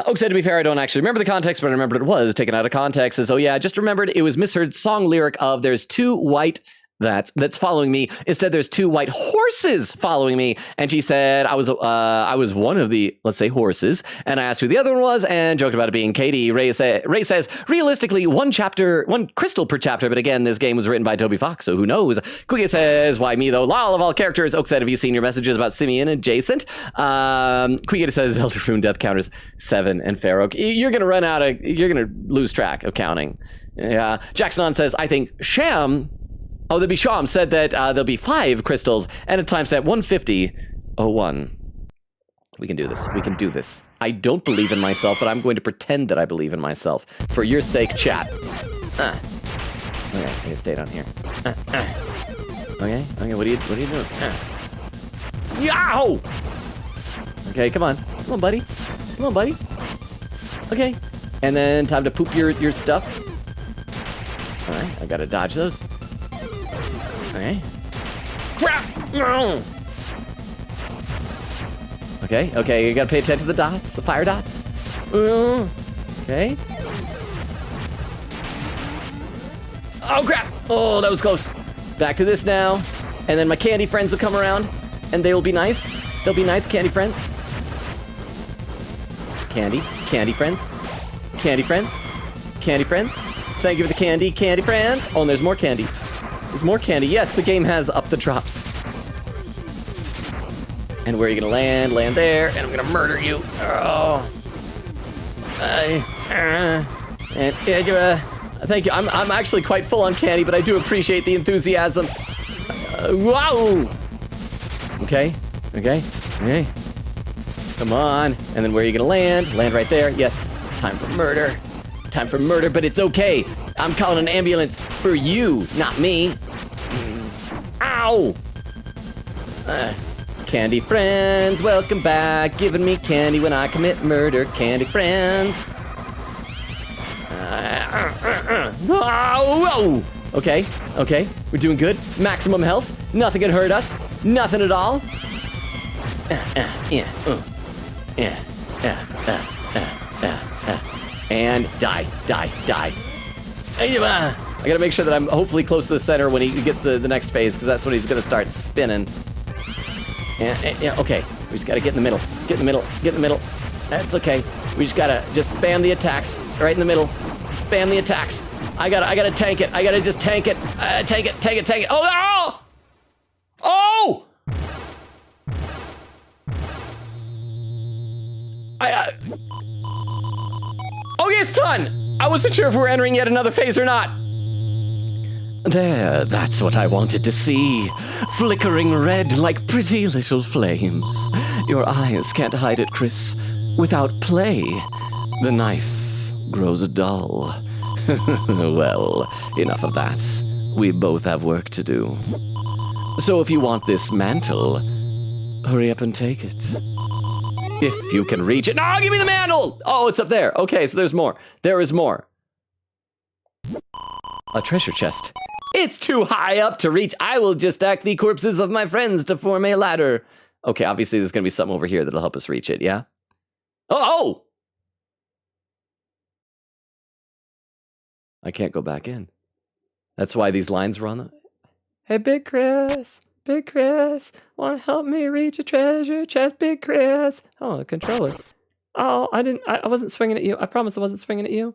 Oak said, to be fair, I don't actually remember the context, but I remembered it was taken out of context. And so, yeah, I just remembered it was misheard song lyric of there's two white that's following me. Instead, there's two white horses following me. And she said, I was one of the, let's say, horses. And I asked who the other one was and joked about it being Katie. Ray says, realistically, one crystal per chapter. But again, this game was written by Toby Fox, so who knows? Quiggy says, why me though? Lol of all characters. Oak said, have you seen your messages about Simeon adjacent? Quiggy says, Deltarune death counters 7 and Pharaoh. You're gonna lose track of counting. Yeah. Jackson says, I think Sham said that there'll be 5 crystals and a timestamp 150:01. We can do this. We can do this. I don't believe in myself, but I'm going to pretend that I believe in myself. For your sake, chat. Okay, I can stay down here. Okay, what are you doing? Yow! Okay, come on, buddy. Come on, buddy. Okay, and then time to poop your stuff. All right, I gotta dodge those. Okay. Crap! No! Okay, you gotta pay attention to the dots, the fire dots. Okay. Oh, crap! Oh, that was close. Back to this now. And then my candy friends will come around, and they will be nice. They'll be nice, candy friends. Candy friends. Candy friends. Candy friends. Thank you for the candy friends. Oh, and there's more candy. There's more candy. Yes, the game has up the drops. And where are you gonna land? Land there, and I'm gonna murder you. Oh. Thank you. I'm actually quite full on candy, but I do appreciate the enthusiasm. Wow. Okay. Come on. And then where are you gonna land? Land right there. Yes. Time for murder. But it's okay. I'm calling an ambulance for you, not me. Ow. Candy friends, welcome back. Giving me candy when I commit murder. Candy friends. Whoa. Okay. We're doing good. Maximum health. Nothing can hurt us. Nothing at all. And die. I gotta make sure that I'm hopefully close to the center when he gets the next phase, because that's when he's gonna start spinning. Okay. We just gotta get in the middle. Get in the middle. That's okay. We just gotta spam the attacks right in the middle. Spam the attacks. I gotta tank it. I gotta just tank it. Take it. Oh! Okay, it's done. I wasn't sure if we were entering yet another phase or not. There, that's what I wanted to see. Flickering red like pretty little flames. Your eyes can't hide it, Chris. Without play, the knife grows dull. Well, enough of that. We both have work to do. So if you want this mantle, hurry up and take it. If you can reach it. No, give me the mantle! Oh, it's up there. Okay, so there's more. There is more. A treasure chest. It's too high up to reach. I will just stack the corpses of my friends to form a ladder. Okay, obviously there's going to be something over here that'll help us reach it, yeah? Oh! I can't go back in. That's why these lines were on the... Hey, Big Chris, want to help me reach a treasure chest, Big Chris? Oh, a controller. Oh, I wasn't swinging at you. I promise I wasn't swinging at you.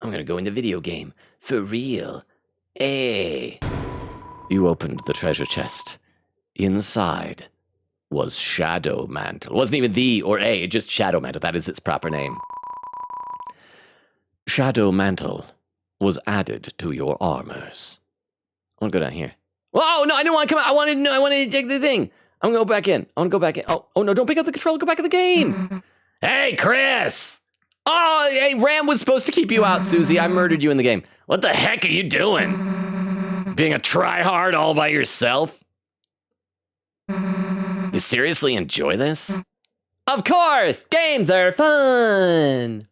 I'm gonna go in the video game. For real. Hey. You opened the treasure chest. Inside was Shadow Mantle. It wasn't even the or a, just Shadow Mantle. That is its proper name. Shadow Mantle was added to your armors. I want to go down here. Whoa, no, I didn't want to come out. I wanted to take the thing. I'm going to go back in. Oh, no, don't pick up the controller. Go back in the game. Hey, Chris. Oh, hey, Ram was supposed to keep you out, Susie. I murdered you in the game. What the heck are you doing? Being a tryhard all by yourself? You seriously enjoy this? Of course! Games are fun!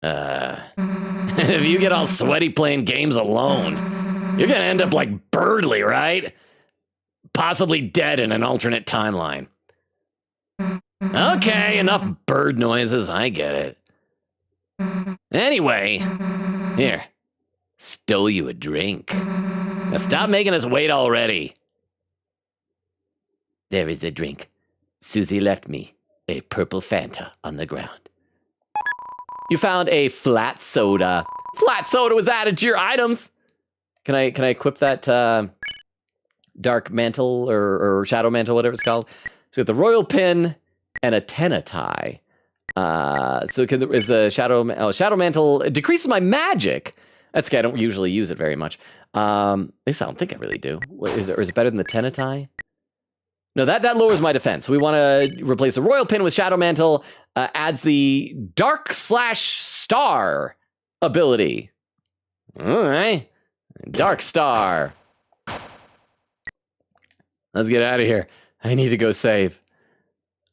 If you get all sweaty playing games alone, you're gonna end up like Birdly, right? Possibly dead in an alternate timeline. Okay, enough bird noises, I get it. Anyway, here, stole you a drink. Now stop making us wait already. There is the drink. Susie left me a purple Fanta on the ground. You found a flat soda. Flat soda was added to your items. Can I equip that dark mantle or shadow mantle, whatever it's called? So we have the royal pin and a tenna tie. Is the shadow mantle, it decreases my magic. That's okay, I don't usually use it very much. At least I don't think I really do. Is it better than the tenna tie? No, that lowers my defense. We want to replace the royal pin with shadow mantle. Adds the dark/star ability. All right, dark star. Let's get out of here. I need to go save.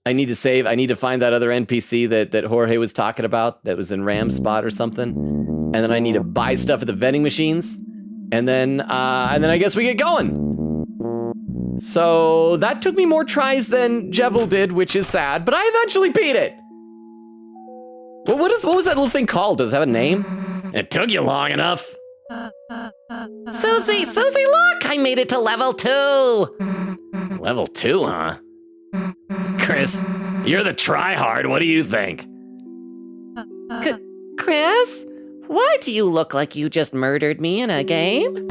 I need to save. I need to find that other NPC that Jorge was talking about that was in Ram's spot or something. And then I need to buy stuff at the vending machines. And then I guess we get going. So that took me more tries than Jevil did, which is sad, but I eventually beat it. Well, what was that little thing called? Does it have a name? It took you long enough. Susie, look! I made it to level 2! Level 2, huh? Chris, you're the tryhard. What do you think? Chris? Why do you look like you just murdered me in a game?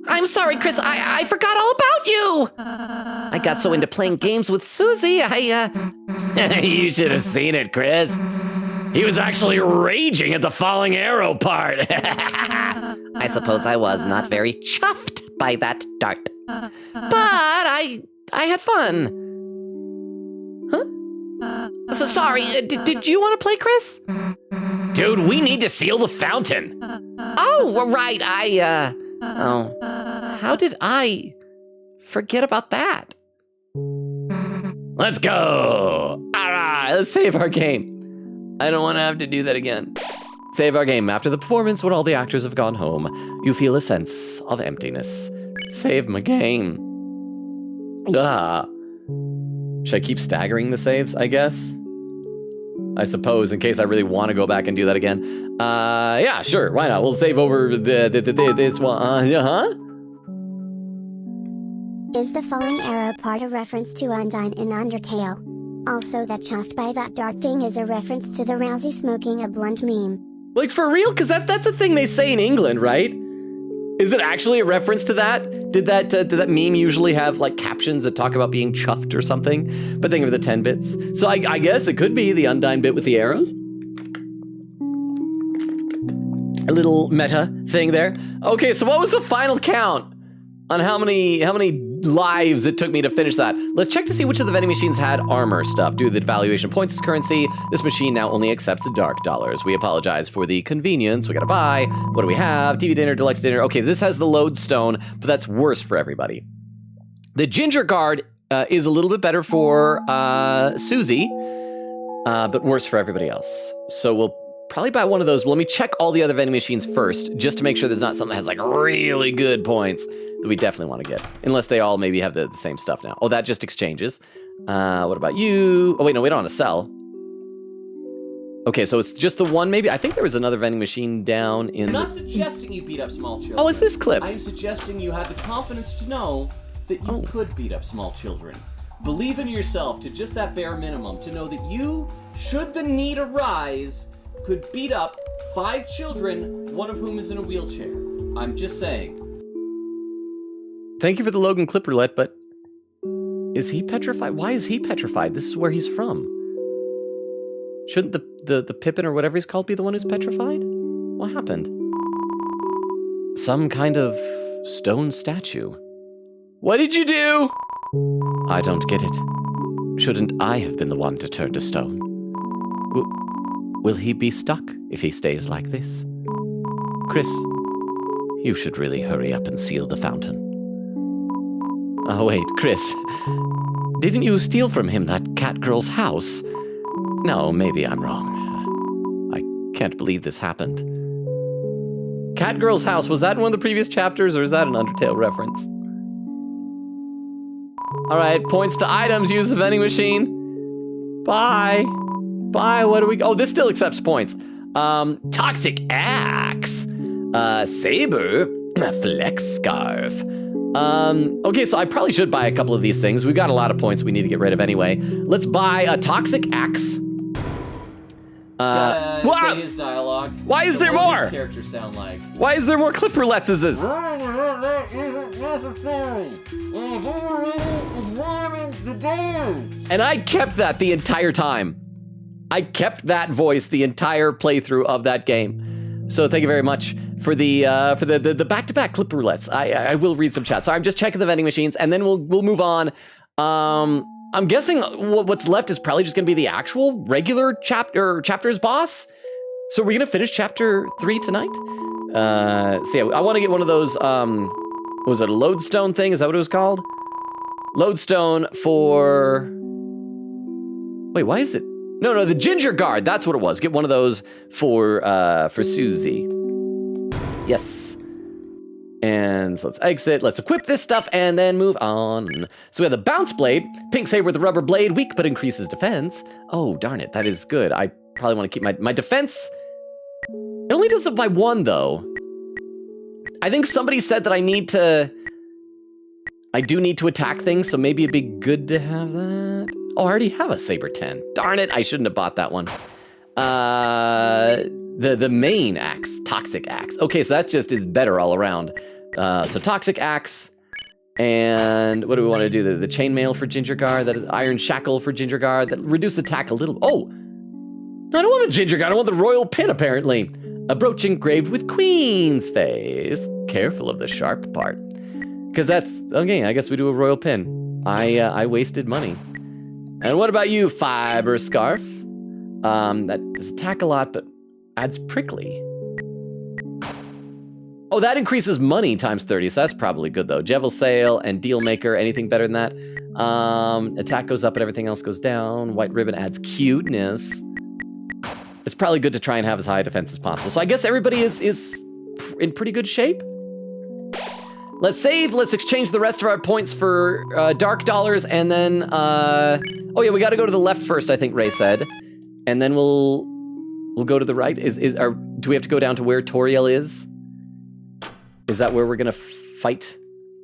I'm sorry, Chris, I forgot all about you! I got so into playing games with Susie, You should have seen it, Chris. He was actually raging at the falling arrow part. I suppose I was not very chuffed by that dart. But I had fun. Huh? So sorry, did you want to play, Chris? Dude, we need to seal the fountain. Oh, right, how did I forget about that? Let's go. All right, let's save our game. I don't want to have to do that again. Save our game. After the performance, when all the actors have gone home, you feel a sense of emptiness. Save my game. Should I keep staggering the saves, I guess? I suppose, in case I really want to go back and do that again. Yeah, sure, why not? We'll save over this one. Is the falling arrow part a reference to Undyne in Undertale? Also, that chuffed by that dart thing is a reference to the Rousey smoking a blunt meme. Like, for real? Because that's a thing they say in England, right? Is it actually a reference to that? Did that meme usually have, like, captions that talk about being chuffed or something? But think of the 10 bits. So I guess it could be the Undyne bit with the arrows. A little meta thing there. Okay, so what was the final count on how many lives it took me to finish that? Let's check to see which of the vending machines had armor stuff. Due to the devaluation points as currency, this machine now only accepts dark dollars. We apologize for the convenience. We gotta buy. What do we have? TV dinner, deluxe dinner. Okay, this has the lodestone, but that's worse for everybody. The ginger guard is a little bit better for Susie, but worse for everybody else. So we'll probably buy one of those. Well, let me check all the other vending machines first, just to make sure there's not something that has like really good points that we definitely want to get. Unless they all maybe have the same stuff now. Oh, that just exchanges. What about you? Oh, wait, no, we don't want to sell. Okay, so it's just the one maybe? I think there was another vending machine down in... I'm not suggesting you beat up small children. Oh, it's this clip. I'm suggesting you have the confidence to know that you could beat up small children. Believe in yourself to just that bare minimum to know that you, should the need arise, could beat up 5 children, one of whom is in a wheelchair. I'm just saying. Thank you for the Logan clip roulette, but is he petrified? Why is he petrified? This is where he's from. Shouldn't the Pippin or whatever he's called be the one who's petrified? What happened? Some kind of stone statue. What did you do? I don't get it. Shouldn't I have been the one to turn to stone? Will he be stuck if he stays like this? Chris, you should really hurry up and seal the fountain. Oh wait, Chris, didn't you steal from him that cat girl's house? No, maybe I'm wrong. I can't believe this happened. Cat girl's house, was that in one of the previous chapters or is that an Undertale reference? All right, points to items, use the vending machine. Bye. Bye, what do we, oh, this still accepts points. Toxic axe, saber, flex scarf. Okay, so I probably should buy a couple of these things. We've got a lot of points we need to get rid of anyway. Let's buy a toxic axe. Say his dialogue. Why is there What more? does his character sound like? Why is there more clip roulettes as this? That isn't necessary. And I kept that the entire time. I kept that voice the entire playthrough of that game. So thank you very much for the back-to-back clip roulettes. I will read some chat. Sorry, I'm just checking the vending machines, and then we'll move on. I'm guessing what's left is probably just gonna be the actual regular chapter's boss. So we're gonna finish chapter 3 tonight. So yeah, I want to get one of those. Was it a lodestone thing? Is that what it was called? Lodestone for... Wait, why is it? No, the Ginger Guard. That's what it was. Get one of those for Susie. Yes. And so let's exit. Let's equip this stuff and then move on. So we have the Bounce Blade. Pink Saber with the Rubber Blade. Weak but increases defense. Oh, darn it. That is good. I probably want to keep my defense. It only does it by 1, though. I think somebody said that I do need to attack things, so maybe it'd be good to have that. Oh, I already have a Saber 10. Darn it, I shouldn't have bought that one. The main axe, Toxic Axe. Okay, so that just is better all around. So Toxic Axe, and what do we want to do? The Chainmail for Ginger Guard, that is Iron Shackle for Ginger Guard, that reduce attack a little. Oh, no, I don't want the Ginger Guard, I want the Royal Pin, apparently. A brooch engraved with Queen's face. Careful of the sharp part. Because that's, okay, I guess we do a Royal Pin. I wasted money. And what about you, Fiber Scarf? That does attack a lot, but adds prickly. Oh, that increases money times 30, so that's probably good, though. Jevil Sail and Deal Maker, anything better than that? Attack goes up, but everything else goes down. White Ribbon adds cuteness. It's probably good to try and have as high a defense as possible. So I guess everybody is in pretty good shape. Let's save. Let's exchange the rest of our points for dark dollars, and then oh yeah, we got to go to the left first, I think Ray said, and then we'll go to the right. Do we have to go down to where Toriel is? Is that where we're gonna fight?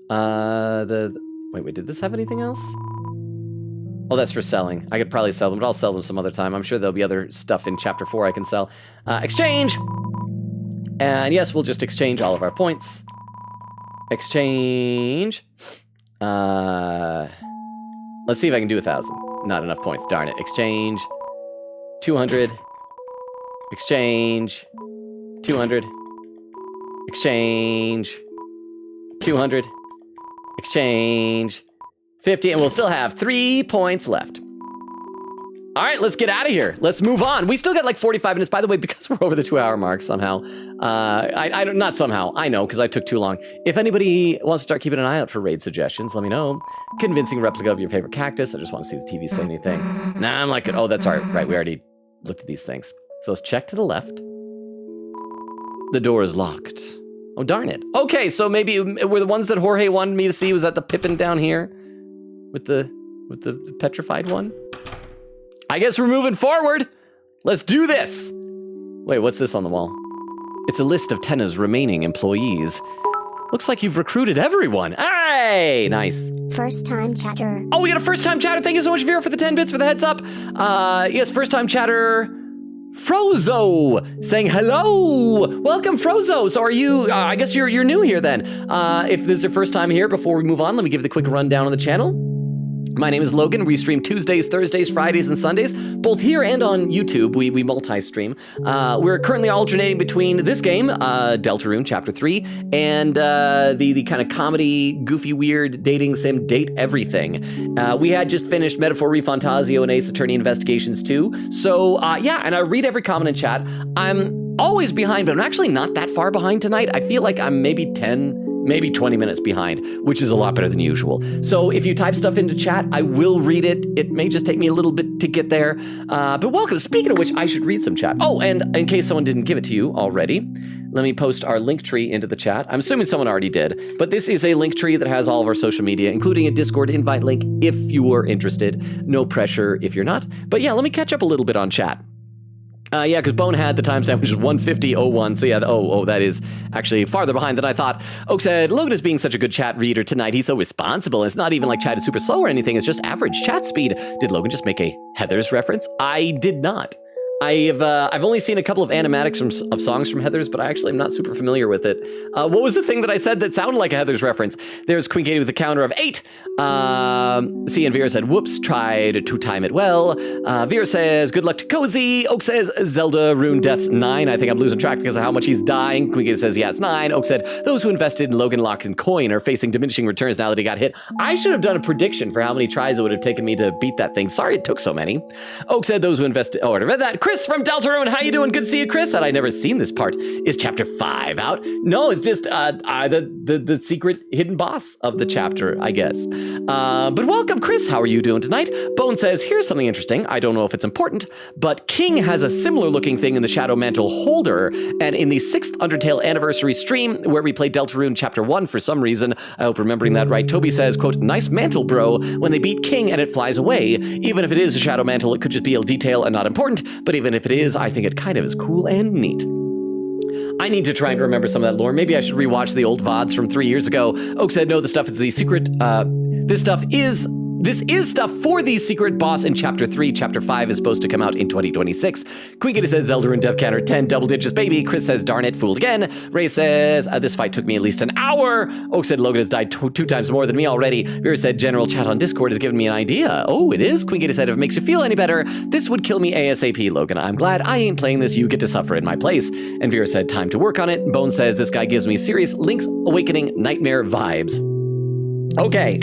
Wait, did this have anything else? Oh, that's for selling. I could probably sell them, but I'll sell them some other time. I'm sure there'll be other stuff in Chapter 4 I can sell. Exchange! And yes, we'll just exchange all of our points. Exchange. Let's see if I can do 1,000. Not enough points, darn it. Exchange. 200. Exchange. 200. Exchange. 200. Exchange. 50, and we'll still have 3 points left. All right, let's get out of here. Let's move on. We still got like 45 minutes, by the way, because we're over the 2-hour mark somehow. I don't, not somehow, I know, because I took too long. If anybody wants to start keeping an eye out for raid suggestions, let me know. Convincing replica of your favorite cactus. I just want to see the TV say anything. Nah, I'm like, oh, that's all right. Right, we already looked at these things. So let's check to the left. The door is locked. Oh, darn it. Okay, so maybe were the ones that Jorge wanted me to see, was that the Pippin down here? With the petrified one? I guess we're moving forward. Let's do this. Wait, what's this on the wall? It's a list of Tenna's remaining employees. Looks like you've recruited everyone. Hey, nice. First time chatter. Oh, we got a first time chatter. Thank you so much, Vera, for the 10 bits for the heads up. Yes, first time chatter. Frozo saying hello. Welcome, Frozo. So are you, I guess you're new here then. If this is your first time here, before we move on, let me give you the quick rundown on the channel. My name is Logan. We stream Tuesdays, Thursdays, Fridays, and Sundays, both here and on YouTube. We multi-stream. We're currently alternating between this game, Deltarune Chapter 3, and the kind of comedy, goofy, weird dating sim Date Everything. We had just finished Metaphor Refantasio and Ace Attorney Investigations 2. So yeah, and I read every comment in chat. I'm always behind, but I'm actually not that far behind tonight. I feel like I'm maybe 10, maybe 20 minutes behind, which is a lot better than usual. So if you type stuff into chat, I will read it. It may just take me a little bit to get there, but welcome. Speaking of which, I should read some chat. Oh, and in case someone didn't give it to you already, let me post our link tree into the chat. I'm assuming someone already did, but this is a link tree that has all of our social media, including a Discord invite link if you are interested. No pressure if you're not. But yeah, let me catch up a little bit on chat. Yeah, because Bone had the timestamp, which is 1:50:01. So yeah, that is actually farther behind than I thought. Oak said, Logan is being such a good chat reader tonight. He's so responsible. It's not even like chat is super slow or anything. It's just average chat speed. Did Logan just make a Heather's reference? I did not. I've only seen a couple of animatics of songs from Heather's, but I actually am not super familiar with it. What was the thing that I said that sounded like a Heather's reference? There's Queen Katie with a counter of 8. C and Vera said, whoops, tried to time it well. Vera says, good luck to Cozy. Oak says, Zelda Rune Death's 9. I think I'm losing track because of how much he's dying. Queen Katie says, yeah, it's 9. Oak said, those who invested in Logan Lock and Coin are facing diminishing returns now that he got hit. I should have done a prediction for how many tries it would have taken me to beat that thing. Sorry it took so many. Oak said, those who invested, oh, I read that. Chris from Deltarune. How you doing? Good to see you, Chris. And I'd never seen this part. Is chapter 5 out? No, it's just the secret hidden boss of the chapter, I guess. But welcome, Chris. How are you doing tonight? Bone says, here's something interesting. I don't know if it's important, but King has a similar looking thing in the Shadow Mantle holder. And in the 6th Undertale anniversary stream, where we played Deltarune Chapter 1 for some reason, I hope remembering that right, Toby says, quote, nice mantle, bro, when they beat King and it flies away. Even if it is a Shadow Mantle, it could just be a detail and not important, but even if it is, I think it kind of is cool and neat. I need to try and remember some of that lore. Maybe I should rewatch the old VODs from 3 years ago. Oak said, no, this stuff is the secret, This is stuff for the secret boss in Chapter 3. Chapter 5 is supposed to come out in 2026. Quiggity says, Zelda and Death Counter 10, double digits, baby. Chris says, darn it, fooled again. Ray says, this fight took me at least an hour. Oak said, Logan has died two times more than me already. Vera said, general chat on Discord has given me an idea. Oh, it is? Quiggity said, if it makes you feel any better, this would kill me ASAP, Logan. I'm glad I ain't playing this. You get to suffer in my place. And Vera said, time to work on it. Bone says, this guy gives me serious Link's Awakening nightmare vibes. Okay,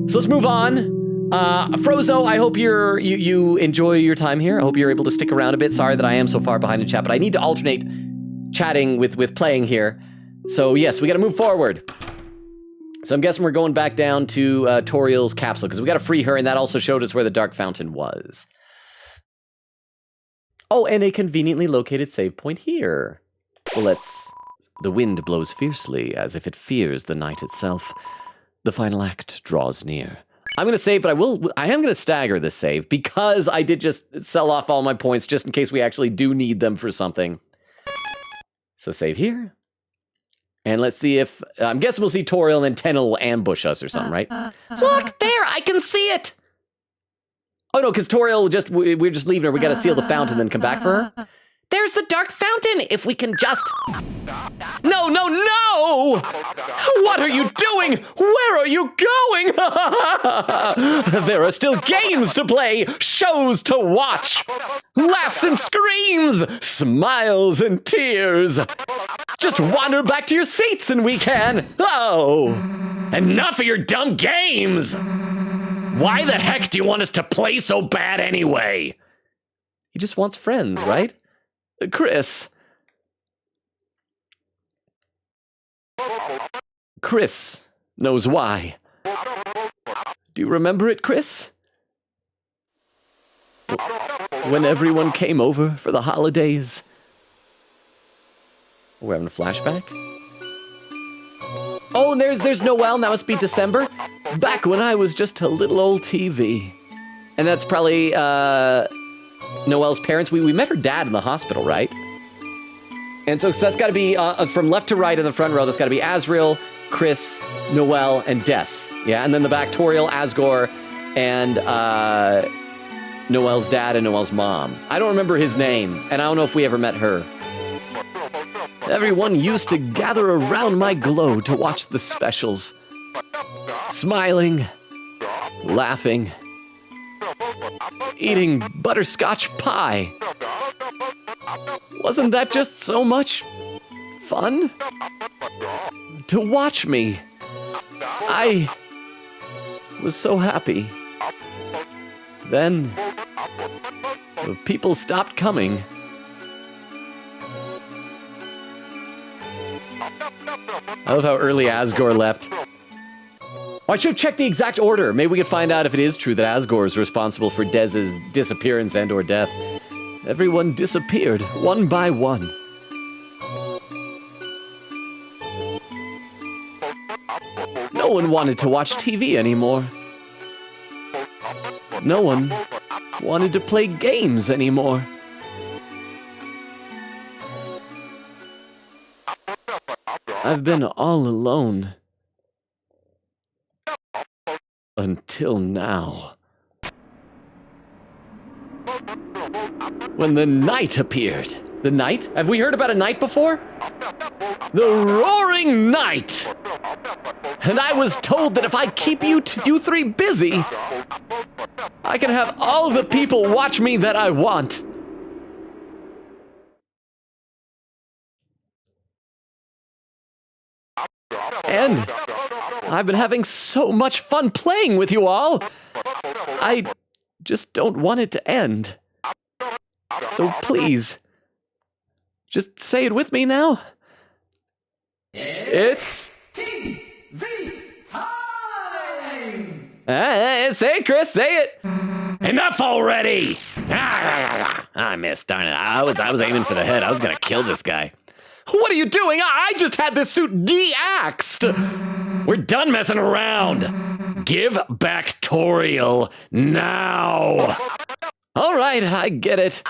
so let's move on. Frozo, I hope you enjoy your time here. I hope you're able to stick around a bit. Sorry that I am so far behind in chat, but I need to alternate chatting with playing here. So yes, we gotta move forward. So I'm guessing we're going back down to Toriel's capsule, because we gotta free her, and that also showed us where the Dark Fountain was. Oh, and a conveniently located save point here. Well, the wind blows fiercely, as if it fears the night itself. The final act draws near. I'm going to save, but I am going to stagger this save because I did just sell off all my points just in case we actually do need them for something. So save here. And let's see if, I'm guessing we'll see Toriel and then Tenna will ambush us or something, right? Look, there, I can see it. Oh no, because Toriel we're just leaving her. We got to seal the fountain and then come back for her. There's the Dark Fountain, if we can just... No, no, no! What are you doing? Where are you going? There are still games to play, shows to watch, laughs and screams, smiles and tears. Just wander back to your seats and we can. Oh, enough of your dumb games! Why the heck do you want us to play so bad anyway? He just wants friends, right? Chris. Chris knows why. Do you remember it, Chris? When everyone came over for the holidays. We're having a flashback? Oh, and there's Noelle, and that must be December. Back when I was just a little old TV. And that's probably, Noelle's parents. We met her dad in the hospital, right? And so that's got to be from left to right in the front row. That's got to be Asriel, Chris, Noelle, and Des. Yeah, and then the back, Toriel, Asgore, and Noelle's dad and Noelle's mom. I don't remember his name, and I don't know if we ever met her. Everyone used to gather around my glow to watch the specials. Smiling, laughing, eating butterscotch pie. Wasn't that just so much fun? To watch me. I was so happy. Then, the people stopped coming. I love how early Asgore left. Oh, I should have checked the exact order. Maybe we could find out if it is true that Asgore is responsible for Dez's disappearance and or death. Everyone disappeared, one by one. No one wanted to watch TV anymore. No one wanted to play games anymore. I've been all alone. Until now. When the night appeared. The night? Have we heard about a night before? The roaring night! And I was told that if I keep you three busy, I can have all the people watch me that I want. And I've been having so much fun playing with you all. I just don't want it to end. So please, just say it with me now. It's... say it, Chris, say it. Enough already! I missed, darn it. I was aiming for the head. I was gonna kill this guy. What are you doing? I just had this suit de-axed. We're done messing around. Give back Toriel now. All right, I get it.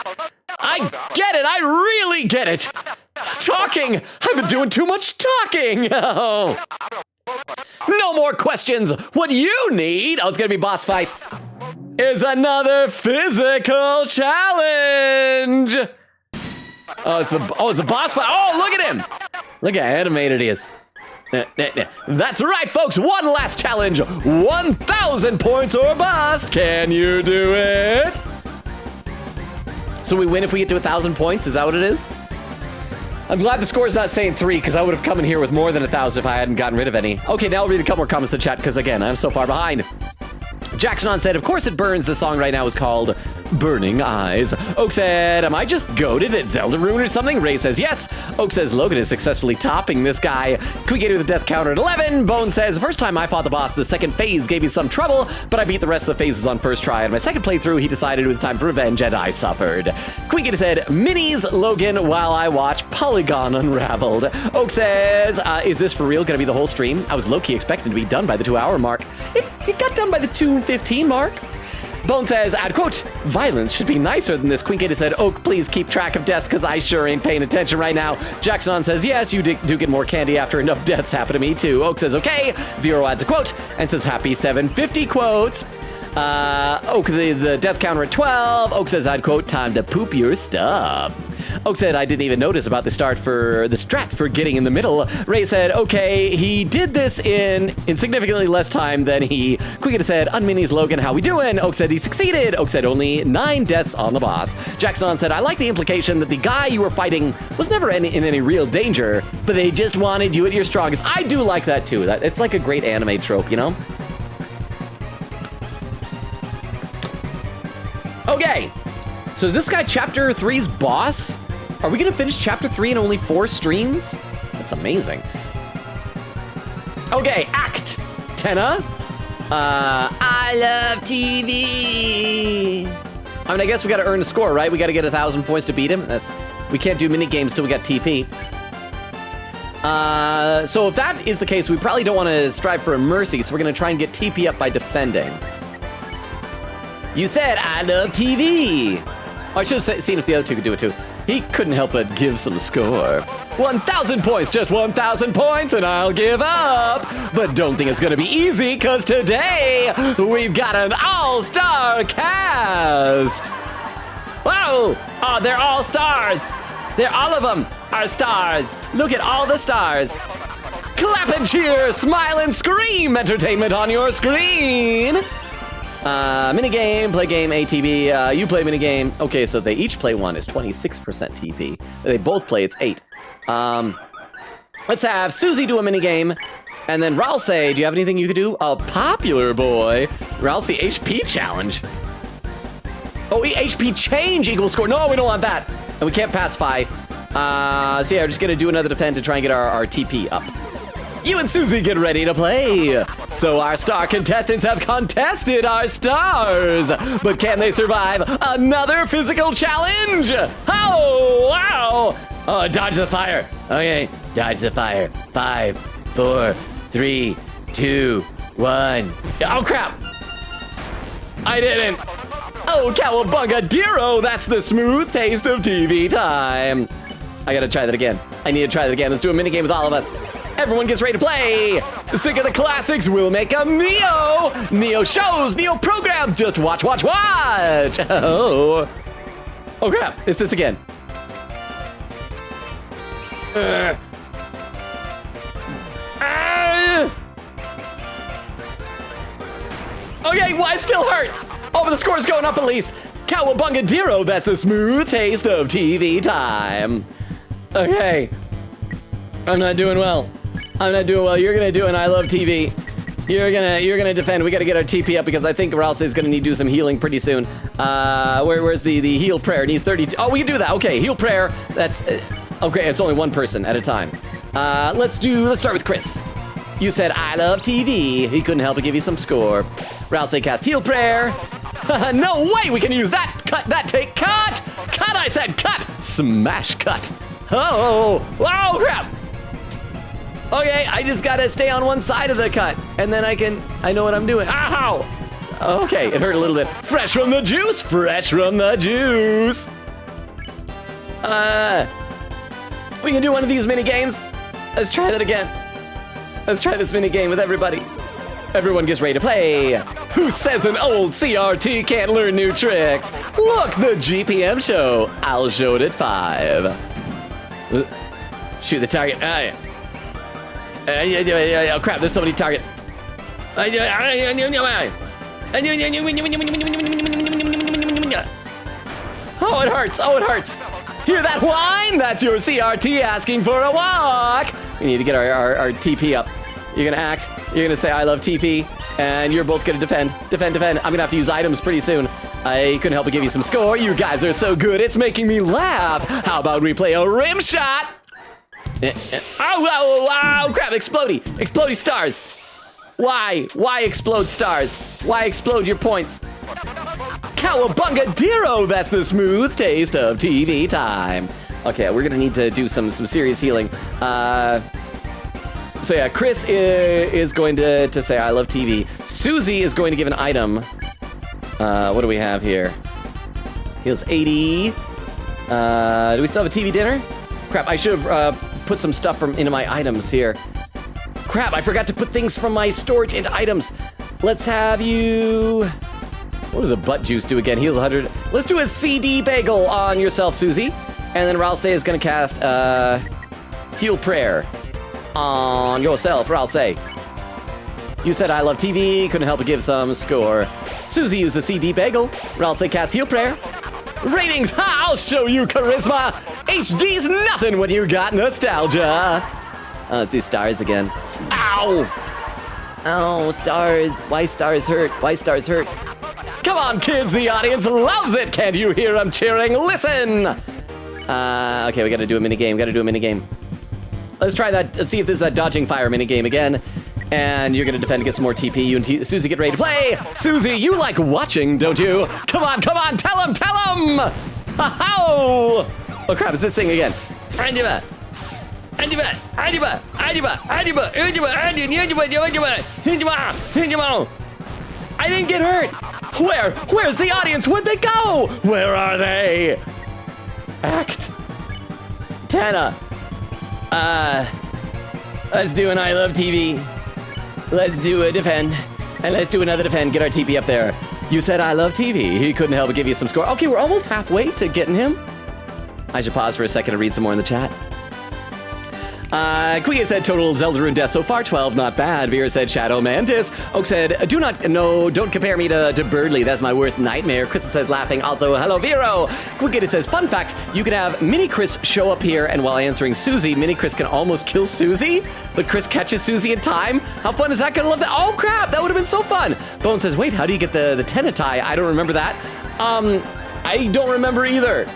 I get it. I really get it. Talking. I've been doing too much talking. Oh. No more questions. What you need, it's gonna be boss fight, is another physical challenge. It's a boss fight. Oh, look at him. Look how animated he is. That's right, folks. One last challenge. 1,000 points or bust. Can you do it? So we win if we get to 1,000 points? Is that what it is? I'm glad the score's not saying 3, because I would have come in here with more than 1,000 if I hadn't gotten rid of any. Okay, now I'll read a couple more comments in the chat, because again, I'm so far behind. Jackson said, of course it burns. The song right now is called Burning Eyes. Oak said, am I just goated at Deltarune or something? Ray says, yes. Oak says, Logan is successfully topping this guy. Quick with the death counter at 11. Bone says, first time I fought the boss, the second phase gave me some trouble, but I beat the rest of the phases on first try. And my second playthrough, he decided it was time for revenge, and I suffered. Quick said, minis Logan while I watch Polygon Unraveled. Oak says, is this for real gonna be the whole stream? I was low-key expecting to be done by the 2-hour mark. It got done by the 2:15 mark. Bone says, add quote, violence should be nicer than this. Queen Katie said, Oak, please keep track of deaths, because I sure ain't paying attention right now. Jackson says, yes, you do get more candy after enough deaths happen to me too. Oak says, okay. Vero adds a quote and says, happy 750 quotes. Oak, the death counter at 12. Oak says, I'd quote, time to poop your stuff. Oak said, I didn't even notice about the strat for getting in the middle. Ray said, okay, he did this in significantly less time than he. Quickita said, unminis Logan, how we doing? Oak said he succeeded. Oak said only 9 deaths on the boss. Jackson said, I like the implication that the guy you were fighting was never in any real danger, but they just wanted you at your strongest. I do like that too. It's like a great anime trope, you know? Okay, so is this guy Chapter 3's boss? Are we gonna finish Chapter 3 in only 4 streams? That's amazing. Okay, Act. Tenna. I love TV. I mean, I guess we gotta earn a score, right? We gotta get 1,000 points to beat him. We can't do mini games till we got TP. So if that is the case, we probably don't wanna strive for a mercy, so we're gonna try and get TP up by defending. You said, I love TV. Oh, I should have seen if the other two could do it too. He couldn't help but give some score. 1,000 points, just 1,000 points, and I'll give up. But don't think it's gonna be easy, because today we've got an all-star cast. Whoa! Oh, they're all stars. All of them are stars. Look at all the stars. Clap and cheer, smile and scream. Entertainment on your screen. Minigame, play game, ATB, you play minigame. Okay, so they each play one, is 26% TP. They both play, it's 8. Let's have Susie do a minigame, and then Ralsei, do you have anything you could do? A popular boy. Ralsei HP challenge. Oh, HP change equals score. No, we don't want that. And we can't pacify. So yeah, we're just gonna do another defend to try and get our TP up. You and Susie get ready to play. So our star contestants have contested our stars. But can they survive another physical challenge? Oh, wow. Oh, dodge the fire. Okay, dodge the fire. 5, 4, 3, 2, 1. Oh, crap. I didn't. Oh, cowabunga dero. That's the smooth taste of TV time. I gotta try that again. I need to try that again. Let's do a minigame with all of us. Everyone gets ready to play. Sick of the classics, we'll make a Neo. Neo shows, Neo programs. Just watch, watch, watch. Oh crap, it's this again. Okay, well, it still hurts. Oh, but the score's going up at least. Cowabunga dero, that's the smooth taste of TV time. Okay. I'm not doing well. You're gonna do an I love TV. You're gonna defend. We gotta get our TP up because I think Ralsei is gonna need to do some healing pretty soon. Where's the heal prayer? It needs 32. Oh, we can do that. Okay, heal prayer. That's okay. It's only one person at a time. Let's start with Chris. You said I love TV. He couldn't help but give you some score. Ralsei cast heal prayer. No way we can use that. Cut that. Take cut. Cut. I said cut. Smash cut. Oh crap. Okay, I just gotta stay on one side of the cut, and then I know what I'm doing. Ow! Okay, it hurt a little bit. Fresh from the juice, fresh from the juice. We can do one of these mini games. Let's try that again. Let's try this mini game with everybody. Everyone gets ready to play. Who says an old CRT can't learn new tricks? Look, the GPM show. I'll show it at 5. Shoot the target. Oh crap, there's so many targets. Oh, it hurts. Oh, it hurts. Hear that whine? That's your CRT asking for a walk. We need to get our TP up. You're gonna act. You're gonna say I love TP, and you're both gonna defend. I'm gonna have to use items pretty soon. I couldn't help but give you some score. You guys are so good, it's making me laugh. How about we play a rim shot? Oh, crap, explodey stars. Why explode stars? Why explode your points? Cowabunga Dero, that's the smooth taste of TV time. Okay, we're gonna need to do some serious healing. So yeah, Chris is going to say I love TV. Susie is going to give an item. What do we have here? Heals 80. Do we still have a TV dinner? Crap, I should have put some stuff into my items here. Crap, I forgot to put things from my storage into items. Let's have you... What does a butt juice do again? Heals 100. Let's do a CD bagel on yourself, Susie. And then Ralsei is going to cast heal prayer on yourself, Ralsei. You said I love TV, couldn't help but give some score. Susie used the CD bagel. Ralsei cast heal prayer. Ratings, ha, I'll show you charisma. HD's nothing when you got nostalgia. Oh, let's do stars again. Ow! Oh, stars. Why stars hurt? Why stars hurt? Come on, kids, the audience loves it. Can't you hear them cheering? Listen! Okay, we gotta do a minigame. Let's try that. Let's see if this is that dodging fire minigame again. And you're gonna defend to get some more TP. You and Susie get ready to play. Susie, you like watching, don't you? Come on, tell him! Ha-how! Oh crap, it's this thing again. I didn't get hurt! Where's the audience? Where'd they go? Where are they? Act. Tana. Let's do an I love TV. Let's do a defend. And let's do another defend. Get our TP up there. You said I love TV. He couldn't help but give you some score. Okay, we're almost halfway to getting him. I should pause for a second to read some more in the chat. Quia said total Deltarune deaths so far, 12, not bad. Vera said Shadow Mantis. Oak said, don't compare me to Birdly, that's my worst nightmare. Krista says laughing, also, hello Vero. Quia says, fun fact, you can have Mini Chris show up here, and while answering Susie, Mini Chris can almost kill Susie, but Chris catches Susie in time. How fun is that? Gonna love that. Oh crap, that would have been so fun. Bone says, wait, how do you get the Tenatai? I don't remember that. I don't remember either.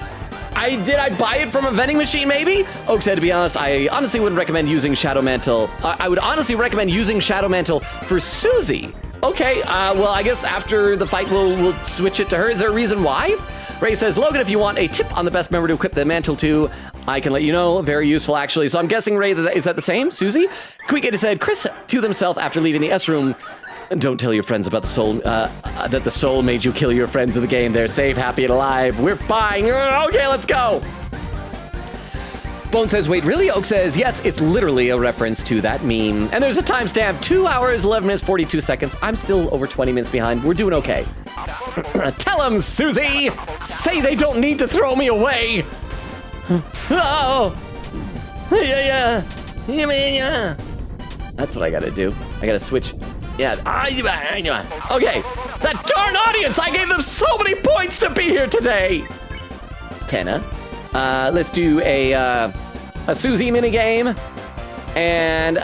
Did I buy it from a vending machine, maybe? Oak said, to be honest, I honestly wouldn't recommend using Shadow Mantle. I would honestly recommend using Shadow Mantle for Susie. Okay, well, I guess after the fight, we'll switch it to her. Is there a reason why? Ray says, Logan, if you want a tip on the best member to equip the mantle to, I can let you know. Very useful, actually. So I'm guessing, Ray, is that the same? Susie? Quick said, Chris to himself after leaving the S room. Don't tell your friends about the soul, that the soul made you kill your friends in the game. They're safe, happy, and alive. We're fine. Okay, let's go. Bone says, wait, really? Oak says, yes, it's literally a reference to that meme. And there's a timestamp, 2 hours, 11 minutes, 42 seconds. I'm still over 20 minutes behind. We're doing okay. Tell them, Susie! Say they don't need to throw me away! Oh! Yeah. That's what I gotta do. I gotta switch. Yeah. Okay. That darn audience! I gave them so many points to be here today! Tenna. Let's do a Susie minigame. And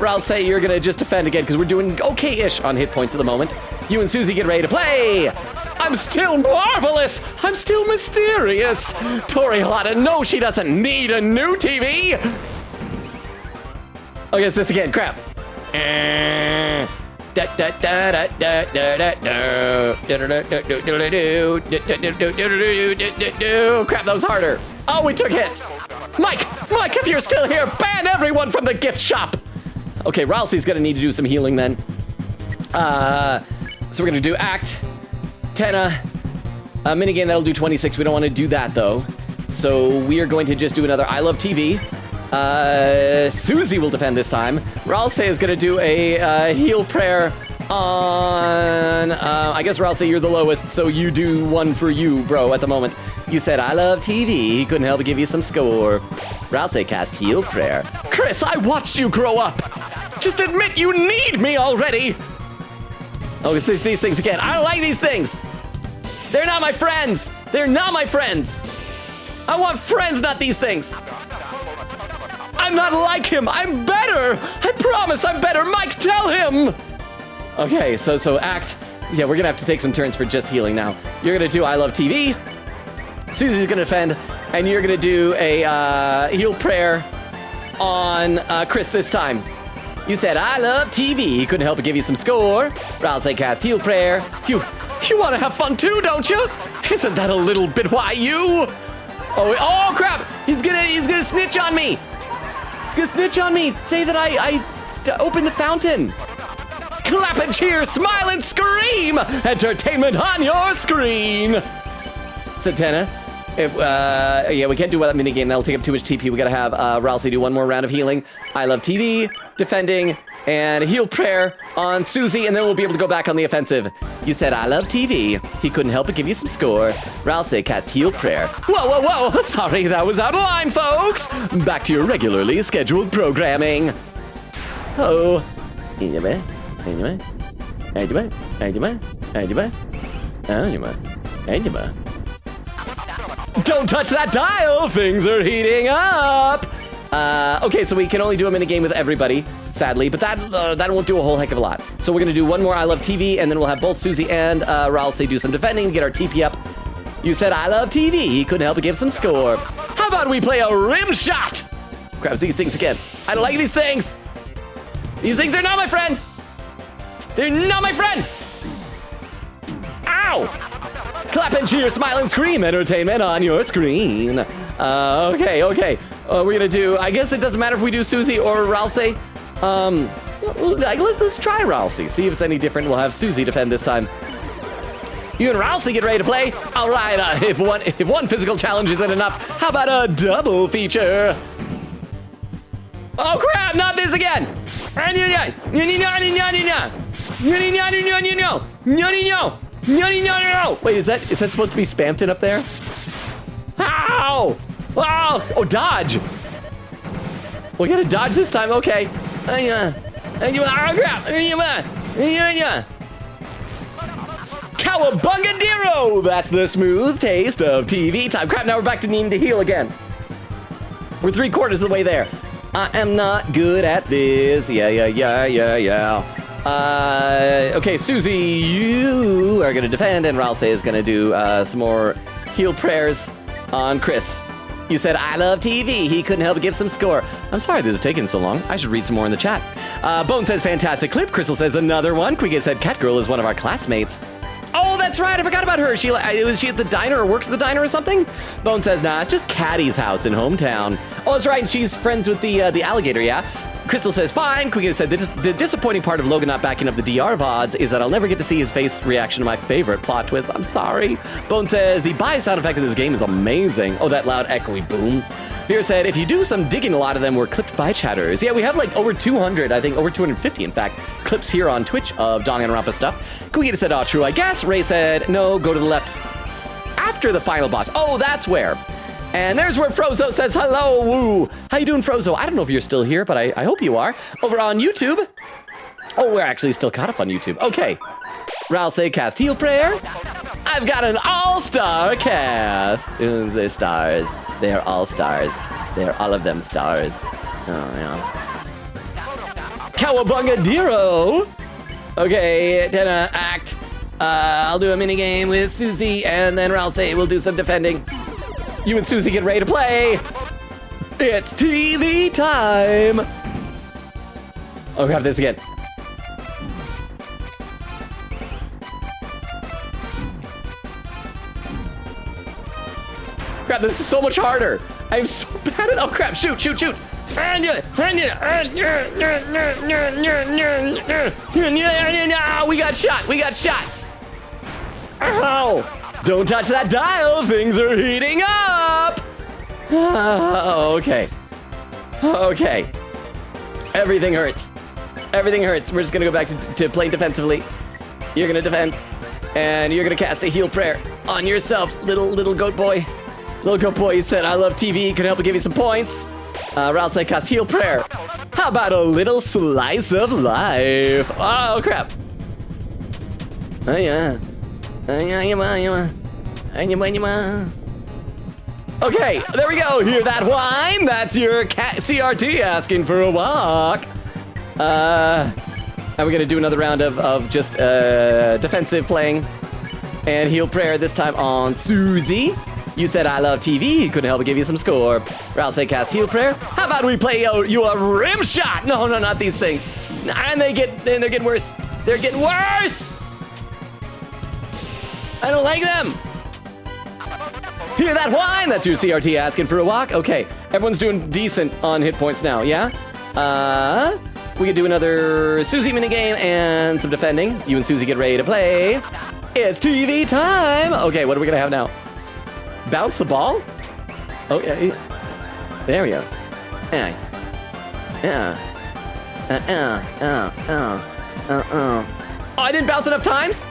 Ralph, say you're gonna just defend again because we're doing okay-ish on hit points at the moment. You and Susie get ready to play. I'm still marvelous. I'm still mysterious. Tori Halata, no, she doesn't need a new TV. Okay, it's this again. Crap. Crap, that was harder. Oh, we took hits. Mike, if you're still here, ban everyone from the gift shop. Okay, Ralsei's gonna need to do some healing then. So we're gonna do Act, Tenna, a minigame that'll do 26. We don't want to do that though. So we are going to just do another I Love TV. Susie will defend this time. Ralsei is gonna do a heal prayer on, I guess Ralsei, you're the lowest, so you do one for you, bro, at the moment. You said, I love TV. He couldn't help but give you some score. Ralsei cast heal prayer. Chris, I watched you grow up. Just admit you need me already. Oh, it's these things again. I don't like these things. They're not my friends. They're not my friends. I want friends, not these things. I'm not like him. I'm better. I promise I'm better. Mike, tell him. Okay, so Act. Yeah, we're gonna have to take some turns for just healing now. You're gonna do I Love TV. Susie's gonna defend, and you're gonna do a heal prayer on Chris this time. You said, I love TV. He couldn't help but give you some score. Ralsei cast heal prayer. You want to have fun too, don't you? Isn't that a little bit why you? Oh crap! He's gonna snitch on me. He's gonna snitch on me. Say that I opened the fountain. Clap and cheer, smile and scream. Entertainment on your screen. Said Tenna. Yeah, we can't do that minigame. That'll take up too much TP. We gotta have Ralsei do one more round of healing. I Love TV, defending, and heal prayer on Susie, and then we'll be able to go back on the offensive. You said, I love TV. He couldn't help but give you some score. Ralsei cast heal prayer. Whoa. Sorry, that was out of line, folks. Back to your regularly scheduled programming. Oh. Don't touch that dial! Things are heating up! Okay, so we can only do a minigame with everybody, sadly, but that won't do a whole heck of a lot. So we're gonna do one more I Love TV, and then we'll have both Susie and Ralsei do some defending to get our TP up. You said I love TV. He couldn't help but give some score. How about we play a rim shot? Grabs these things again. I don't like these things. These things are not my friend. They're not my friend. Ow! Clap and cheer, smile and scream. Entertainment on your screen. Okay. We're gonna do, I guess it doesn't matter if we do Susie or Ralsei. Let's try Ralsei. See if it's any different. We'll have Susie defend this time. You and Ralsei get ready to play. All right, if one physical challenge isn't enough, how about a double feature? Oh crap, not this again. Wait, is that supposed to be Spamton up there? Ow! Oh, dodge! We gotta dodge this time, okay. Cowabunga Dero! That's the smooth taste of TV time. Crap, now we're back to needing to heal again. We're 3/4 of the way there. I am not good at this. Yeah. Okay, Susie, you are gonna defend, and Ralsei is gonna do some more heal prayers on Chris. You said, I love TV. He couldn't help but give some score. I'm sorry this is taking so long. I should read some more in the chat. Bone says, fantastic clip. Crystal says, another one. Quiget said, Catgirl is one of our classmates. Oh, that's right. I forgot about her. Was she at the diner or works at the diner or something? Bone says, nah, it's just Caddy's house in hometown. Oh, that's right. And she's friends with the alligator, yeah? Crystal says, fine. Quiget said, the disappointing part of Logan not backing up the DR VODs is that I'll never get to see his face reaction to my favorite plot twist. I'm sorry. Bone says, the bias sound effect of this game is amazing. Oh, that loud echoey boom. Fear said, if you do some digging, a lot of them were clipped by chatters. Yeah, we have like over 200, I think, over 250, in fact, clips here on Twitch of Danganronpa stuff. Quiget said, oh, true, I guess. Ray said, no, go to the left after the final boss. Oh, that's where. And there's where Frozo says hello. Woo. How you doing, Frozo? I don't know if you're still here, but I hope you are. Over on YouTube. Oh, we're actually still caught up on YouTube. Okay. Ralsei cast heal prayer. I've got an all-star cast. They're stars. They are all stars. They're all of them stars. Oh, yeah. Cowabungadero. Okay, Tenna, act. I'll do a mini game with Susie, and then Ralph will do some defending. You and Susie get ready to play. It's TV time. Oh, grab this again. Crap, this is so much harder. I'm so bad at. Oh crap! Shoot! We got shot. Ow! Don't touch that dial. Things are heating up. Okay. Everything hurts. We're just gonna go back to playing defensively. You're gonna defend, and you're gonna cast a heal prayer on yourself, little goat boy. Little goat boy, you said, I love TV, could help give you some points. Ralph said, cast heal prayer. How about a little slice of life? Oh, crap. Oh, yeah. Okay, there we go. Hear that whine? That's your cat CRT asking for a walk. And we're gonna do another round of just defensive playing and heal prayer, this time on Susie. You said I love TV, couldn't help but give you some score. Ralph said cast heal prayer. How about we play you a rim shot? No, not these things. And they're getting worse. They're getting worse. I don't like them. Hear that whine? That's your CRT asking for a walk. Okay, everyone's doing decent on hit points now, yeah? We could do another Susie minigame and some defending. You and Susie get ready to play. It's TV time. Okay, what are we gonna have now? Bounce the ball? Oh, yeah. There we go. Yeah. Oh, I didn't bounce enough times?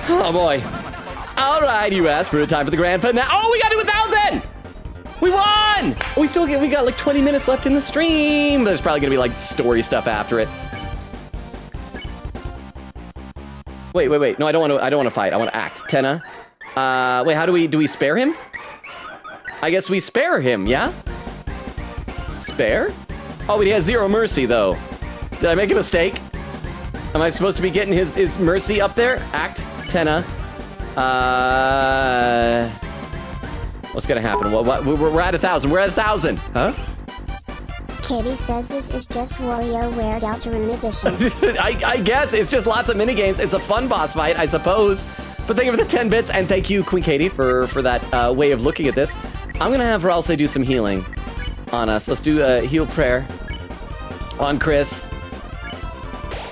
Oh, boy. All right, you asked for a time for the grand finale. Oh, we got to 1,000! We won! We got like 20 minutes left in the stream. There's probably gonna be like story stuff after it. Wait. No, I don't want to fight. I want to act. Tenna. Wait, how do we spare him? I guess we spare him, yeah? Spare? Oh, he has 0 mercy though. Did I make a mistake? Am I supposed to be getting his mercy up there? Act. Tenna. What's gonna happen? We're at 1,000. We're at 1,000. Huh? Katie says this is just WarioWare Deltarune Edition. I guess it's just lots of minigames. It's a fun boss fight, I suppose. But thank you for the 10 bits, and thank you, Queen Katie, for that way of looking at this. I'm gonna have Ralse do some healing on us. Let's do a heal prayer on Chris.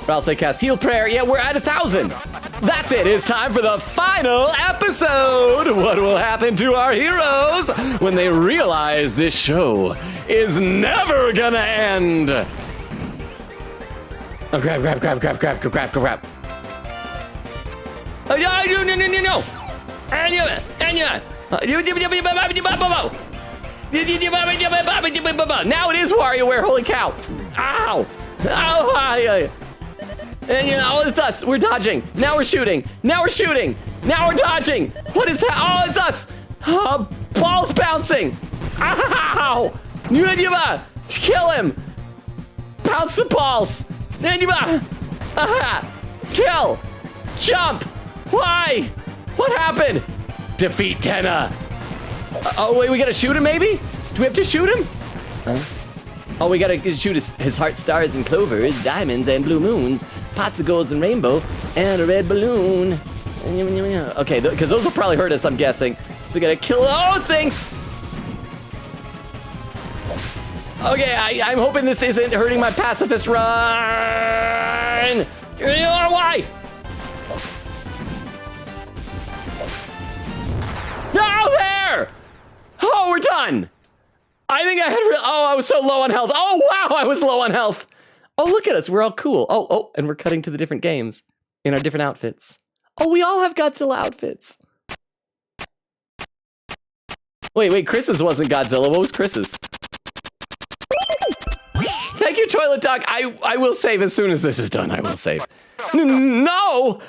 Ralse cast heal prayer. Yeah, we're at 1,000. That's it. It's time for the final episode. What will happen to our heroes when they realize this show is never gonna end? Oh, grab. Oh, no. Now it is WarioWare. Holy cow. Ow. And it's us. We're dodging. Now we're shooting. Now we're dodging. What is that? Oh, it's us. Balls bouncing. Ow. Kill him. Bounce the balls. Kill. Jump. Why? What happened? Defeat Tenna. Oh, wait, we gotta shoot him maybe? Do we have to shoot him? Oh, we gotta shoot his heart stars and clovers, diamonds and blue moons, pots of golds and rainbow, and a red balloon. Okay, because those will probably hurt us, I'm guessing. So we gotta kill those things. Okay, I'm hoping this isn't hurting my pacifist run. Why? No, there! Oh, we're done. I think I had, I was so low on health. Oh, wow, I was low on health. Oh, look at us, we're all cool. Oh, and we're cutting to the different games in our different outfits. Oh, we all have Godzilla outfits. Wait, Chris's wasn't Godzilla. What was Chris's? Thank you, Toilet Dog. I will save as soon as this is done. I will save. No!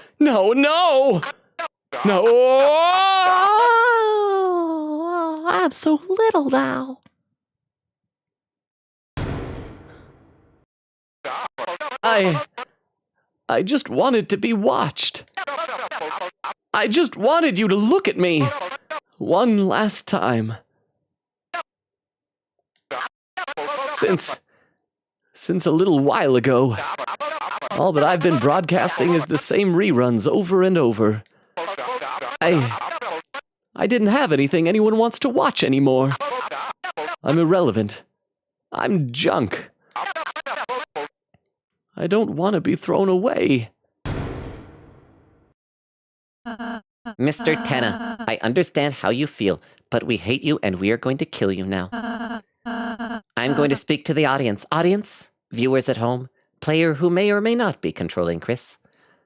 No. Oh, I'm so little now. I just wanted to be watched. I just wanted you to look at me one last time. Since a little while ago, all that I've been broadcasting is the same reruns over and over. I didn't have anything anyone wants to watch anymore. I'm irrelevant. I'm junk. I don't want to be thrown away. Mr. Tenna, I understand how you feel, but we hate you and we are going to kill you now. I'm going to speak to the audience. Audience, viewers at home, player who may or may not be controlling Chris.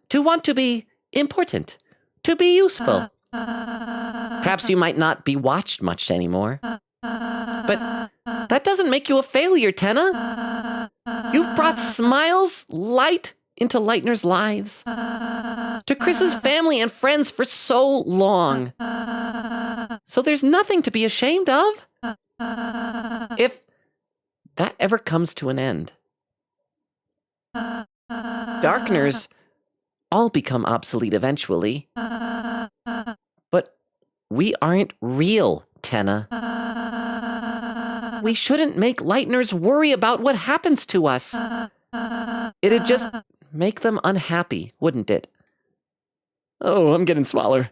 To want to be important, to be useful. Perhaps you might not be watched much anymore. But that doesn't make you a failure, Tenna. You've brought smiles, light into Lightner's lives. To Chris's family and friends for so long. So there's nothing to be ashamed of. If that ever comes to an end. Darkners all become obsolete eventually. But we aren't real, Tenna. We shouldn't make Lightners worry about what happens to us. It'd just make them unhappy, wouldn't it? Oh, I'm getting smaller.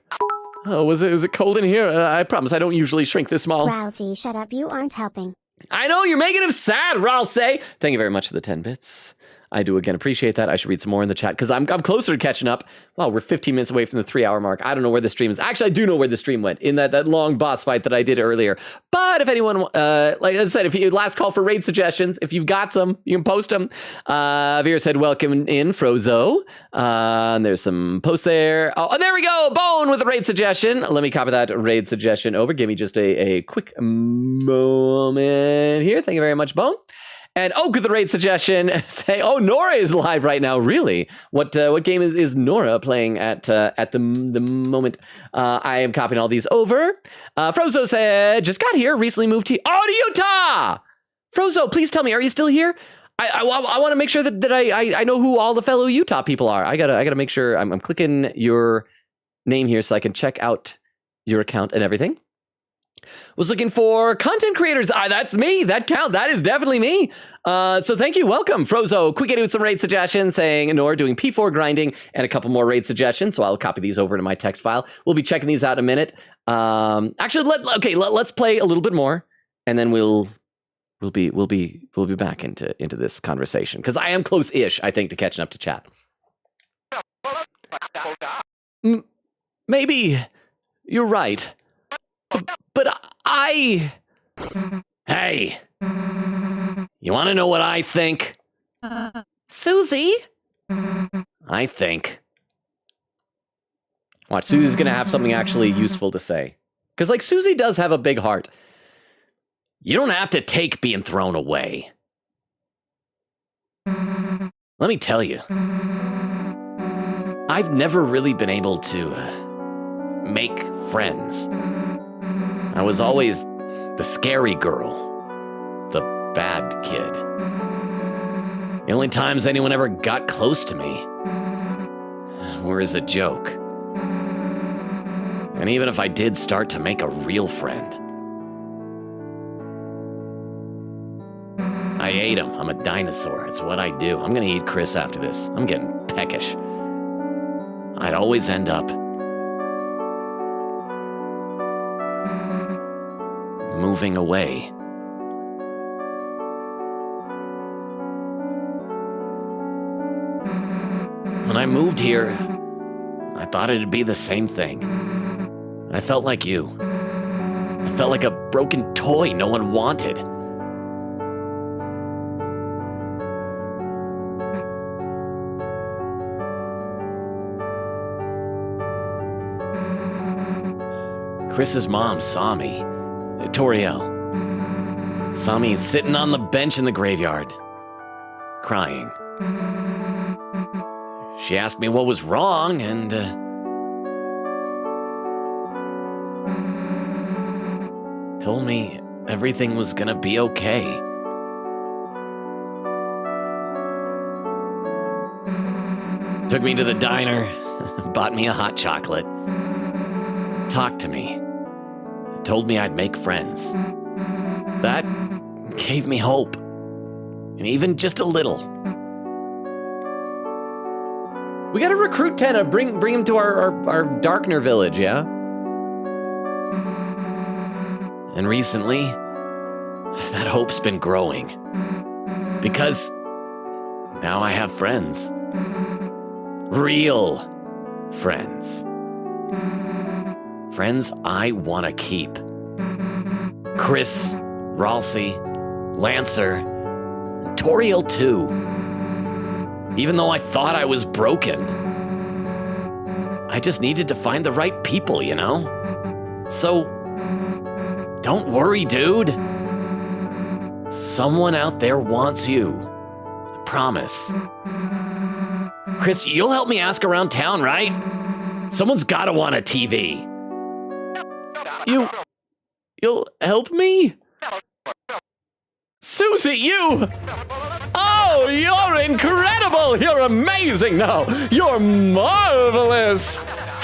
Oh, was it cold in here? I promise I don't usually shrink this small. Rousey, shut up, you aren't helping. I know, you're making him sad, Ralsei. Thank you very much for the 10 bits. I do again appreciate that. I should read some more in the chat because I'm closer to catching up. Wow, we're 15 minutes away from the 3-hour mark. I don't know where the stream is. Actually, I do know where the stream went in that long boss fight that I did earlier. But if anyone, like I said, if you last call for raid suggestions, if you've got some, you can post them. Vera said, welcome in, Frozo. And there's some posts there. Oh, there we go. Bone with a raid suggestion. Let me copy that raid suggestion over. Give me just a quick moment here. Thank you very much, Bone. And Oak with the raid suggestion say, oh, Nora is live right now. Really? What game is Nora playing at the moment? I am copying all these over. Frozo said, just got here, recently moved to Utah. Frozo, please tell me, are you still here? I want to make sure that I know who all the fellow Utah people are. I gotta make sure I'm clicking your name here so I can check out your account and everything. Was looking for content creators. That's me. That is definitely me. So thank you. Welcome, Frozo. Quick with some raid suggestions saying Nora doing P4 grinding and a couple more raid suggestions. So I'll copy these over to my text file. We'll be checking these out in a minute. Actually, let's play a little bit more, and then we'll be back into this conversation because I am close-ish, I think, to catching up to chat. Maybe you're right. But Hey! You want to know what I think? Susie? I think. Watch, Susie's gonna have something actually useful to say. Because, like, Susie does have a big heart. You don't have to take being thrown away. Let me tell you. I've never really been able to make friends. I was always the scary girl, the bad kid. The only times anyone ever got close to me were as a joke. And even if I did start to make a real friend, I ate him. I'm a dinosaur. It's what I do. I'm gonna eat Chris after this. I'm getting peckish. I'd always end up moving away. When I moved here, I thought it'd be the same thing. I felt like you. I felt like a broken toy no one wanted. Chris's mom saw me. Toriel saw me sitting on the bench in the graveyard, crying. She asked me what was wrong, and told me everything was gonna be okay. Took me to the diner, bought me a hot chocolate, talked to me, told me I'd make friends. That gave me hope, and even just a little. We gotta recruit Tenna, bring him to our Darkner village, yeah? And recently, that hope's been growing. Because now I have friends. Real friends. Friends I want to keep. Chris, Ralsei, Lancer, and Toriel too. Even though I thought I was broken. I just needed to find the right people, you know? So, don't worry, dude. Someone out there wants you. I promise. Chris, you'll help me ask around town, right? Someone's gotta want a TV. You'll help me? Susie, you! Oh, you're incredible! You're amazing! No, you're marvelous!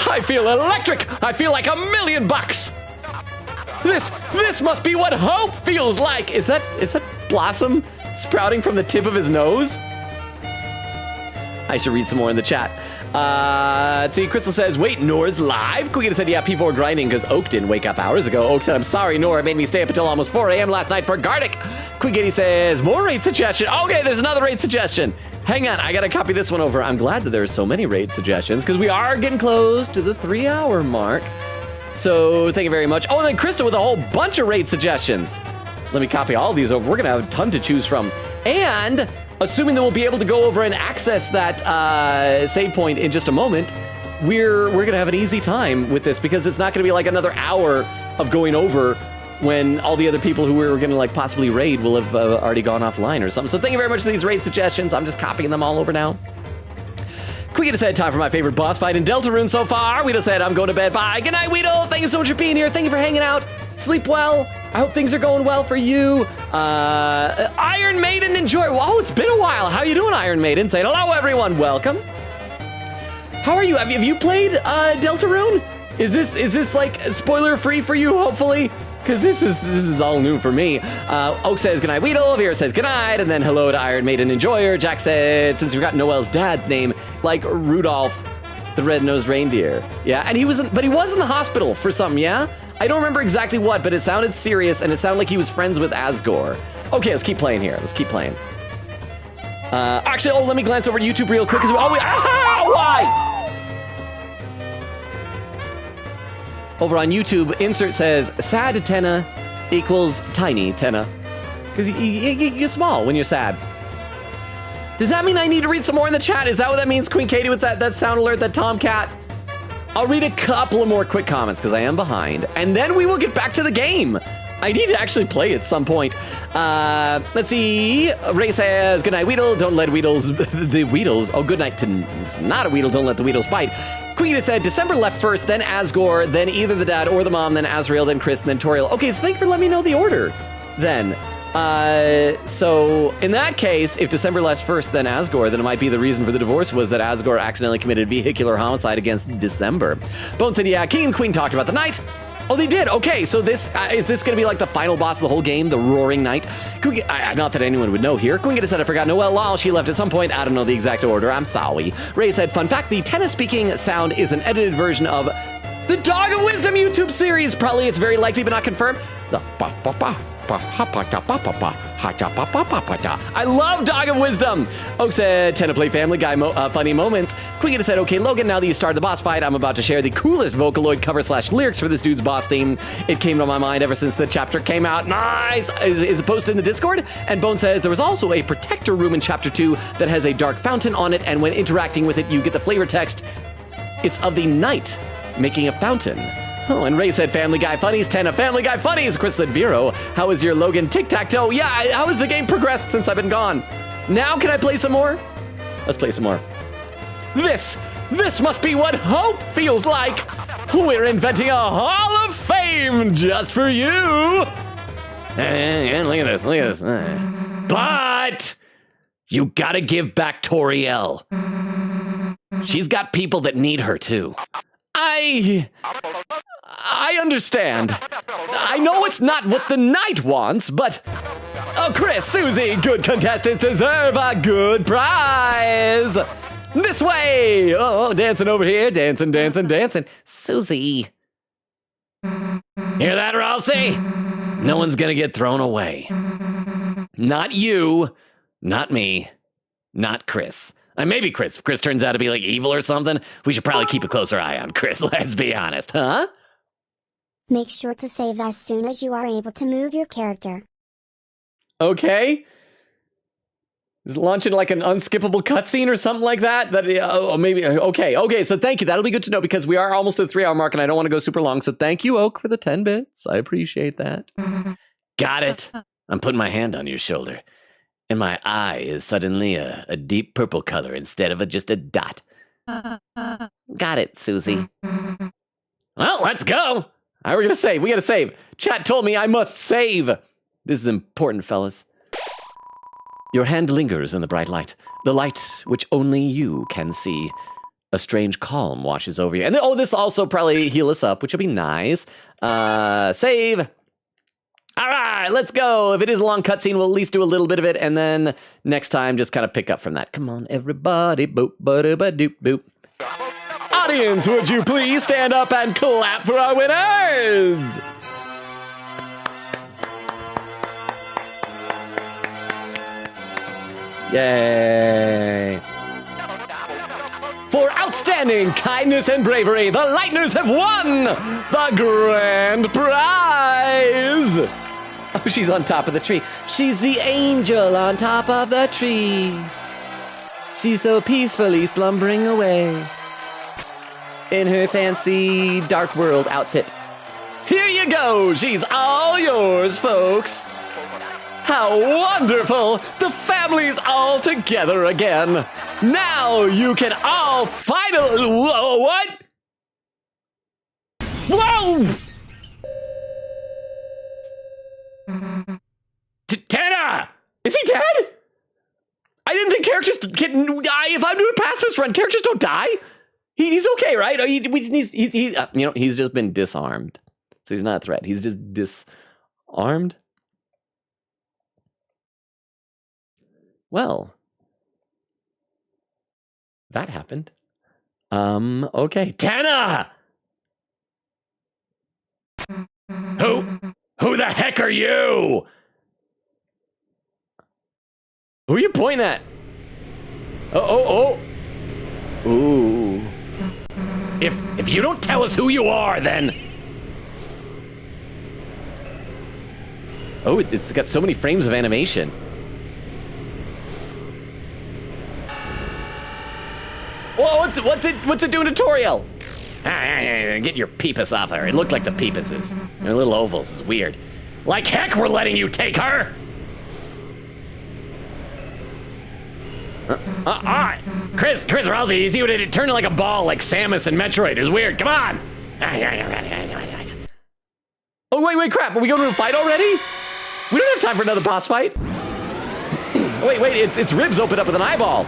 I feel electric! I feel like $1,000,000! This must be what hope feels like! Is that Blossom sprouting from the tip of his nose? I should read some more in the chat. Let's see, Crystal says, wait, Nora's live? Quigita said, yeah, people were grinding because Oak didn't wake up hours ago. Oak said, I'm sorry, Nora made me stay up until almost 4 a.m. last night for Gardic. Quigity says, more raid suggestion. Okay, there's another raid suggestion. Hang on, I gotta copy this one over. I'm glad that there's so many raid suggestions because we are getting close to the 3-hour mark. So thank you very much. Oh, and then Krista with a whole bunch of raid suggestions. Let me copy all these over. We're gonna have a ton to choose from. And assuming that we'll be able to go over and access that save point in just a moment, we're gonna have an easy time with this because it's not gonna be like another hour of going over when all the other people who we were gonna like possibly raid will have already gone offline or something. So thank you very much for these raid suggestions. I'm just copying them all over now. Quigita said, time for my favorite boss fight in Deltarune so far. Weedle said, I'm going to bed. Bye. Good night, Weedle. Thank you so much for being here. Thank you for hanging out. Sleep well. I hope things are going well for you. Iron Maiden, enjoy. Oh, it's been a while. How you doing, Iron Maiden? Say hello, everyone. Welcome. How are you? Have you played Deltarune? Is this like spoiler free for you? Hopefully, because this is all new for me. Oak says goodnight, Weedle. Vera says goodnight, and then hello to Iron Maiden Enjoyer. Jack said, since we got Noel's dad's name, like Rudolph the red-nosed reindeer. Yeah, and he was in the hospital for something. Yeah. I don't remember exactly what, but it sounded serious, and it sounded like he was friends with Asgore. Okay, let's keep playing here. Let's keep playing. Actually, let me glance over to YouTube real quick. Why? Over on YouTube, insert says, sad Tenna equals tiny Tenna. Because you're small when you're sad. Does that mean I need to read some more in the chat? Is that what that means, Queen Katie, with that sound alert, that Tomcat? I'll read a couple of more quick comments because I am behind, and then we will get back to the game. I need to actually play at some point. Let's see. Ray says, good night, Weedle. Don't let the Weedles. Oh, good night to not a Weedle. Don't let the Weedles bite. Queen said, December left first, then Asgore, then either the dad or the mom, then Azrael, then Chris, and then Toriel. Okay, so thank you for letting me know the order then. So in that case, if December left first, then Asgore, then it might be the reason for the divorce was that Asgore accidentally committed vehicular homicide against December. Bone said, yeah, King and Queen talked about the night. Oh, they did. Okay, so this is this going to be like the final boss of the whole game, the Roaring Knight? Not that anyone would know here. Queen said, I forgot Noelle Lal. She left at some point. I don't know the exact order. I'm sorry. Ray said, fun fact, the tennis speaking sound is an edited version of the Dog of Wisdom YouTube series. Probably it's very likely, but not confirmed. The I love Dog of Wisdom. Oak said, Tenna play Family Guy funny moments. Quigita said, okay, Logan, now that you started the boss fight, I'm about to share the coolest Vocaloid cover / lyrics for this dude's boss theme. It came to my mind ever since the chapter came out. Nice! Is it posted in the Discord? And Bone says, there was also a protector room in chapter 2 that has a dark fountain on it, and when interacting with it, you get the flavor text. It's of the night making a fountain. Oh, and Ray said, Family Guy funnies, Tenna Family Guy funnies. Chris said, Vero, how is your Logan tic-tac-toe? Yeah, how has the game progressed since I've been gone? Now can I play some more? Let's play some more. This must be what hope feels like. We're inventing a Hall of Fame game just for you. And look at this. But you gotta give back Toriel. She's got people that need her too. I understand. I know it's not what the knight wants, but Chris, Susie, good contestants deserve a good prize. This way. Oh, dancing over here, dancing. Susie. Hear that, Ralsei? No one's gonna get thrown away. Not you, not me, not Chris. Maybe Chris. If Chris turns out to be like evil or something, we should probably keep a closer eye on Chris, let's be honest, huh? Make sure to save as soon as you are able to move your character. Okay. Is it launching like an unskippable cutscene or something like that? Maybe. Okay. So thank you. That'll be good to know because we are almost at the 3-hour mark and I don't want to go super long. So thank you, Oak, for the 10 bits. I appreciate that. Got it. I'm putting my hand on your shoulder. And my eye is suddenly a deep purple color instead of just a dot. Got it, Susie. Well, let's go. All right, we gotta save. Chat told me I must save. This is important, fellas. Your hand lingers in the bright light. The light which only you can see. A strange calm washes over you. And this also probably heal us up, which will be nice. Save. All right, let's go. If it is a long cutscene, we'll at least do a little bit of it, and then next time, just kind of pick up from that. Come on, everybody. Boop, ba-da-ba-doop, boop. Audience, would you please stand up and clap for our winners? Yay. For outstanding kindness and bravery, the Lightners have won the grand prize. Oh, she's on top of the tree. She's the angel on top of the tree. She's so peacefully slumbering away in her fancy Dark World outfit. Here you go. She's all yours, folks. How wonderful. The family's all together again. Now you can all finally... Whoa, what? Whoa! Tana! Is he dead? I didn't think characters can die. If I'm doing a pacifist run, characters don't die. He's okay, right? He's just been disarmed. So he's not a threat. He's just disarmed. Well, that happened. Okay. Tana! Who the heck are you? Who are you pointing at? Oh. Ooh. If you don't tell us who you are, then... Oh, it's got so many frames of animation. Whoa, what's it doing to Toriel? Get your peepus off her. It looked like the peepuses. They're little ovals. It's weird. Like heck, we're letting you take her. Chris, Ralsei, you see what it turned like a ball, like Samus and Metroid. It was weird. Come on. Oh wait, crap. Are we going to a fight already? We don't have time for another boss fight. Wait, its ribs open up with an eyeball.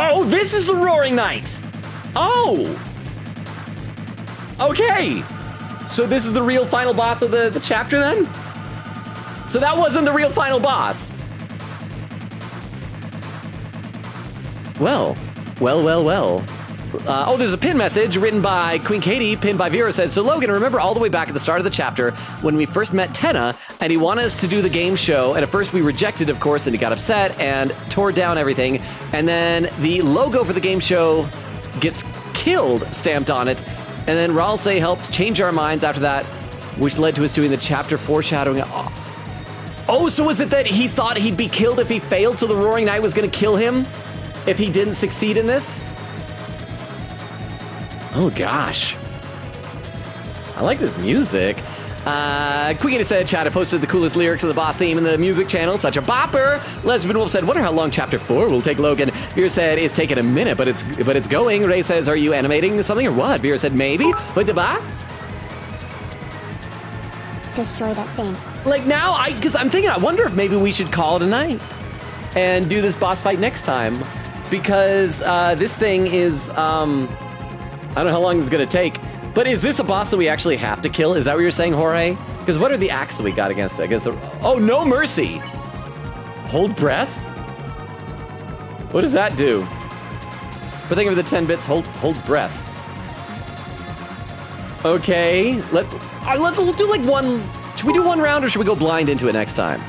Oh, this is the Roaring Knight. Oh. Okay. So this is the real final boss of the chapter then? So that wasn't the real final boss. Well. There's a pin message written by Queen Katie, pinned by Vera, said, so Logan, remember all the way back at the start of the chapter when we first met Tenna and he wanted us to do the game show, and at first we rejected, of course, and he got upset and tore down everything, and then the logo for the game show gets killed stamped on it, and then Ralsei helped change our minds after that, which led to us doing the chapter foreshadowing. Oh, so was it that he thought he'd be killed if he failed, so the Roaring Knight was gonna kill him if he didn't succeed in this? Oh gosh. I like this music. Queen said, chat, I posted the coolest lyrics of the boss theme in the music channel. Such a bopper. Lesbian Wolf said, wonder how long chapter 4 will take Logan. Veer said, it's taken a minute, but it's going. Ray says, are you animating something or what? Veer said, maybe. What the ba? Destroy that thing. Like now, because I'm thinking, I wonder if maybe we should call it a night and do this boss fight next time. Because this thing is, I don't know how long it's gonna take. But is this a boss that we actually have to kill? Is that what you're saying, Jorge? Because what are the acts that we got against it? Oh, no mercy. Hold breath? What does that do? We're thinking of the 10 bits, hold breath. Okay, we'll do like one, should we do one round or should we go blind into it next time?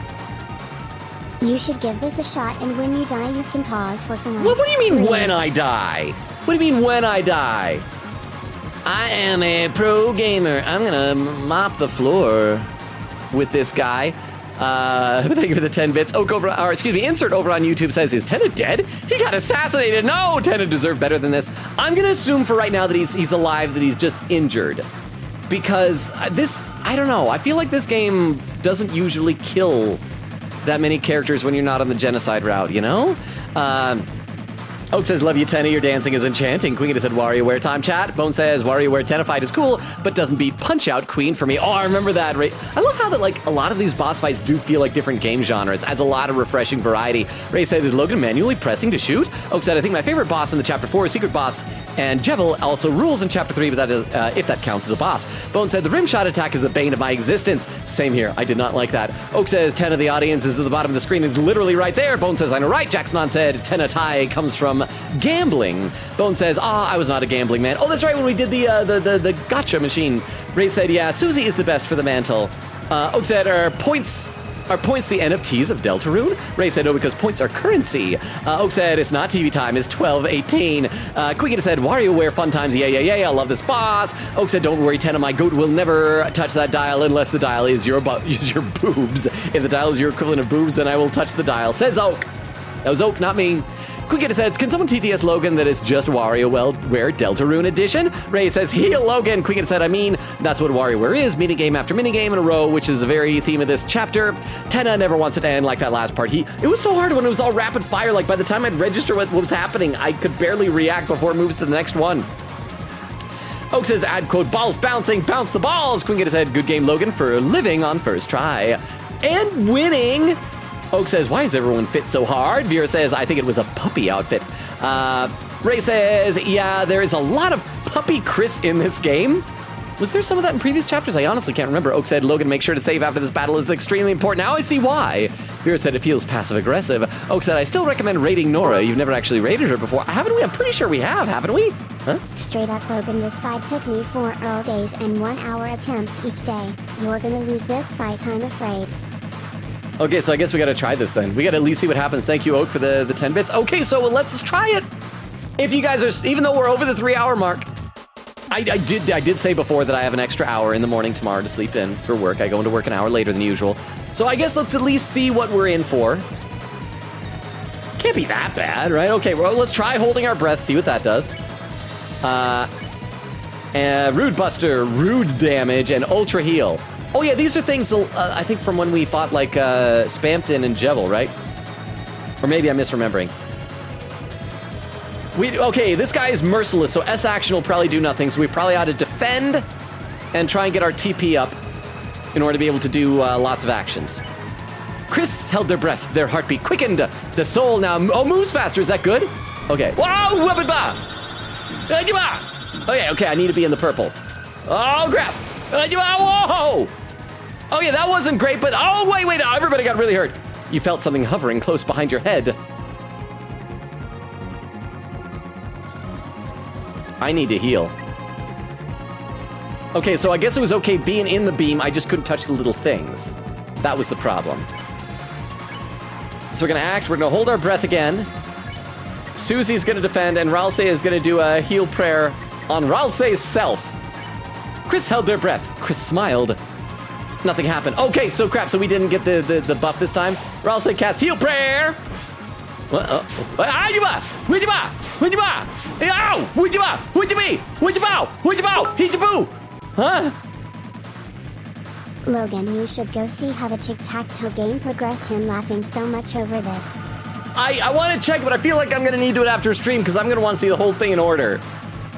You should give this a shot, and when you die, you can pause for tonight. What do you mean when I die? What do you mean when I die? I am a pro gamer. I'm gonna mop the floor with this guy. Thank you for the 10 bits. Insert over on YouTube says, is Tenna dead? He got assassinated. No, Tenna deserved better than this. I'm gonna assume for right now that he's alive, that he's just injured. Because I don't know. I feel like this game doesn't usually kill that many characters when you're not on the genocide route, you know? Oak says, love you, Tenna, your dancing is enchanting. Queen has said, WarioWare time chat. Bone says, WarioWare Tennified is cool, but doesn't beat Punch-Out Queen for me. Oh, I remember that. Ray, I love how that, like, a lot of these boss fights do feel like different game genres. Adds a lot of refreshing variety. Ray says, is Logan manually pressing to shoot? Oak said, I think my favorite boss in the Chapter 4 is Secret Boss, and Jevil also rules in Chapter 3, but that is, if that counts as a boss. Bone said, the rim shot attack is the bane of my existence. Same here. I did not like that. Oak says, Tenna, the audience is at the bottom of the screen, is literally right there. Bone says, I know right. Jackson said, Tenna Tai comes from gambling. Bone says, I was not a gambling man. Oh, that's right, when we did the gotcha machine. Ray said, yeah, Susie is the best for the mantle. Oak said, are points the NFTs of Deltarune? Ray said, no, because points are currency. Oak said, it's not TV time, it's 12:18. Quiggin said, WarioWare fun times, yeah, I love this boss. Oak said, don't worry, Tenna, my goat will never touch that dial unless the dial is your boobs. If the dial is your equivalent of boobs, then I will touch the dial, says Oak. That was Oak, not me. Quiggin says, can someone TTS Logan that it's just WarioWare Deltarune edition? Ray says, heal Logan. Quiggin said, I mean, that's what WarioWare is, minigame after minigame in a row, which is the very theme of this chapter. Tenna never wants it to end like that last part. It was so hard when it was all rapid fire, like by the time I'd register what was happening, I could barely react before it moves to the next one. Oak says, add quote, balls bouncing, bounce the balls. Quiggin said, good game Logan for living on first try. And winning. Oak says, why is everyone fit so hard? Vera says, I think it was a puppy outfit. Ray says, yeah, there is a lot of puppy Chris in this game. Was there some of that in previous chapters? I honestly can't remember. Oak said, Logan, make sure to save after this battle is extremely important. Now I see why. Vera said, it feels passive-aggressive. Oak said, I still recommend raiding Nora. You've never actually raided her before. Haven't we? I'm pretty sure we have, haven't we? Huh? Straight up, Logan, this fight took me 4 all days and 1 hour attempts each day. You're gonna lose this fight, I'm afraid. Okay, so I guess we gotta try this then. We gotta at least see what happens. Thank you, Oak, for the 10 bits. Okay, so let's try it. If you guys are, even though we're over the 3-hour mark, I did say before that I have an extra hour in the morning tomorrow to sleep in for work. I go into work an hour later than usual. So I guess let's at least see what we're in for. Can't be that bad, right? Okay, well, let's try holding our breath, see what that does. Rude Buster, Rude Damage, and Ultra Heal. Oh yeah, these are things, I think from when we fought like Spampton and Jevil, right? Or maybe I'm misremembering. Okay, this guy is merciless, so S action will probably do nothing, so we probably ought to defend and try and get our TP up in order to be able to do lots of actions. Chris held their breath, their heartbeat quickened. The soul now moves faster, is that good? Okay. Wow, weapon ba! Okay, I need to be in the purple. Oh, crap! Whoa! Okay, that wasn't great, but oh, wait, everybody got really hurt. You felt something hovering close behind your head. I need to heal. Okay, so I guess it was okay being in the beam, I just couldn't touch the little things. That was the problem. So we're gonna act, we're gonna hold our breath again. Susie's gonna defend, and Ralsei is gonna do a heal prayer on Ralsei's self. Chris held their breath. Chris smiled. Nothing happened. Okay, so crap, so we didn't get the buff this time. Ralsei cast heal prayer. Huh? Logan, you should go see how the tic-tac-toe game progressed. Him laughing so much over this. I want to check, but I feel like I'm going to need to do it after stream because I'm going to want to see the whole thing in order.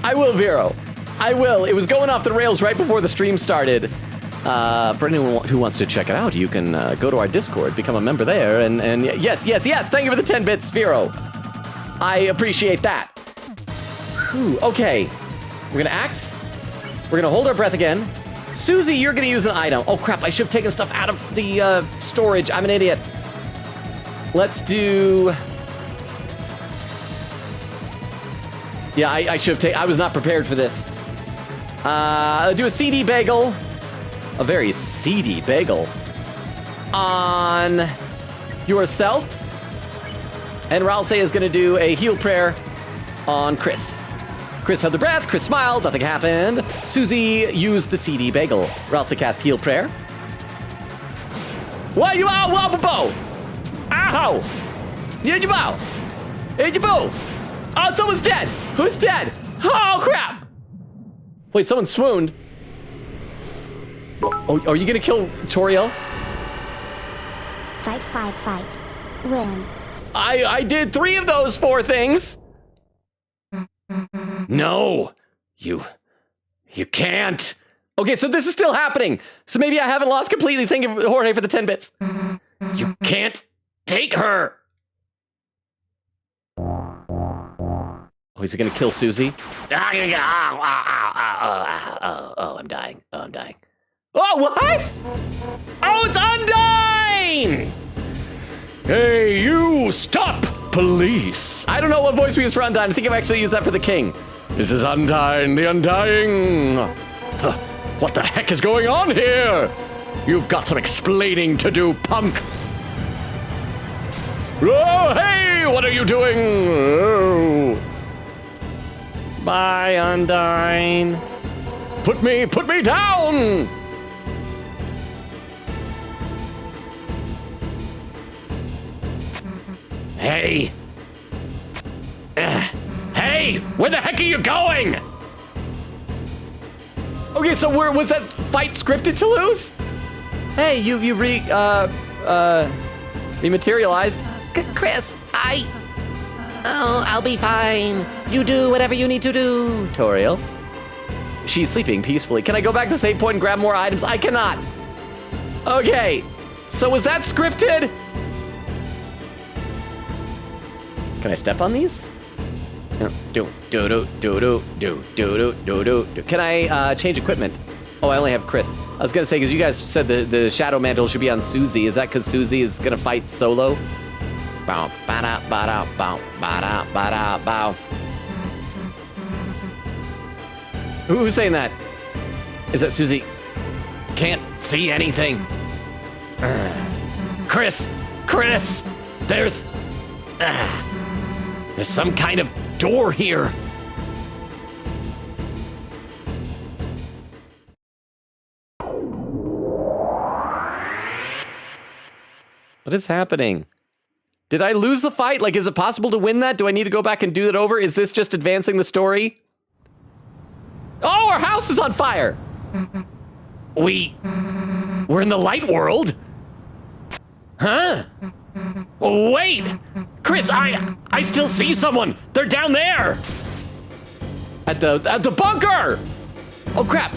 I will, Vero. I will. It was going off the rails right before the stream started. For anyone who wants to check it out, you can go to our Discord, become a member there, and yes. Thank you for the 10 bits, Vero. I appreciate that. Whew, okay. We're going to act. We're going to hold our breath again. Susie, you're going to use an item. Oh, crap. I should have taken stuff out of the storage. I'm an idiot. Let's do... Yeah, I should have taken... I was not prepared for this. Do a CD bagel. A very seedy bagel. On yourself. And Ralsei is going to do a heal prayer on Chris. Chris held the breath. Chris smiled. Nothing happened. Susie used the CD bagel. Ralsei cast heal prayer. Why you out? Wobble. Ow! Did you bow? Did you boo? Oh, someone's dead! Who's dead? Oh, crap! Wait, someone swooned. Oh, are you gonna kill Toriel? Fight. Win. I did 3 of those 4 things. No! You can't! Okay, so this is still happening. So maybe I haven't lost completely. Thank you, Jorge, for the 10 bits. You can't take her! Oh, is he gonna kill Susie? Oh, I'm dying. Oh, what? Oh, it's Undyne! Hey, you! Stop! Police! I don't know what voice we use for Undyne. I think I've actually used that for the king. This is Undyne, the Undying! What the heck is going on here? You've got some explaining to do, punk! Oh, hey! What are you doing? Oh. Bye, Undyne. Put me down! Hey! Hey! Where the heck are you going? Okay, so was that fight scripted to lose? Hey, you rematerialized. Chris, I'll be fine. You do whatever you need to do. Toriel. She's sleeping peacefully. Can I go back to save point and grab more items? I cannot. Okay, so was that scripted? Can I step on these? Do. Can I change equipment? Oh, I only have Chris. I was gonna say, because you guys said the shadow mantle should be on Susie. Is that because Susie is gonna fight solo? Bow, ba-da, ba-da, bow, ba-da, ba-da, bow. Who's saying that? Is that Susie? Can't see anything. Chris, there's some kind of door here. What is happening? Did I lose the fight? Like, is it possible to win that? Do I need to go back and do that over? Is this just advancing the story? Oh, our house is on fire! We're in the light world? Huh? Wait! Chris, I still see someone! They're down there! At the bunker! Oh crap!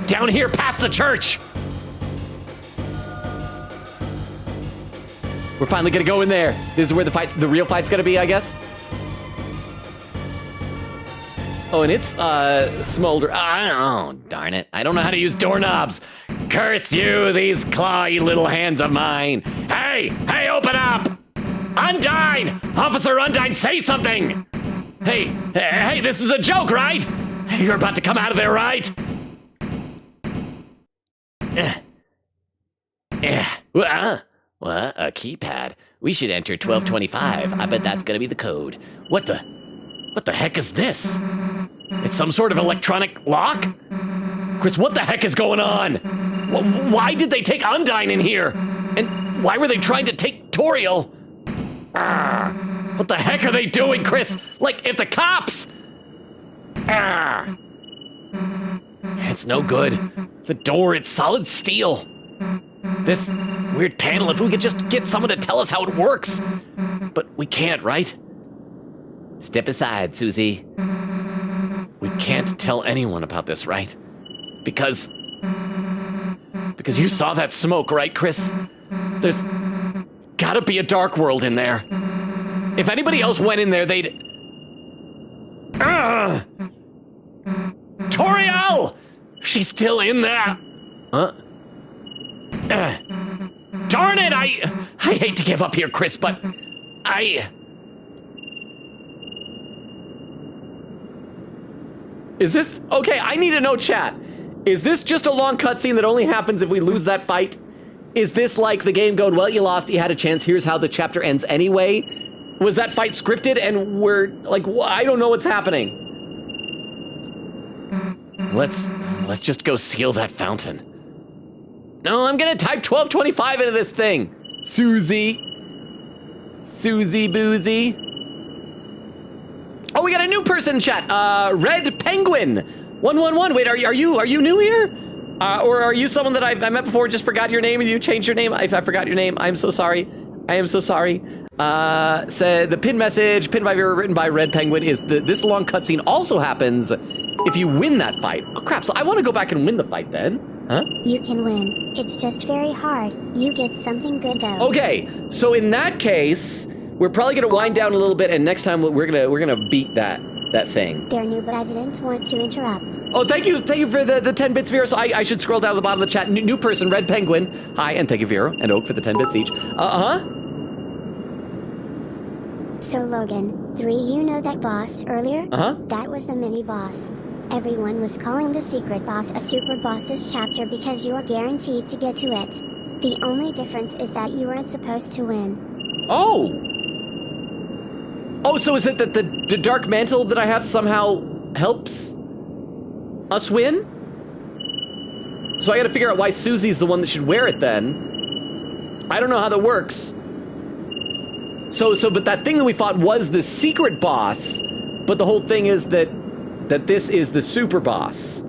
Down here past the church! We're finally gonna go in there. This is where the real fight's gonna be, I guess. Oh, and it's smolder. Oh, darn it. I don't know how to use doorknobs. Curse you, these clawy little hands of mine. Hey, open up! Undyne! Officer Undyne, say something! Hey, this is a joke, right? You're about to come out of there, right? What? A keypad. We should enter 1225. I bet that's gonna be the code. What the heck is this? It's some sort of electronic lock? Chris, what the heck is going on? Why did they take Undyne in here? And why were they trying to take Toriel? What the heck are they doing, Chris? Like, if the cops... It's no good. The door, it's solid steel. this weird panel if we could just get someone to tell us how it works. But we can't, right? Step aside, Susie. We can't tell anyone about this, right? Because you saw that smoke, right, Chris? There's gotta be a dark world in there. If anybody else went in there, they'd... Toriel! She's still in there. Huh? Darn it, I hate to give up here, Chris, but Is this... Okay, I need to know, chat. Is this just a long cutscene that only happens if we lose that fight? Is this like the game going, well, you lost, you had a chance, here's how the chapter ends anyway? Was that fight scripted and we're like, I don't know what's happening. Let's just go seal that fountain. No, I'm gonna type 1225 into this thing. Susie Boozy. Oh, we got a new person in chat. Red Penguin 111. Wait, are you new here? Or are you someone that I met before, just forgot your name and you changed your name? I forgot your name. I'm so sorry. Said the pin message, pin by viewer written by Red Penguin, is this long cutscene also happens if you win that fight. Oh crap, so I want to go back and win the fight then. Huh? You can win. It's just very hard. You get something good though. Okay, so in that case, we're probably gonna wind down a little bit, and next time we're gonna beat that thing. They're new, but I didn't want to interrupt. Oh, thank you for the 10 bits, Vera. So I should scroll down to the bottom of the chat. New person, Red Penguin. Hi, and thank you, Vera and Oak, for the 10 bits each. So Logan, 3, you know that boss earlier? That was the mini boss. Everyone was calling the secret boss a super boss this chapter because you are guaranteed to get to it. The only difference is that you weren't supposed to win. Oh, so is it that the dark mantle that I have somehow helps us win? So I gotta figure out why Susie's the one that should wear it then. I don't know how that works. but that thing that we fought was the secret boss, but the whole thing is that this is the super boss.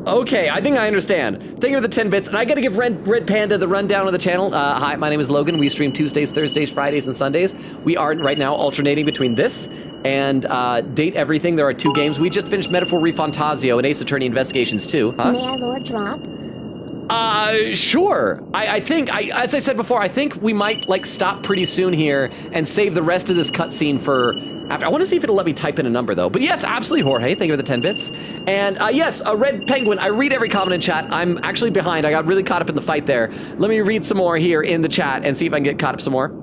Okay, I think I understand. Thank you for the 10 bits, and I gotta give Red Panda the rundown of the channel. Hi, my name is Logan. We stream Tuesdays, Thursdays, Fridays, and Sundays. We are right now alternating between this and Date Everything. There are 2 games. We just finished Metaphor Refantasio and Ace Attorney Investigations 2. Huh? May I Lord drop? Sure. I think, as I said before, I think we might, like, stop pretty soon here and save the rest of this cutscene for after. I want to see if it'll let me type in a number, though. But yes, absolutely, Jorge. Thank you for the 10 bits. And, yes, Red Penguin, I read every comment in chat. I'm actually behind. I got really caught up in the fight there. Let me read some more here in the chat and see if I can get caught up some more.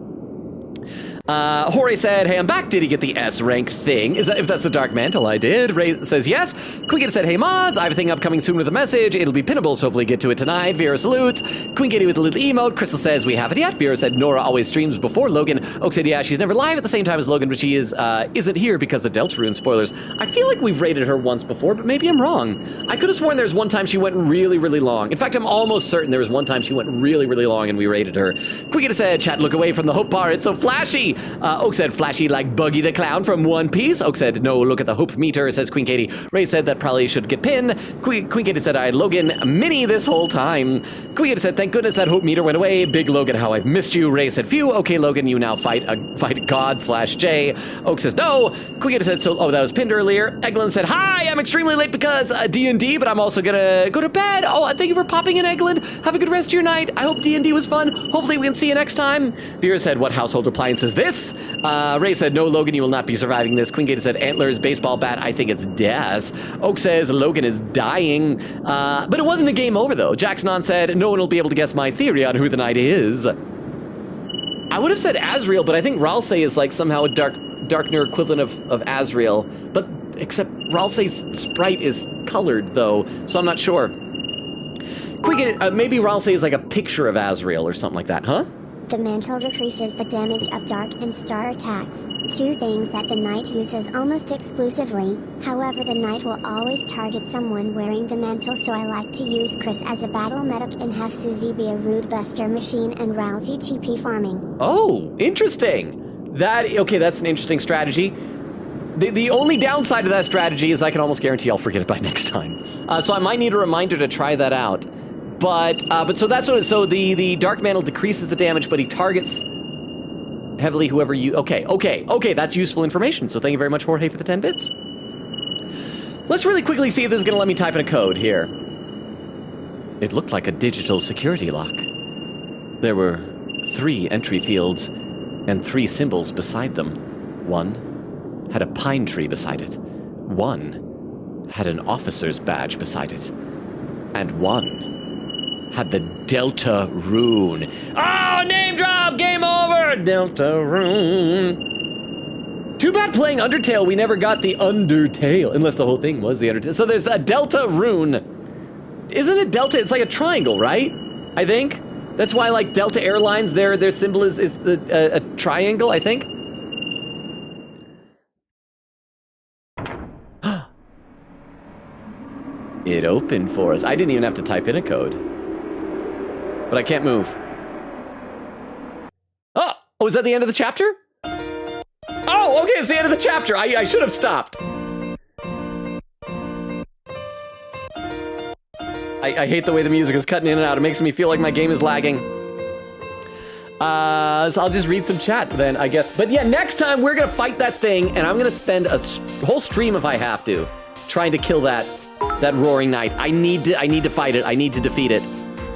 Jorge said, hey, I'm back. Did he get the S rank thing? If that's the Dark Mantle, I did. Ray says yes. Queen said, hey, mods, I have a thing upcoming soon with a message. It'll be pinnable, so hopefully get to it tonight. Vera salutes. Queen Katie with a little emote. Crystal says, we haven't yet. Vera said, Nora always streams before Logan. Oak said, yeah, she's never live at the same time as Logan, but she isn't here because of Deltarune spoilers. I feel like we've rated her once before, but maybe I'm wrong. I could have sworn there was one time she went really, really long. In fact, I'm almost certain there was one time she went really, really long and we rated her. Queen said, chat, look away from the hope bar. It's so flashy. Oak said, flashy like Buggy the Clown from One Piece. Oak said, no, look at the hope meter, says Queen Katie. Ray said that probably should get pinned. Queen Katie said, I had Logan mini this whole time. Queen Katie said, thank goodness that hope meter went away. Big Logan, how I've missed you. Ray said, phew, okay, Logan, you now fight God/J. Oak says, no. Queen Katie said, so, that was pinned earlier. Eglin said, hi, I'm extremely late because D&D, but I'm also gonna go to bed. Oh, thank you for popping in, Eglin. Have a good rest of your night. I hope D&D was fun. Hopefully we can see you next time. Vera said, what household appliance is this? Ray said, no, Logan, you will not be surviving this. Queen Katie said, antlers, baseball bat, I think it's Daz. Oak says, Logan is dying. But it wasn't a game over, though. Jackson said, no one will be able to guess my theory on who the knight is. I would have said Azrael, but I think Ralsei is like somehow a darkener equivalent of Azrael. But except Ralsei's sprite is colored, though, so I'm not sure. Queen Katie, maybe Ralsei is like a picture of Azrael or something like that, huh? The mantle decreases the damage of dark and star attacks, 2 things that the knight uses almost exclusively. However, the knight will always target someone wearing the mantle, so I like to use Chris as a battle medic and have Susie be a rude buster machine and Rousey TP farming. Oh, interesting. That's an interesting strategy. The only downside to that strategy is I can almost guarantee I'll forget it by next time. So I might need a reminder to try that out. But so that's what. So the Dark Mantle decreases the damage, but he targets heavily whoever you. Okay. That's useful information. So thank you very much, Jorge, for the 10 bits. Let's really quickly see if this is going to let me type in a code here. It looked like a digital security lock. There were 3 entry fields and 3 symbols beside them. One had a pine tree beside it. One had an officer's badge beside it. And one had the Deltarune. Oh, name drop! Game over! Deltarune. Too bad playing Undertale, we never got the Undertale, unless the whole thing was the Undertale. So there's a Deltarune. Isn't it Delta? It's like a triangle, right? I think. That's why, like, Delta Airlines, their symbol is a triangle, I think. It opened for us. I didn't even have to type in a code. But I can't move. Oh, is that the end of the chapter? Oh, okay, it's the end of the chapter. I should have stopped. I hate the way the music is cutting in and out. It makes me feel like my game is lagging. So I'll just read some chat then, I guess. But yeah, next time we're gonna fight that thing, and I'm gonna spend a whole stream if I have to, trying to kill that roaring knight. I need to fight it. I need to defeat it.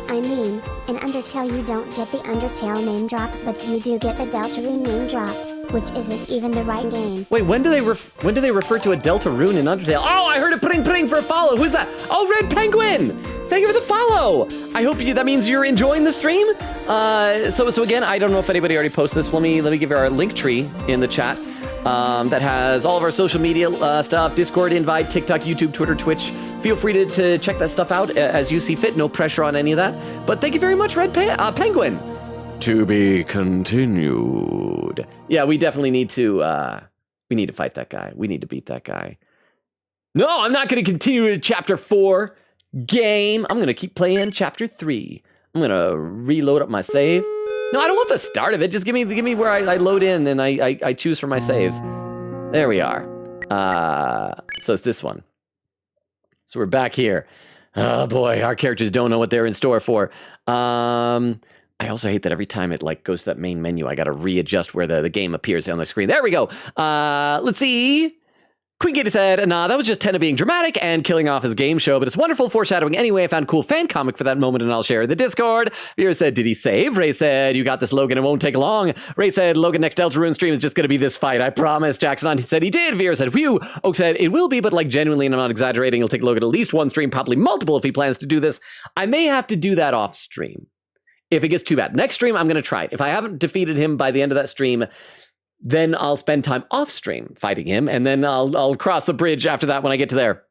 I mean, in Undertale you don't get the Undertale name drop, but you do get the Deltarune name drop, which isn't even the right game. Wait, when do they refer to a Deltarune in Undertale? Oh, I heard a pring for a follow. Who's that? Oh, Red Penguin. Thank you for the follow. I hope that means you're enjoying the stream. So again, I don't know if anybody already posted this. Let me give you our link tree in the chat. That has all of our social media stuff, Discord invite, TikTok, YouTube, Twitter, Twitch. Feel free to check that stuff out as you see fit. No pressure on any of that. But thank you very much, Red Penguin. To be continued. Yeah, we definitely need to fight that guy. We need to beat that guy. No, I'm not going to continue to chapter 4 game. I'm going to keep playing chapter 3. I'm going to reload up my save. No, I don't want the start of it. Just give me where I load in and I choose from my saves. There we are. So it's this one. So we're back here. Oh boy, our characters don't know what they're in store for. I also hate that every time it like goes to that main menu, I got to readjust where the game appears on the screen. There we go. Let's see. Queen Katie said, nah, that was just Tenna being dramatic and killing off his game show, but it's wonderful foreshadowing anyway. I found a cool fan comic for that moment and I'll share in the Discord. Vera said, did he save? Ray said, you got this, Logan, it won't take long. Ray said, Logan, next Deltarune stream is just going to be this fight, I promise. Jackson said he did. Vera said, whew. Oak said, it will be, but like genuinely, and I'm not exaggerating, it'll take Logan at least one stream, probably multiple if he plans to do this. I may have to do that off stream if it gets too bad. Next stream, I'm going to try it. If I haven't defeated him by the end of that stream, then I'll spend time off stream fighting him, and then I'll cross the bridge after that when I get to there.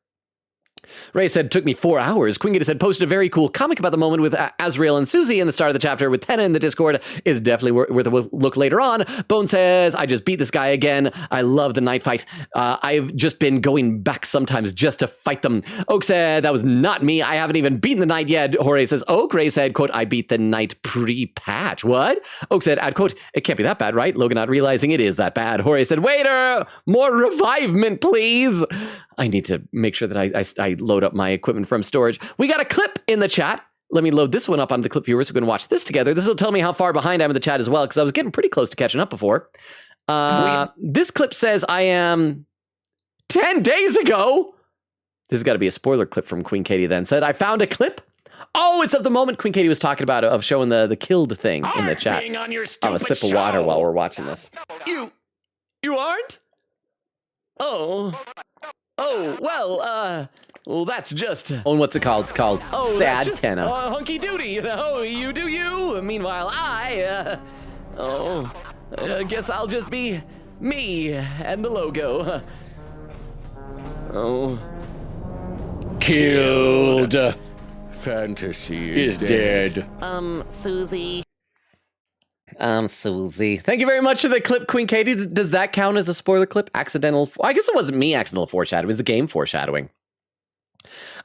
Ray said, took me 4 hours. Queen Gita said, posted a very cool comic about the moment with Azrael and Susie in the start of the chapter with Tenna in the Discord. Is definitely worth a look later on. Bone says, I just beat this guy again. I love the night fight. I've just been going back sometimes just to fight them. Oak said, that was not me. I haven't even beaten the knight yet. Jorge says, Oak. Ray said, quote, I beat the knight pre-patch. What? Oak said, add quote, it can't be that bad, right? Logan not realizing it is that bad. Jorge said, waiter, more revivement, please. I need to make sure that I load up my equipment from storage. We got a clip in the chat. Let me load this one up on the clip viewers. We're going to watch this together. This will tell me how far behind I am in the chat as well, because I was getting pretty close to catching up before. This clip says I am 10 days ago. This has got to be a spoiler clip from Queen Katie then. Said, I found a clip. Oh, it's of the moment Queen Katie was talking about of showing the killed thing in the chat. I'll have a sip of water while we're watching this. You aren't? Oh, well, that's just... Oh, what's it called? It's called Sad Tenna. Hunky doody, you do you. Meanwhile, I guess I'll just be me and the logo. Killed. Fantasy is dead. Susie. Susie. Thank you very much for the clip, Queen Katie. Does that count as a spoiler clip? Accidental? I guess it wasn't me accidental foreshadowing. It was the game foreshadowing.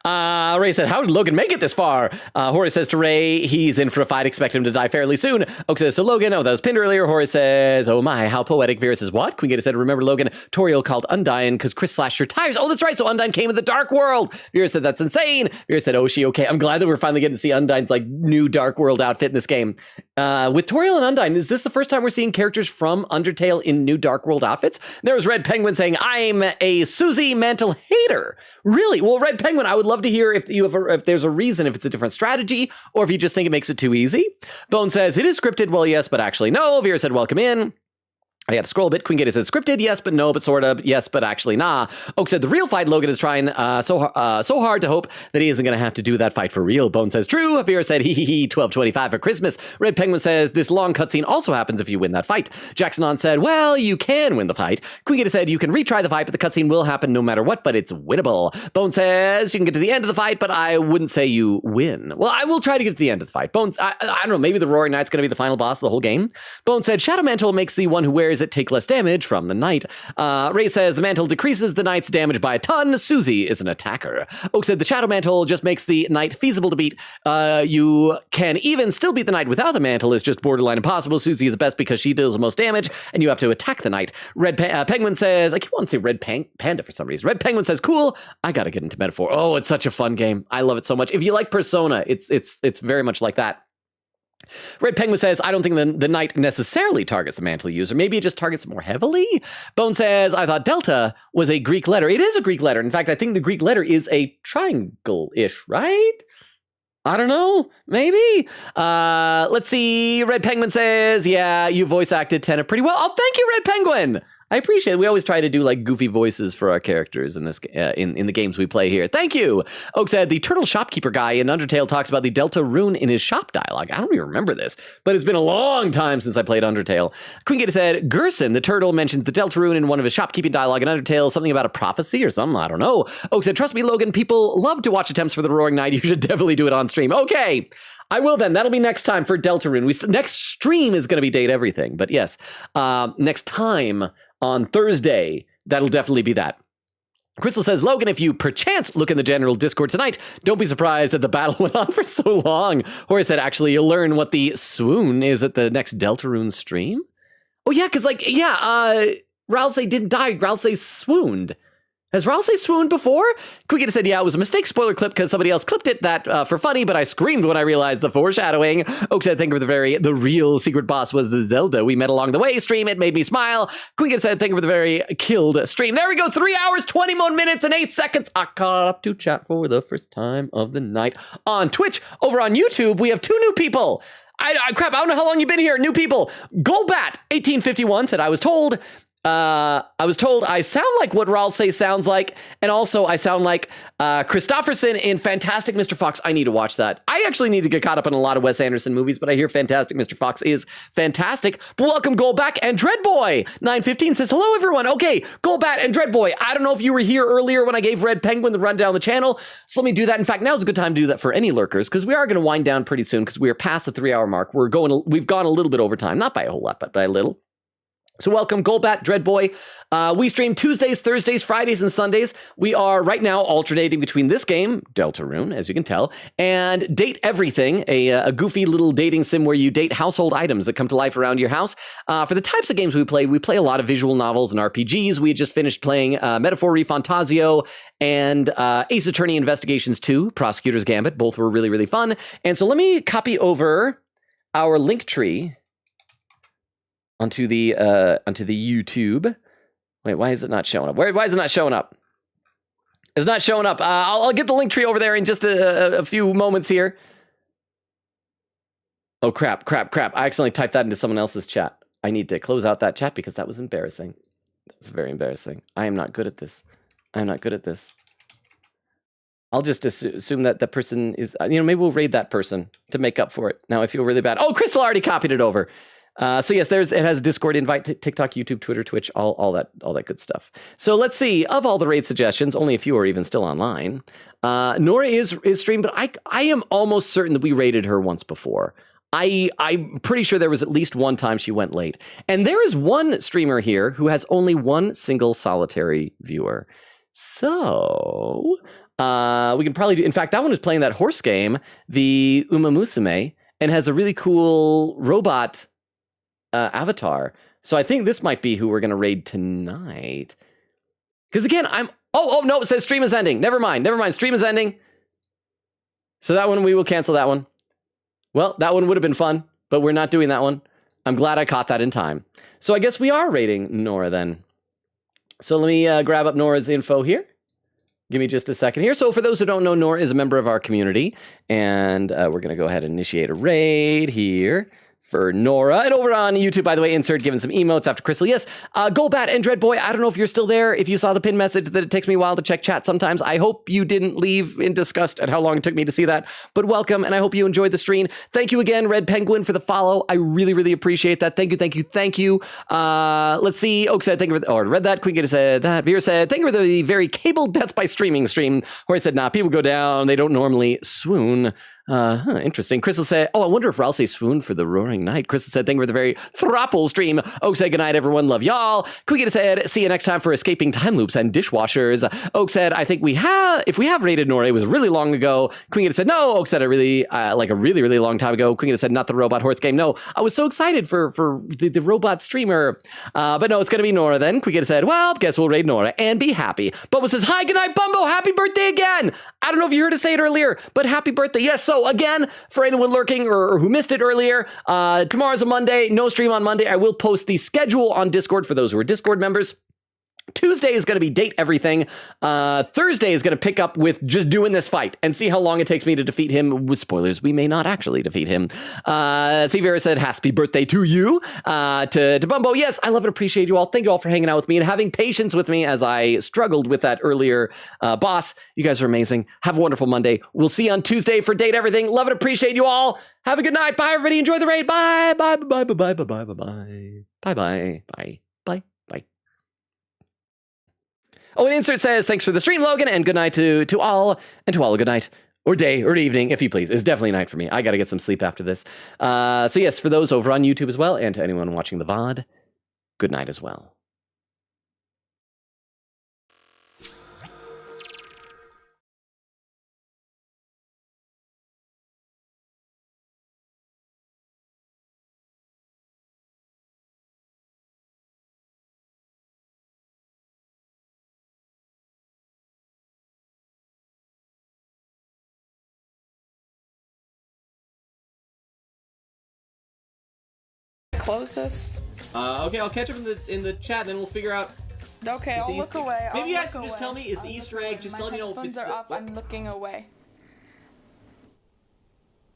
Ray said, how did Logan make it this far? Horace says to Ray, he's in for a fight. Expect him to die fairly soon. Oak says, so Logan, oh, that was pinned earlier. Horace says, oh my, how poetic. Vera says, what? Queen Gator said, remember Logan, Toriel called Undyne because Chris slashed her tires. Oh, that's right. So Undyne came in the Dark World. Vera said, that's insane. Vera said, oh, she okay. I'm glad that we're finally getting to see Undyne's like new Dark World outfit in this game. With Toriel and Undyne, is this the first time we're seeing characters from Undertale in new Dark World outfits? There was Red Penguin saying, I'm a Susie Mantle hater. Really? Well, Red Penguin, I would love to hear if if there's a reason, if it's a different strategy, or if you just think it makes it too easy. Bone says, it is scripted. Well, yes, but actually no. Vera said, welcome in. I had to scroll a bit. Queen Gator said scripted, yes, but no, but sort of, yes, but actually nah. Oak said the real fight. Logan is trying so hard to hope that he isn't going to have to do that fight for real. Bone says true. Vera said hee hee hee 12:25 for Christmas. Red Penguin says this long cutscene also happens if you win that fight. Jackson on said, well, you can win the fight. Queen Gator said you can retry the fight, but the cutscene will happen no matter what, but it's winnable. Bone says you can get to the end of the fight, but I wouldn't say you win. Well, I will try to get to the end of the fight. Bones, I don't know, maybe the Roaring Knight's going to be the final boss of the whole game. Bone said Shadow Mantle makes the one who wears it take less damage from the knight. Ray says the mantle decreases the knight's damage by a ton. Susie is an attacker. Oak said the shadow mantle just makes the knight feasible to beat. You can even still beat the knight without the mantle. It's just borderline impossible. Susie is best because she deals the most damage, and you have to attack the knight. Red Penguin says, I keep wanting to say Red Panda for some reason. Red Penguin says, cool. I gotta get into Metaphor. Oh, it's such a fun game. I love it so much. If you like Persona, it's very much like that. Red Penguin says, I don't think the knight necessarily targets the mantle user. Maybe it just targets it more heavily. Bone says, I thought Delta was a Greek letter. It is a Greek letter. In fact, I think the Greek letter is a triangle-ish, right? I don't know. Maybe. Let's see. Red Penguin says, yeah, you voice acted Tenna pretty well. Oh, thank you, Red Penguin. I appreciate it. We always try to do like goofy voices for our characters in this in the games we play here. Thank you. Oak said the turtle shopkeeper guy in Undertale talks about the Deltarune in his shop dialogue. I don't even remember this, but it's been a long time since I played Undertale. Queen Gator said Gerson, the turtle, mentions the Deltarune in one of his shopkeeping dialogue in Undertale, something about a prophecy or something. I don't know. Oak said, trust me, Logan, people love to watch attempts for the Roaring Knight. You should definitely do it on stream. Okay. I will then. That'll be next time for Deltarune. Next stream is going to be Date Everything. But yes, next time on Thursday, that'll definitely be that. Crystal says, Logan, if you perchance look in the general Discord tonight, don't be surprised that the battle went on for so long. Horace said, actually, you'll learn what the swoon is at the next Deltarune stream. Oh, yeah, because, Ralsei didn't die. Ralsei swooned. Has Ralsei swooned before? Quickita said, yeah, it was a mistake spoiler clip because somebody else clipped it that for funny, but I screamed when I realized the foreshadowing. Oak said, think of the real secret boss was the Zelda we met along the way stream. It made me smile. Quickita said, think of the very killed stream. There we go. 3 hours, 21 minutes, and 8 seconds. I caught up to chat for the first time of the night on Twitch. Over on YouTube, we have 2 new people. Crap, I don't know how long you've been here. New people. Golbat1851 said, I was told I sound like what Ralsei sounds like, and also I sound like Christopherson in Fantastic Mr. Fox. I need to watch that. I actually need to get caught up in a lot of Wes Anderson movies, but I hear Fantastic Mr. Fox is fantastic. But welcome, Goldback and Dreadboy. 915 says, hello, everyone. Okay, Goldbat and Dreadboy. I don't know if you were here earlier when I gave Red Penguin the rundown of the channel, so let me do that. In fact, now's a good time to do that for any lurkers, because we are going to wind down pretty soon, because we are past the 3 hour mark. We've gone a little bit over time, not by a whole lot, but by a little. So welcome, Goldbat, Dreadboy. We stream Tuesdays, Thursdays, Fridays, and Sundays. We are right now alternating between this game, Deltarune, as you can tell, and Date Everything, a goofy little dating sim where you date household items that come to life around your house. For the types of games we play a lot of visual novels and RPGs. We just finished playing Metaphor Fantasio and Ace Attorney Investigations 2, Prosecutor's Gambit. Both were really, really fun. And so let me copy over our link tree onto the YouTube. Wait, why is it not showing up? Why is it not showing up? It's not showing up. I'll get the link tree over there in just a few moments here. Oh, crap. I accidentally typed that into someone else's chat. I need to close out that chat because that was embarrassing. It's very embarrassing. I am not good at this. I'll just assume that the person is, maybe we'll raid that person to make up for it. Now I feel really bad. Oh, Crystal already copied it over. So yes, it has Discord invite, TikTok, YouTube, Twitter, Twitch, all that good stuff. So let's see. Of all the raid suggestions, only a few are even still online. Nora is streamed, but I am almost certain that we raided her once before. I'm pretty sure there was at least one time she went late. And there is one streamer here who has only one single solitary viewer. So We can probably do, in fact, that one is playing that horse game, the Uma Musume, and has a really cool robot avatar. So I think this might be who we're going to raid tonight. Because again, oh, no, it says stream is ending. Never mind. Stream is ending. So that one, we will cancel that one. Well, that one would have been fun, but we're not doing that one. I'm glad I caught that in time. So I guess we are raiding Nora then. So let me grab up Nora's info here. Give me just a second here. So for those who don't know, Nora is a member of our community, and we're going to go ahead and initiate a raid here for Nora. And over on YouTube, by the way, Insert giving some emotes after Crystal. Yes, Golbat and Dreadboy, I don't know if you're still there. If you saw the pin message that it takes me a while to check chat sometimes, I hope you didn't leave in disgust at how long it took me to see that. But welcome, and I hope you enjoyed the stream. Thank you again, Red Penguin, for the follow. I really, really appreciate that. Thank you. Let's see. Oak said, thank you for, or read that. Queen Gator said that. Beer said, thank you for the very cable death by streaming stream. Horace said, nah, people go down. They don't normally swoon. Interesting. Crystal said, oh, I wonder if Ralsei swooned for the Roaring Night. Crystal said, thank you for the very throuple stream. Oak said, good night, everyone. Love y'all. Queen said, see you next time for escaping time loops and dishwashers. Oak said, I think if we have raided Nora, it was really long ago. Queen said, no. Oak said, like a really, really long time ago. Queen said, not the robot horse game. No, I was so excited for the robot streamer. But no, it's going to be Nora then. Queen said, well, guess we'll raid Nora and be happy. Bubba says, hi, good night, Bumbo. Happy birthday again. I don't know if you heard us say it earlier, but happy birthday. Yes. So again, for anyone lurking or who missed it earlier, tomorrow's a Monday, no stream on Monday. I will post the schedule on Discord for those who are Discord members. Tuesday is going to be date everything. Thursday is going to pick up with just doing this fight and see how long it takes me to defeat him. With spoilers, we may not actually defeat him. Severa said, happy birthday to you. To Bumbo, yes, I love and appreciate you all. Thank you all for hanging out with me and having patience with me as I struggled with that earlier boss. You guys are amazing. Have a wonderful Monday. We'll see you on Tuesday for date everything. Love and appreciate you all. Have a good night. Bye, everybody. Enjoy the raid. Bye. Bye. Bye. Bye. Bye. Bye. Bye. Bye. Bye. Bye. Bye. Bye. Oh, and Insert says, thanks for the stream, Logan, and good night to all, and to all a good night, or day, or evening, if you please. It's definitely night for me. I got to get some sleep after this. So yes, for those over on YouTube as well, and to anyone watching the VOD, good night as well. Close this. Okay, I'll catch up in the chat, and then we'll figure out. Okay, I'll look away. Maybe you guys can just tell me, is the Easter egg, just let me know if it's... My headphones are off, I'm looking away.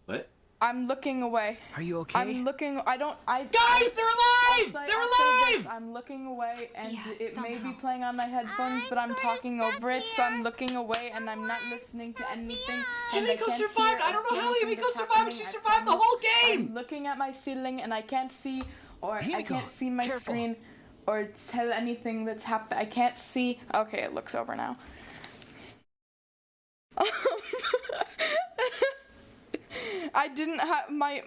What? I'm looking away. Are you okay? I'm looking, Guys, they're alive! They're alive! I'm looking away, and Yeah, it may be somehow. playing on my headphones, but I'm talking over it, so I'm looking away, and I'm not listening to anything, and I Himiko can't survived! hear I or don't see know how anything Himiko that's survived! happening. She I survived the promise. whole game! I'm looking at my ceiling, and I can't see, or I Himiko, can't see my careful. screen, or tell anything that's happened. I can't see. Okay, it looks over now. I didn't have my